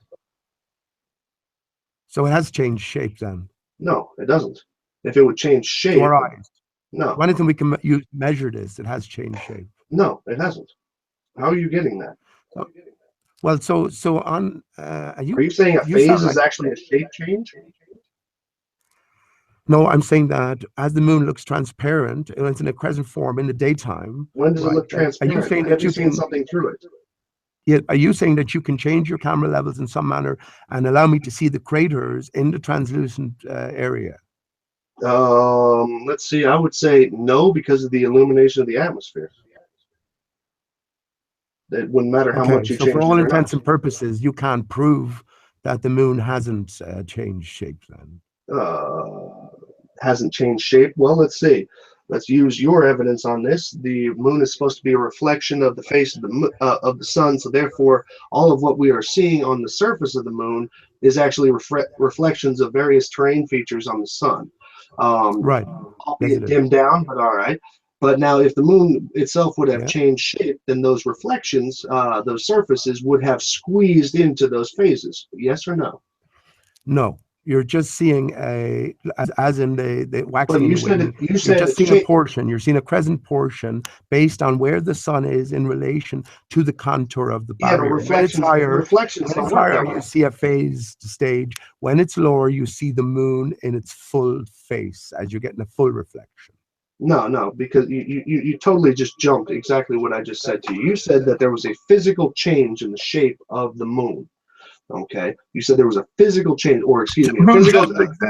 So it has changed shape then. No, it doesn't. If it would change To shape, our eyes. no, So anything we can use measure this, it has changed shape. no, it hasn't. How are you getting that? So, well, so on. Are you saying a You sound phase is like actually a shape change? no. I'm saying that as the moon looks transparent, it's in a crescent form in the daytime, When does it right? look Are you transparent? saying When have that you you seen can? something through it? Yeah, are you saying that you can change your camera levels in some manner and allow me to see the craters in the translucent area? Let's see. I would say no, because of the illumination of the atmosphere. It wouldn't matter how Okay, much you so for changed all it or intents not. and purposes, you can't prove that the moon hasn't changed shape then. Hasn't changed shape. Well, let's see. Let's use your evidence on this. The moon is supposed to be a reflection of the face of the sun, so therefore, all of what we are seeing on the surface of the moon is actually reflections of various terrain features on the sun, Right. Yes, albeit it is. dimmed down, but all right. But now, if the moon itself would have Yeah. changed shape, then those reflections, those surfaces, would have squeezed into those phases. Yes or no? No, you're just seeing as in the But waxing you the said wing. you You're said just it's seeing a changed. portion. You're seeing a crescent portion based on where the sun is in relation to the contour of the Yeah, but barrier. reflections When don't it's work that higher, way. you see a phased stage. When it's lower, you see the moon in its full face as you're getting a full reflection. No, because you totally just jumped exactly what I just said to you. You said that there was a physical change in the shape of the moon. Okay, you said there was a physical change, or excuse The me, moon doesn't exist.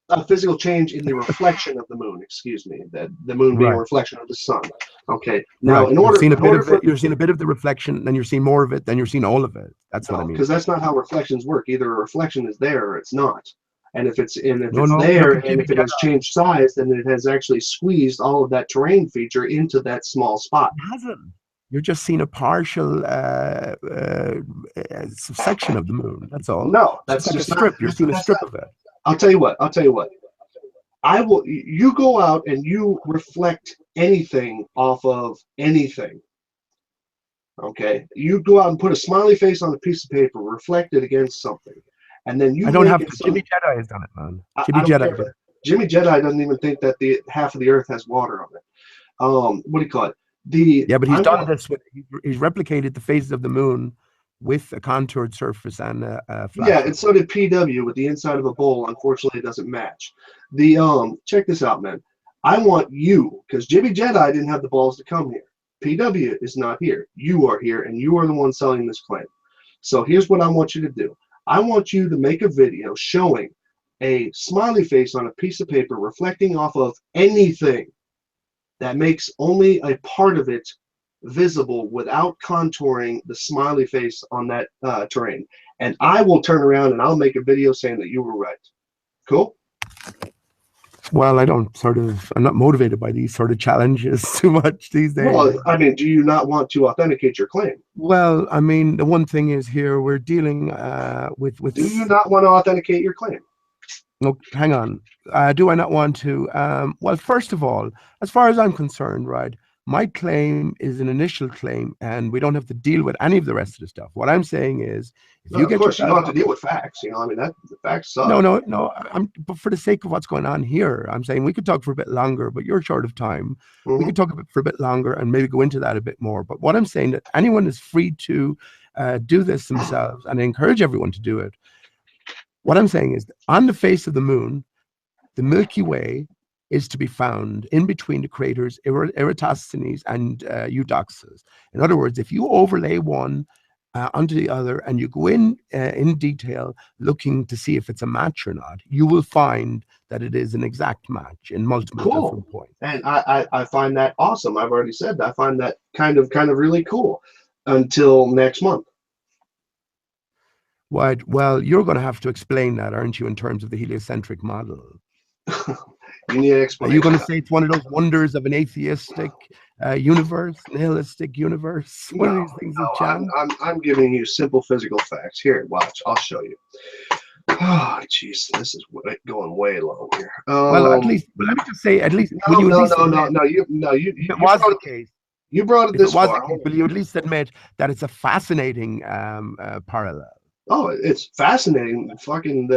a physical change in the reflection of the moon. Excuse me, that the moon being a Right. reflection of the sun. Okay, now Right. in You've order seen a in bit order of for it. You've seen a bit of the reflection, then you're seeing more of it, then you're seeing all of it. That's what I no, mean. because that's not how reflections work. Either a reflection is there or it's not. And if it's No, no. Look there at and Jimmy if it has changed size, then it has actually squeezed all of that terrain feature into that small spot. It hasn't. You're just seeing a partial section of the moon. That's all. No, It's just that's like a just not. strip. You're seeing a That's strip not. of it. I'll tell you what. I'll tell you what. I will. You go out and you reflect anything off of anything. Okay. You go out and put a smiley face on a piece of paper, reflect it against something, and then you I don't make have it to. some. Jimmy Jedi has done it, man. I Jimmy don't care. Jedi did. Jimmy Jedi doesn't even think that the half of the Earth has water on it. What do you call it? Yeah, but he's I'm done going. this with. He's replicated the phases of the moon with a contoured surface and a flat. Yeah, and so did PW with the inside of a bowl. Unfortunately, it doesn't match. The check this out, man. I want you, because Jimmy Jedi didn't have the balls to come here. PW is not here. You are here, and you are the one selling this claim. So here's what I want you to do. I want you to make a video showing a smiley face on a piece of paper reflecting off of anything that makes only a part of it visible without contouring the smiley face on that terrain. And I will turn around and I'll make a video saying that you were right. Cool? Well, I'm not motivated by these sort of challenges too much these days. Well, I mean, do you not want to authenticate your claim? Well, I mean, the one thing is here we're dealing with. Do you not want to authenticate your claim? No, hang on. Do I not want to? Well, first of all, as far as I'm concerned, right, my claim is an initial claim, and we don't have to deal with any of the rest of the stuff. What I'm saying is, if you Of get course, you yourself- don't have to deal with facts. You know, I mean, the facts suck. No. But for the sake of what's going on here, I'm saying we could talk for a bit longer, but you're short of time. We could talk for a bit longer and maybe go into that a bit more. But what I'm saying that anyone is free to do this themselves, and I encourage everyone to do it. What I'm saying is, on the face of the moon, the Milky Way is to be found in between the craters Eratosthenes and Eudoxus. In other words, if you overlay one onto the other and you go in detail looking to see if it's a match or not, you will find that it is an exact match in multiple different points. And I find that awesome. I've already said that. I find that kind of really cool until next month. Right. Well, you're going to have to explain that, aren't you, in terms of the heliocentric model? You need an explanation. Are you going to say it's one of those wonders of an atheistic universe, nihilistic universe? One of these things of chance? I'm giving you simple physical facts. Here, watch. I'll show you. Oh, jeez, this is going way long here. Well, at least, let me just say, at least, No, you no, admit, you if it was the case, you brought it this far. Will you at least admit that it's a fascinating parallel? Oh, it's fascinating. Fucking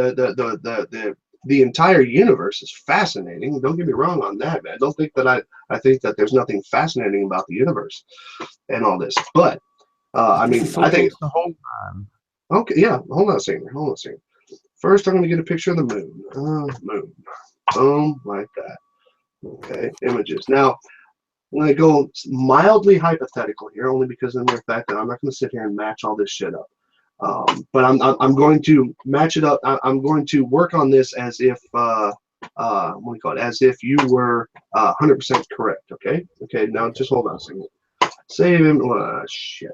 the entire universe is fascinating. Don't get me wrong on that, man. Don't think that I think that there's nothing fascinating about the universe and all this. But I mean, I think the whole man. Okay, yeah. Hold on a second. First, I'm going to get a picture of the moon. Moon. Boom, like that. Okay, images. Now, I'm going to go mildly hypothetical here, only because of the fact that I'm not going to sit here and match all this shit up. But I'm going to match it up. I'm going to work on this as if what do you call it? As if you were 100% correct. Okay. Okay. Now just hold on a second. Save shit.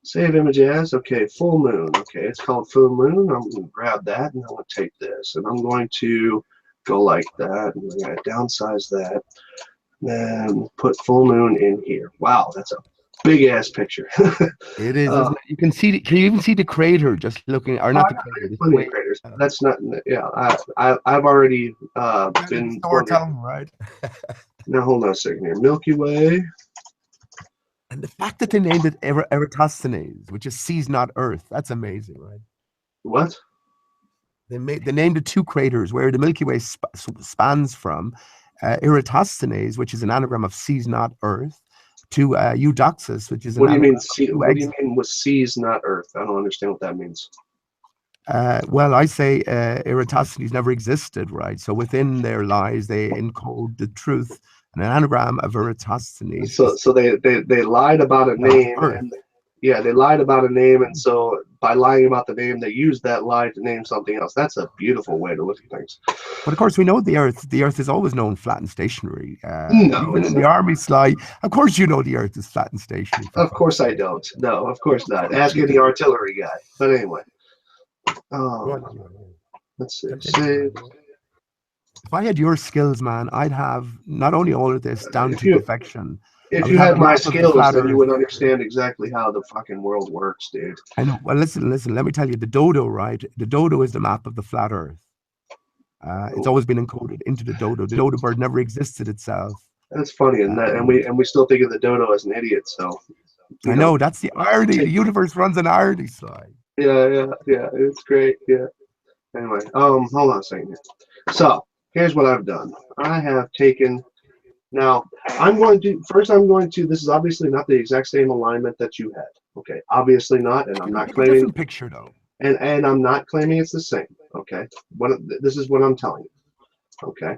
Save image as. Okay. Full moon. Okay. It's called full moon. I'm going to grab that and I'm going to take this and I'm going to go like that and I'm going to downsize that. Then put full moon in here. Wow, that's a big ass picture. It is. Isn't it? You can see. Can you even see the crater just looking, or not the crater? Plenty of craters. That's not. Yeah, I've already been. Storytelling, right? Now hold on a second here. Milky Way. And the fact that they named it Eratosthenes, which is sees not Earth, that's amazing, right? What? They named the two craters where the Milky Way spans from, Eratosthenes, which is an anagram of sees not Earth, to Eudoxus, which is. What do you mean? What do you mean with seas, not Earth? I don't understand what that means. Well, I say Eratosthenes never existed, right? So within their lies, they encode the truth and an anagram of Eratosthenes. So they lied about a name. And, yeah, they lied about a name, and so by lying about the name, they used that lie to name something else. That's a beautiful way to look at things. But of course, we know the Earth is always known flat and stationary. No, even in the army slide, of course, you know the Earth is flat and stationary. Of course I don't. No, of course not. Ask any artillery guy. But anyway. Let's see. Save. If I had your skills, man, I'd have not only all of this down to perfection. If you had my skills, then you would understand exactly how the fucking world works, dude. I know. Well, listen. Let me tell you, the dodo, right? The dodo is the map of the flat Earth. It's always been encoded into the dodo. The dodo bird never existed itself. That's funny, and we still think of the dodo as an idiot. So I know that's the irony. The universe runs an irony slide. Yeah. It's great. Yeah. Anyway, hold on a second here. So here's what I've done. I have taken. Now, this is obviously not the exact same alignment that you had. Okay, obviously not, and I'm not Take a claiming. different picture though. And I'm not claiming it's the same. Okay, this is what I'm telling you. Okay,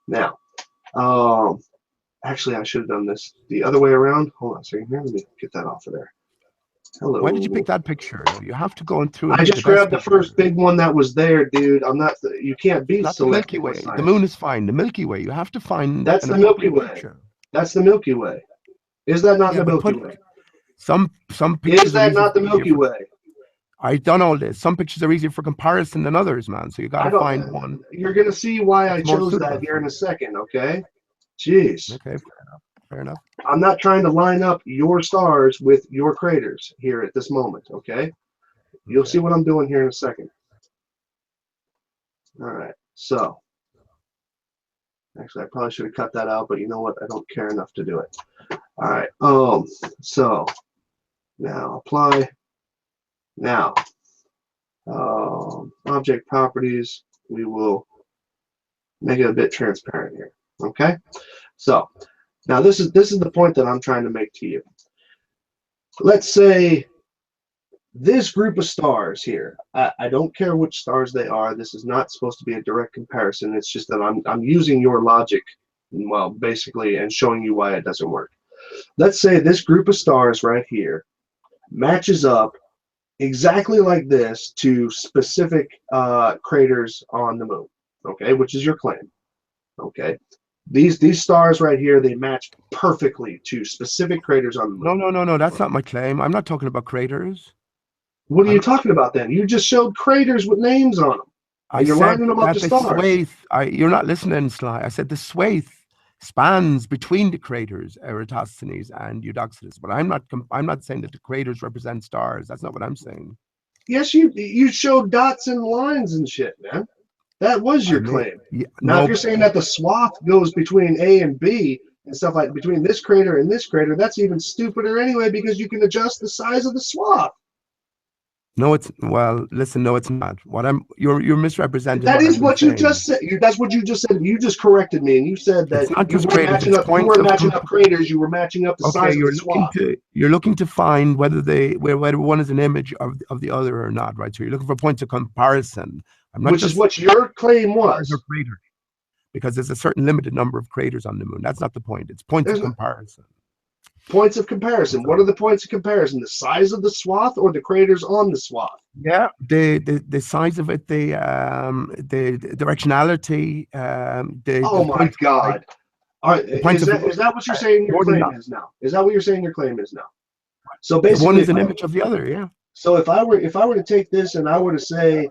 now, actually, I should have done this the other way around. Hold on a second here. Let me get that off of there. Hello. Why did you pick that picture? You have to go through and I pick just the best grabbed the picture. first big one that was there, dude. I'm not. You can't be Not the Milky selective Way. with The science. moon is fine. The Milky Way. You have to find That's an the Milky appropriate Way. picture. That's the Milky Way. Is that not Yeah, the but Milky put Way? some pictures Is are that easier not the easier Milky for- Way? I've done all this. Some pictures are easier for comparison than others, man. So you got I to don't. find one You're gonna see why I that's more chose suitable that here for in you. a second. Okay. Jeez. Okay, fair enough. Fair enough. I'm not trying to line up your stars with your craters here at this moment. Okay. You'll Okay. see what I'm doing here in a second. All right. So, actually, I probably should have cut that out, but you know what? I don't care enough to do it. All right. So now apply. Now, object properties. We will make it a bit transparent here. Okay. So now this is the point that I'm trying to make to you. Let's say this group of stars here. I don't care which stars they are. This is not supposed to be a direct comparison. It's just that I'm using your logic, well, basically, and showing you why it doesn't work. Let's say this group of stars right here matches up exactly like this to specific craters on the moon, okay, which is your claim, okay. These stars right here, they match perfectly to specific craters on the moon. No. That's not my claim. I'm not talking about craters. What are you talking about then? You just showed craters with names on them, I and you're said lining them up that to the stars. swathe. You're not listening, Sly. I said the swathe spans between the craters, Eratosthenes and Eudoxus. But I'm not saying that the craters represent stars. That's not what I'm saying. Yes, you showed dots and lines and shit, man. That was your claim. Yeah, Now, no, if you're saying that the swath goes between A and B and stuff like between this crater and this crater, that's even stupider anyway because you can adjust the size of the swath. no, it's well. Listen, no, it's not. You're misrepresenting. That what is I've been what you saying. just said. That's what you just said. You just corrected me, and you said that It's not you just weren't craters. matching It's up. You points weren't of matching up craters. You were matching up the Okay, size of the swath. you're looking to find whether one is an image of the other or not, right? So you're looking for points of comparison. I'm not Which just is what your claim stars was. or craters, because there's a certain limited number of craters on the moon. That's not the point. It's points of comparison. Points of comparison. What are the points of comparison? The size of the swath or the craters on the swath? Yeah, the size of it, the directionality, Oh my God! All right, is that what you're saying your claim is now? Is that what you're saying your claim is now? So basically, one is an image of the other. Yeah. So if I were to take this and I were to say,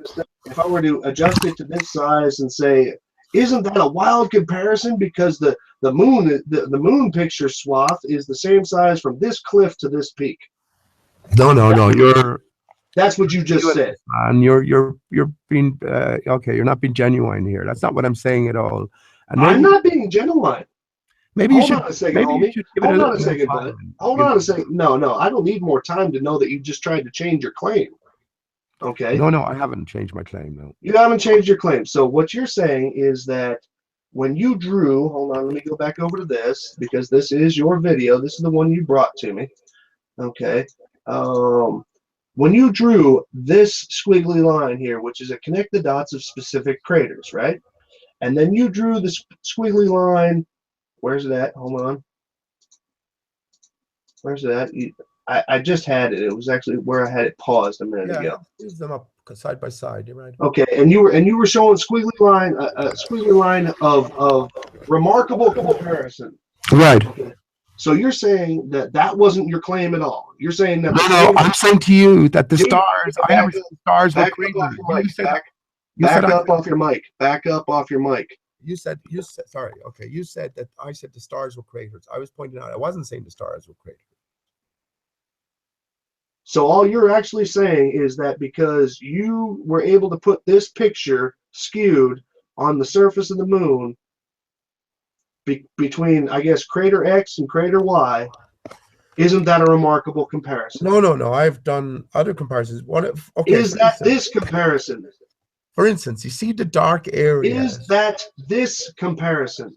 if I were to adjust it to this size and say, isn't that a wild comparison because the moon picture swath is the same size from this cliff to this peak? No. That's what you just said. And you're being okay. You're not being genuine here. That's not what I'm saying at all. And I'm not being genuine. Maybe you Hold should. on a second, Maybe homie. you should give it Hold a on a little second, more bud. time. Hold on a second. No, I don't need more time to know that you just tried to change your claim. Okay. No, I haven't changed my claim. No. You haven't changed your claim. So what you're saying is that when you drew, hold on, let me go back over to this because this is your video. This is the one you brought to me. Okay. When you drew this squiggly line here, which is a connect the dots of specific craters, right? And then you drew the squiggly line. Where's it at? Hold on. Where's it at? I just had it. It was actually where I had it paused a minute ago. Use them up side by side. You're right. Okay, and you were showing squiggly line of remarkable comparison. Right. Okay. So you're saying that wasn't your claim at all. You're saying that No. I'm saying to you that the stars. I never said the stars were craters. Back up off your mic. Back up off your mic. You said. Sorry. Okay. You said that I said the stars were craters. I was pointing out I wasn't saying the stars were craters. So all you're actually saying is that because you were able to put this picture skewed on the surface of the moon between, I guess, crater X and crater Y, isn't that a remarkable comparison? No. I've done other comparisons. Is that this comparison? For instance, you see the dark area. Is that this comparison?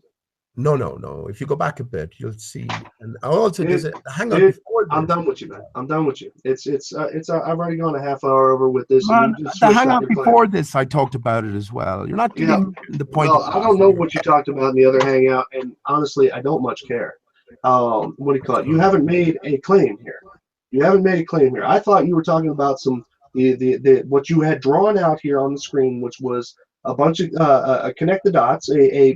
No. If you go back a bit, you'll see. And also, there's a hang on Dude, before I'm this. done with you, man. I'm done with you. I've already gone a half hour over with this, and Man, you just the switched hang out on your plan. before this, I talked about it as well. You're not Yeah. getting the point. Well, I don't know what you talked about in the other hangout, and honestly, I don't much care. What do you call it? You haven't made a claim here. You haven't made a claim here. I thought you were talking about the what you had drawn out here on the screen, which was a bunch of connect the dots,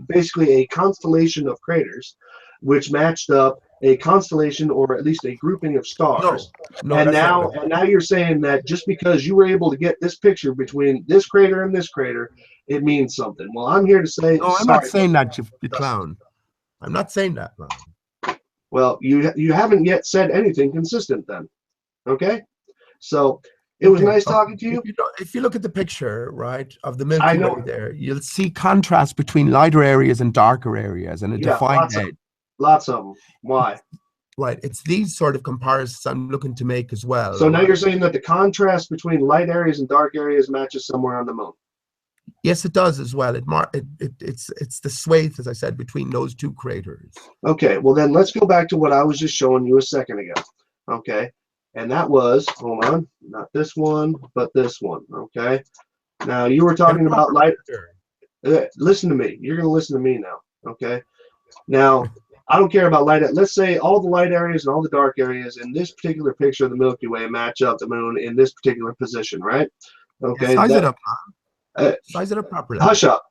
basically a constellation of craters, which matched up a constellation or at least a grouping of stars. No, and that's not now what and now you're saying that just because you were able to get this picture between this crater and this crater, it means something. Well, I'm here to say, No, I'm not saying that, you clown. I'm not saying that, man. Well, you haven't yet said anything consistent then. Okay? So it was nice talking to you. If you look at the picture, right, of the Milky I know. Way there, you'll see contrast between lighter areas and darker areas and a defined edge. Lots of them. Why? Right. It's these sort of comparisons I'm looking to make as well. So now you're saying that the contrast between light areas and dark areas matches somewhere on the moon. Yes, it does as well. It's the swathe, as I said, between those two craters. Okay, well then let's go back to what I was just showing you a second ago. Okay, and that was, hold on, not this one, but this one. Okay, now you were talking about light. Listen to me. You're going to listen to me now. Okay, now I don't care about light. Let's say all the light areas and all the dark areas in this particular picture of the Milky Way match up the moon in this particular position, right? Okay, size it up. Size it up properly. Hush up.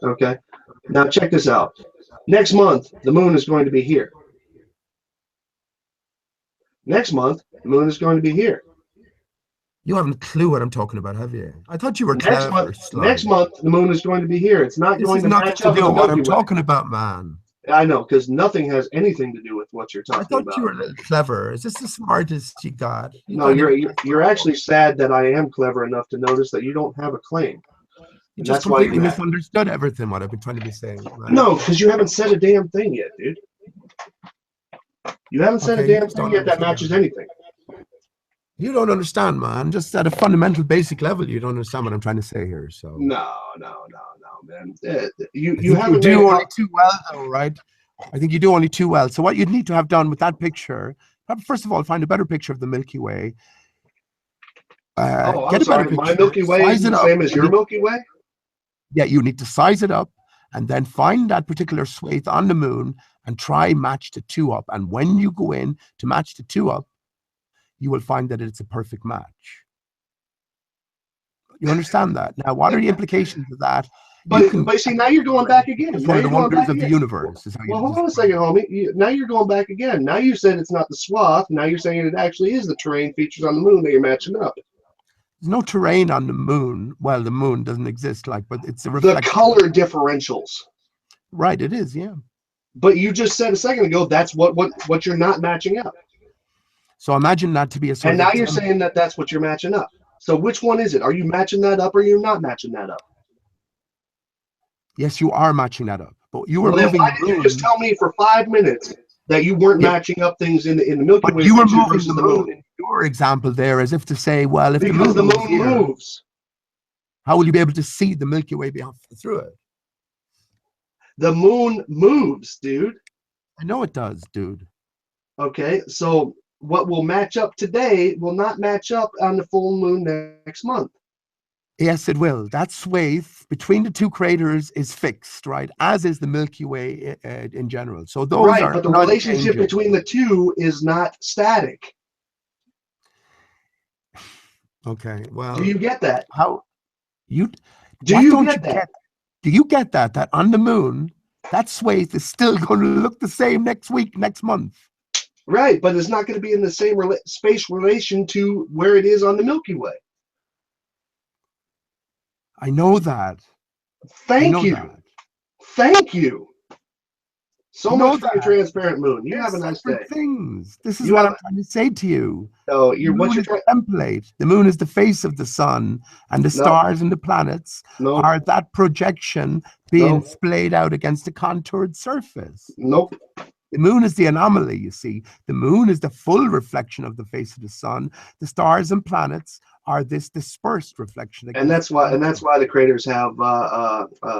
Okay, now check this out. Next month, the moon is going to be here. Next month, the moon is going to be here. You haven't a clue what I'm talking about, have you? I thought you were next clever. Next month, the moon is going to be here. It's not going to match up with the what Milky I'm Way. talking about, man. I know, because nothing has anything to do with what you're talking about. I thought you were a little clever. Is this the smartest you got? No, you're actually sad that I am clever enough to notice that you don't have a claim. You just completely misunderstood everything what I've been trying to be saying. Right? No, because you haven't said a damn thing yet, dude. You haven't said a damn thing yet that matches anything. You don't understand, man. Just at a fundamental, basic level, you don't understand what I'm trying to say here. So no, man. You haven't do only too well, though, right? I think you do only too well. So what you'd need to have done with that picture, first of all, find a better picture of the Milky Way. I'm sorry. My Milky Way is the same as your Milky Way? Yeah, you need to size it up and then find that particular swathe on the moon and try match the two up. And when you go in to match the two up, you will find that it's a perfect match. You understand that? Now, what are the implications of that? But see, now you're going back again. It's one of the wonders of the universe. Well, hold on a second, homie. Now you're going back again. Now you said it's not the swath. Now you're saying it actually is the terrain features on the moon that you're matching up. There's no terrain on the moon. Well, the moon doesn't exist, but it's a reflection. The color differentials. Right, it is, yeah. But you just said a second ago that's what you're not matching up. So imagine that to be a sort and now you're saying that that's what you're matching up. So which one is it? Are you matching that up or you're not matching that up? Yes, you are matching that up. But you were moving. Why did you just tell me for 5 minutes that you weren't matching up things in the Milky Way? You were moving the moon in your example there as if to say, well, if because the moon moves, how will you be able to see the Milky Way through it? The moon moves, dude. I know it does, dude. Okay, so what will match up today will not match up on the full moon next month. Yes, it will. That swathe between the two craters is fixed, right? As is the Milky Way in general. So those right, are but the relationship between the two is not static. Okay, well, do you get that? How you do you get that? Do you get that? That on the moon, that swathe is still going to look the same next week, next month. Right, but it's not going to be in the same space relation to where it is on the Milky Way. I know that. Thank you. Thank you. So much for your transparent moon. You have a nice day. Things. This is what I'm trying to say to you. No, what's your template? The moon is the face of the sun, and the stars and the planets are that projection being splayed out against a contoured surface. Nope. The moon is the anomaly, you see. The moon is the full reflection of the face of the sun. The stars and planets are this dispersed reflection. And that's why the craters have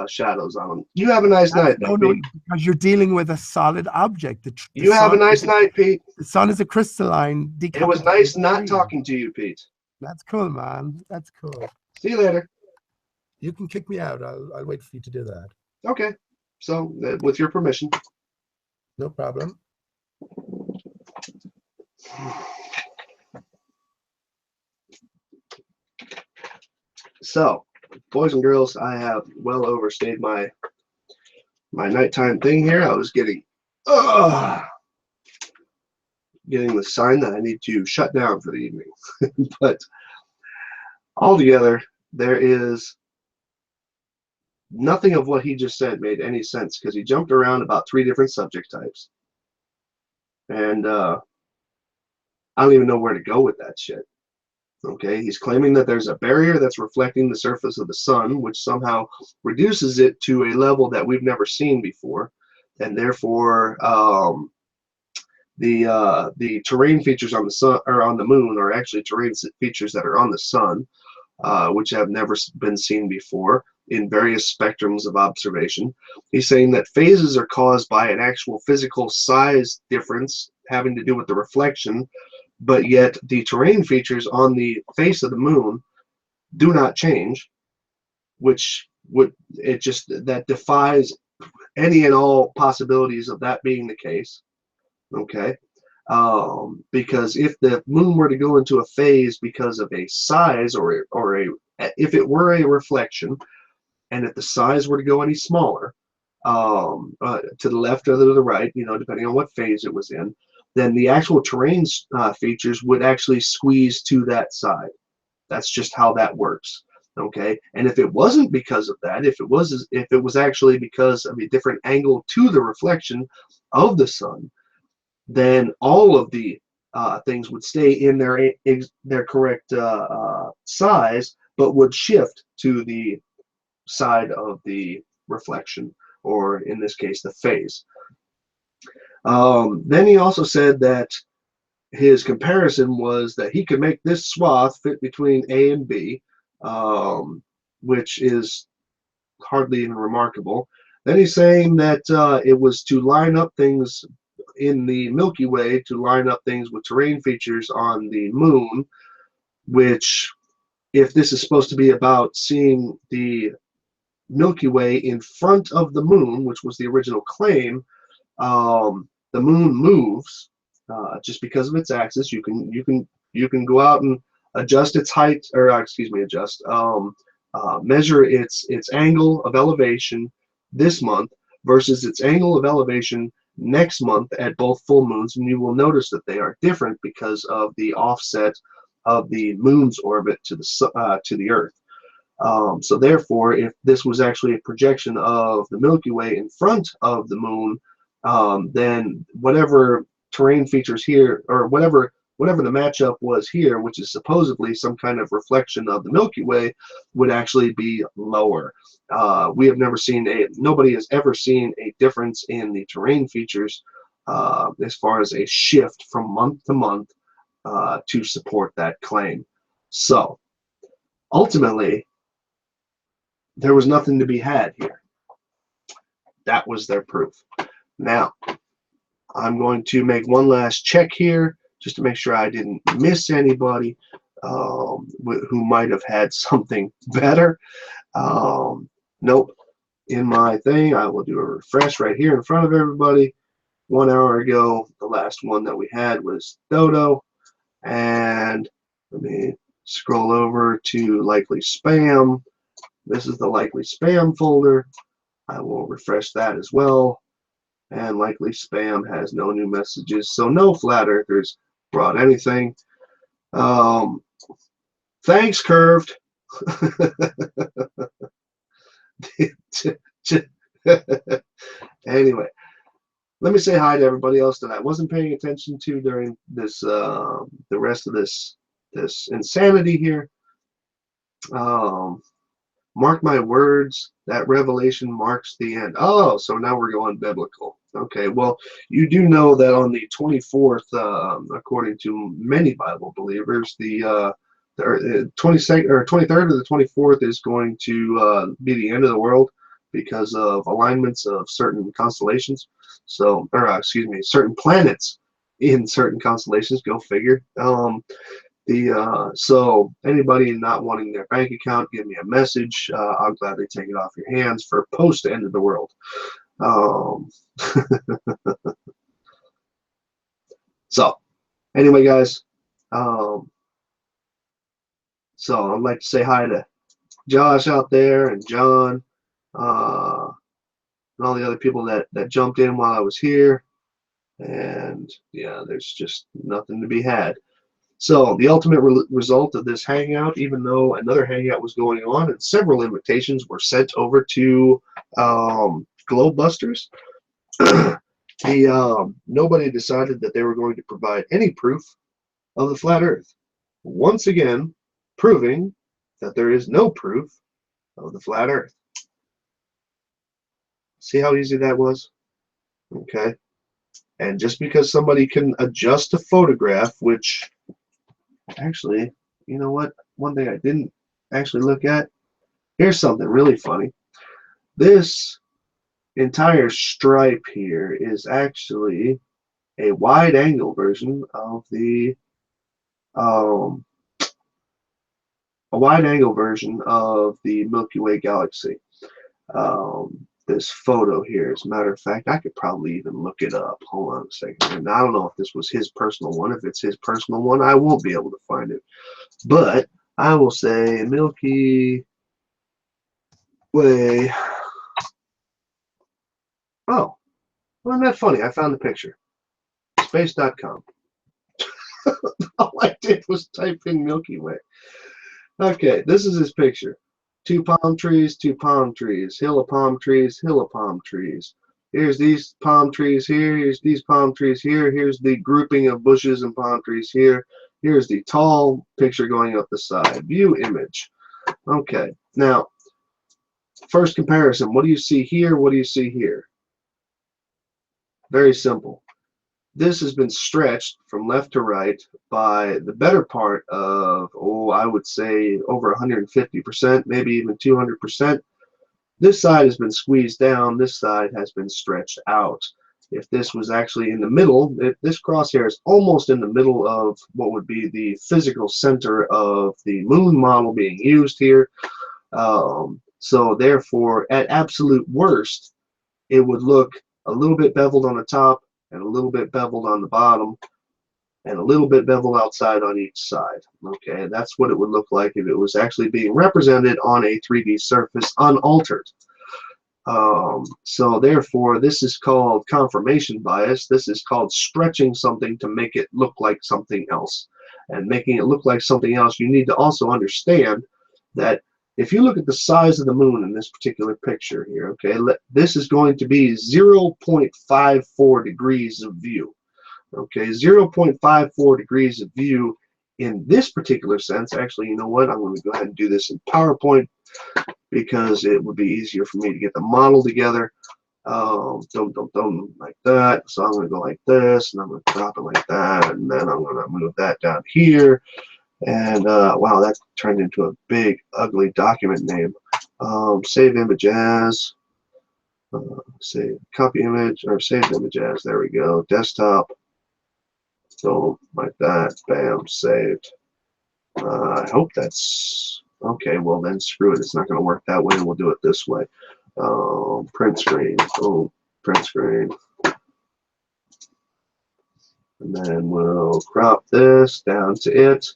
shadows on them. You have a nice night, though, no, Pete. because you're dealing with a solid object. You have a nice night, Pete. The sun is a crystalline. It was nice not talking to you, Pete. That's cool, man. That's cool. See you later. You can kick me out. I'll wait for you to do that. Okay. So, with your permission. No problem. So, boys and girls, I have well overstayed my nighttime thing here. I was getting the sign that I need to shut down for the evening. But altogether, there is nothing of what he just said made any sense, because he jumped around about 3 different subject types. And I don't even know where to go with that shit. Okay, he's claiming that there's a barrier that's reflecting the surface of the sun, which somehow reduces it to a level that we've never seen before, and therefore the terrain features on the sun or on the moon are actually terrain features that are on the sun, which have never been seen before in various spectrums of observation. He's saying that phases are caused by an actual physical size difference having to do with the reflection, but yet the terrain features on the face of the moon do not change, which that defies any and all possibilities of that being the case. Okay, because if the moon were to go into a phase because of a size or if it were a reflection, and if the size were to go any smaller, to the left or to the right, depending on what phase it was in, then the actual terrain features would actually squeeze to that side. That's just how that works. Okay, and if it wasn't because of that, if it was actually because of a different angle to the reflection of the sun, then all of the things would stay in their correct size, but would shift to the side of the reflection, or in this case, the phase. Then he also said that his comparison was that he could make this swath fit between A and B, which is hardly even remarkable. Then he's saying that it was to line up things in the Milky Way, to line up things with terrain features on the moon, which, if this is supposed to be about seeing the Milky Way in front of the moon, which was the original claim, the moon moves just because of its axis. You can go out and adjust its height, or measure its angle of elevation this month versus its angle of elevation next month at both full moons, and you will notice that they are different because of the offset of the moon's orbit to the Earth. So therefore, if this was actually a projection of the Milky Way in front of the moon, then whatever terrain features here, or whatever the matchup was here, which is supposedly some kind of reflection of the Milky Way, would actually be lower. Nobody has ever seen a difference in the terrain features as far as a shift from month to month to support that claim. So ultimately, there was nothing to be had here. That was their proof. Now, I'm going to make one last check here just to make sure I didn't miss anybody who might have had something better. Nope. In my thing, I will do a refresh right here in front of everybody. 1 hour ago, the last one that we had was Dodo. And let me scroll over to likely spam. This is the likely spam folder. I will refresh that as well. And likely spam has no new messages, so no flat earthers brought anything. Thanks, Curved. Anyway, let me say hi to everybody else that I wasn't paying attention to during this the rest of this insanity here. Mark my words, that revelation marks the end. Oh, so now we're going biblical. Okay, well, you do know that on the 24th, according to many Bible believers, the 22nd or 23rd or the 24th is going to be the end of the world because of alignments of certain constellations. So, or excuse me, certain planets in certain constellations. Go figure. So anybody not wanting their bank account, give me a message. I'll gladly take it off your hands for post end of the world. So anyway, guys, so I'd like to say hi to Josh out there and John, and all the other people that jumped in while I was here. And yeah, there's just nothing to be had. So the ultimate result of this hangout, even though another hangout was going on and several invitations were sent over to Globebusters, nobody decided that they were going to provide any proof of the flat Earth. Once again, proving that there is no proof of the flat Earth. See how easy that was? Okay. And just because somebody can adjust a photograph, which actually, you know what? One thing I didn't actually look at. Here's something really funny. This entire stripe here is actually a wide angle version of the Milky Way galaxy. This photo here, as a matter of fact, I could probably even look it up. Hold on a second. And I don't know if this was his personal one. If it's his personal one, I won't be able to find it. But I will say Milky Way. Oh, wasn't that funny? I found the picture. Space.com. All I did was type in Milky Way. Okay, this is his picture. Two palm trees, hill of palm trees, hill of palm trees. Here's these palm trees here, here's these palm trees here, here's the grouping of bushes and palm trees here. Here's the tall picture going up the side. View image. Okay, now, first comparison. What do you see here? What do you see here? Very simple. This has been stretched from left to right by the better part of, I would say over 150%, maybe even 200%. This side has been squeezed down. This side has been stretched out. If this was actually in the middle, this crosshair is almost in the middle of what would be the physical center of the moon model being used here. So therefore, at absolute worst, it would look a little bit beveled on the top and a little bit beveled on the bottom and a little bit beveled outside on each side. Okay, that's what it would look like if it was actually being represented on a 3D surface unaltered. So therefore, this is called confirmation bias. This is called stretching something to make it look like something else. And making it look like something else, you need to also understand that if you look at the size of the moon in this particular picture here, okay, this is going to be 0.54 degrees of view. Okay, 0.54 degrees of view in this particular sense. Actually, you know what? I'm going to go ahead and do this in PowerPoint because it would be easier for me to get the model together. Like that. So I'm going to go like this, and I'm going to drop it like that, and then I'm going to move that down here. And wow, that turned into a big, ugly document name. Save image as, save copy image, or save image as. There we go. Desktop. So like that. Bam, saved. I hope that's okay. Well, then screw it. It's not going to work that way. We'll do it this way. Print screen. Oh, print screen. And then we'll crop this down to it.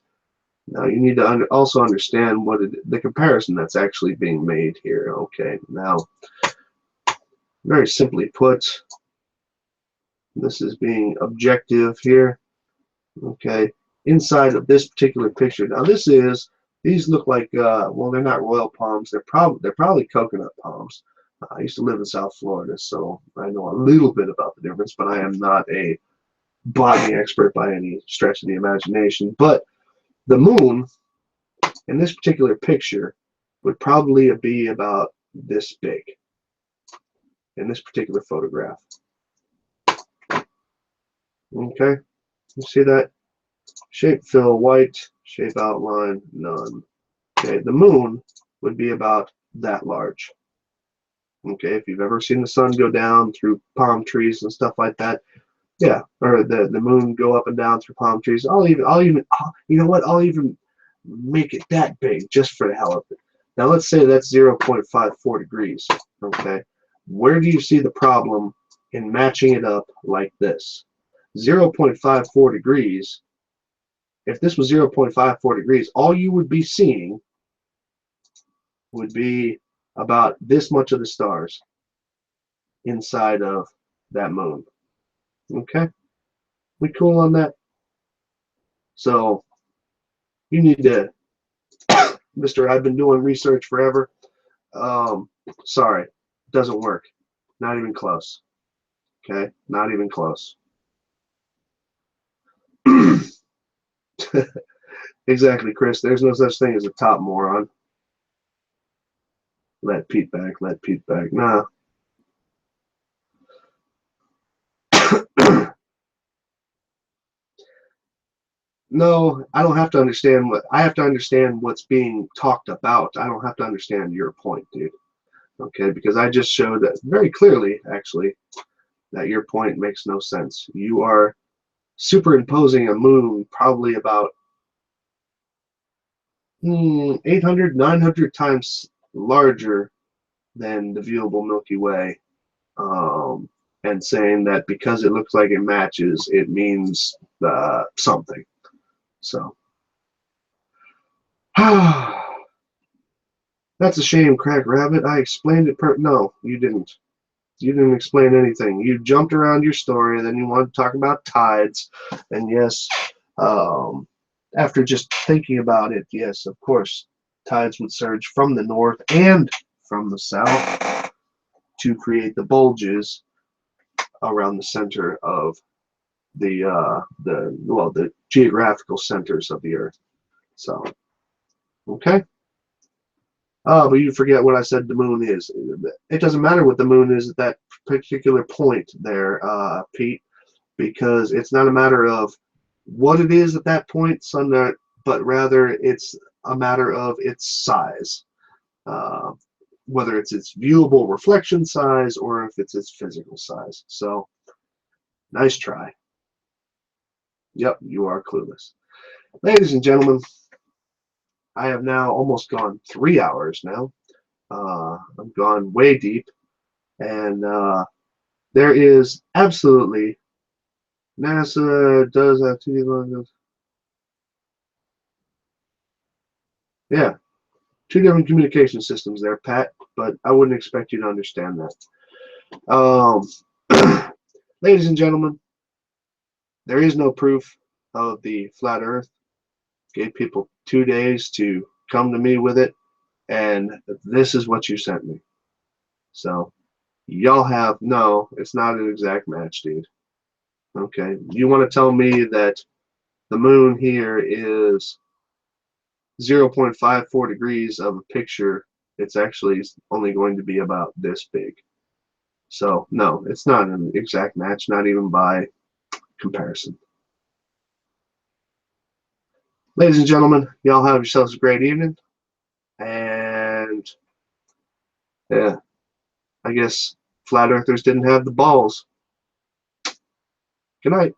Now you need to also understand what the comparison that's actually being made here. Okay, now very simply put, this is being objective here. Okay, inside of this particular picture. Now these look like well, they're not royal palms. They're probably coconut palms. I used to live in South Florida, so I know a little bit about the difference, but I am not a botany expert by any stretch of the imagination. But the moon in this particular picture would probably be about this big in this particular photograph. Okay, you see that? Shape fill white, Shape outline, none. Okay, the moon would be about that large. Okay, if you've ever seen the sun go down through palm trees and stuff like that, yeah, or the moon go up and down through palm trees. You know what? I'll even make it that big just for the hell of it. Now let's say that's 0.54 degrees. Okay, where do you see the problem in matching it up like this? 0.54 degrees. If this was 0.54 degrees, all you would be seeing would be about this much of the stars inside of that moon. Okay, we cool on that? So you need to, Mr. I've been doing research forever. Sorry, doesn't work. Not even close. Okay, not even close. Exactly, Chris. There's no such thing as a top moron. Let Pete back. Let Pete back. Nah. No, I don't have to understand what I have to understand what's being talked about. I don't have to understand your point, dude. Okay, because I just showed that very clearly, actually, that your point makes no sense. You are superimposing a moon probably about 800, 900 times larger than the viewable Milky Way, and saying that because it looks like it matches, it means something. So, that's a shame, Crack Rabbit. I explained it. No, you didn't. You didn't explain anything. You jumped around your story, and then you wanted to talk about tides. And yes, after just thinking about it, yes, of course, tides would surge from the north and from the south to create the bulges around the center of the geographical centers of the Earth. So, okay. But you forget what I said the moon is. It doesn't matter what the moon is at that particular point there, Pete, because it's not a matter of what it is at that point, but rather it's a matter of its size, whether it's its viewable reflection size or if it's its physical size. So, nice try. Yep, you are clueless. Ladies and gentlemen, I have now almost gone 3 hours now. I've gone way deep, and there is absolutely NASA does have TV logos. Yeah, two different communication systems there, Pat. But I wouldn't expect you to understand that. Ladies and gentlemen, there is no proof of the flat Earth. Gave people 2 days to come to me with it, and this is what you sent me. So y'all have no, it's not an exact match, dude. Okay, you want to tell me that the moon here is 0.54 degrees of a picture? It's actually only going to be about this big. So no, it's not an exact match, not even by comparison. Ladies and gentlemen, y'all have yourselves a great evening, and yeah, I guess flat earthers didn't have the balls. Good night.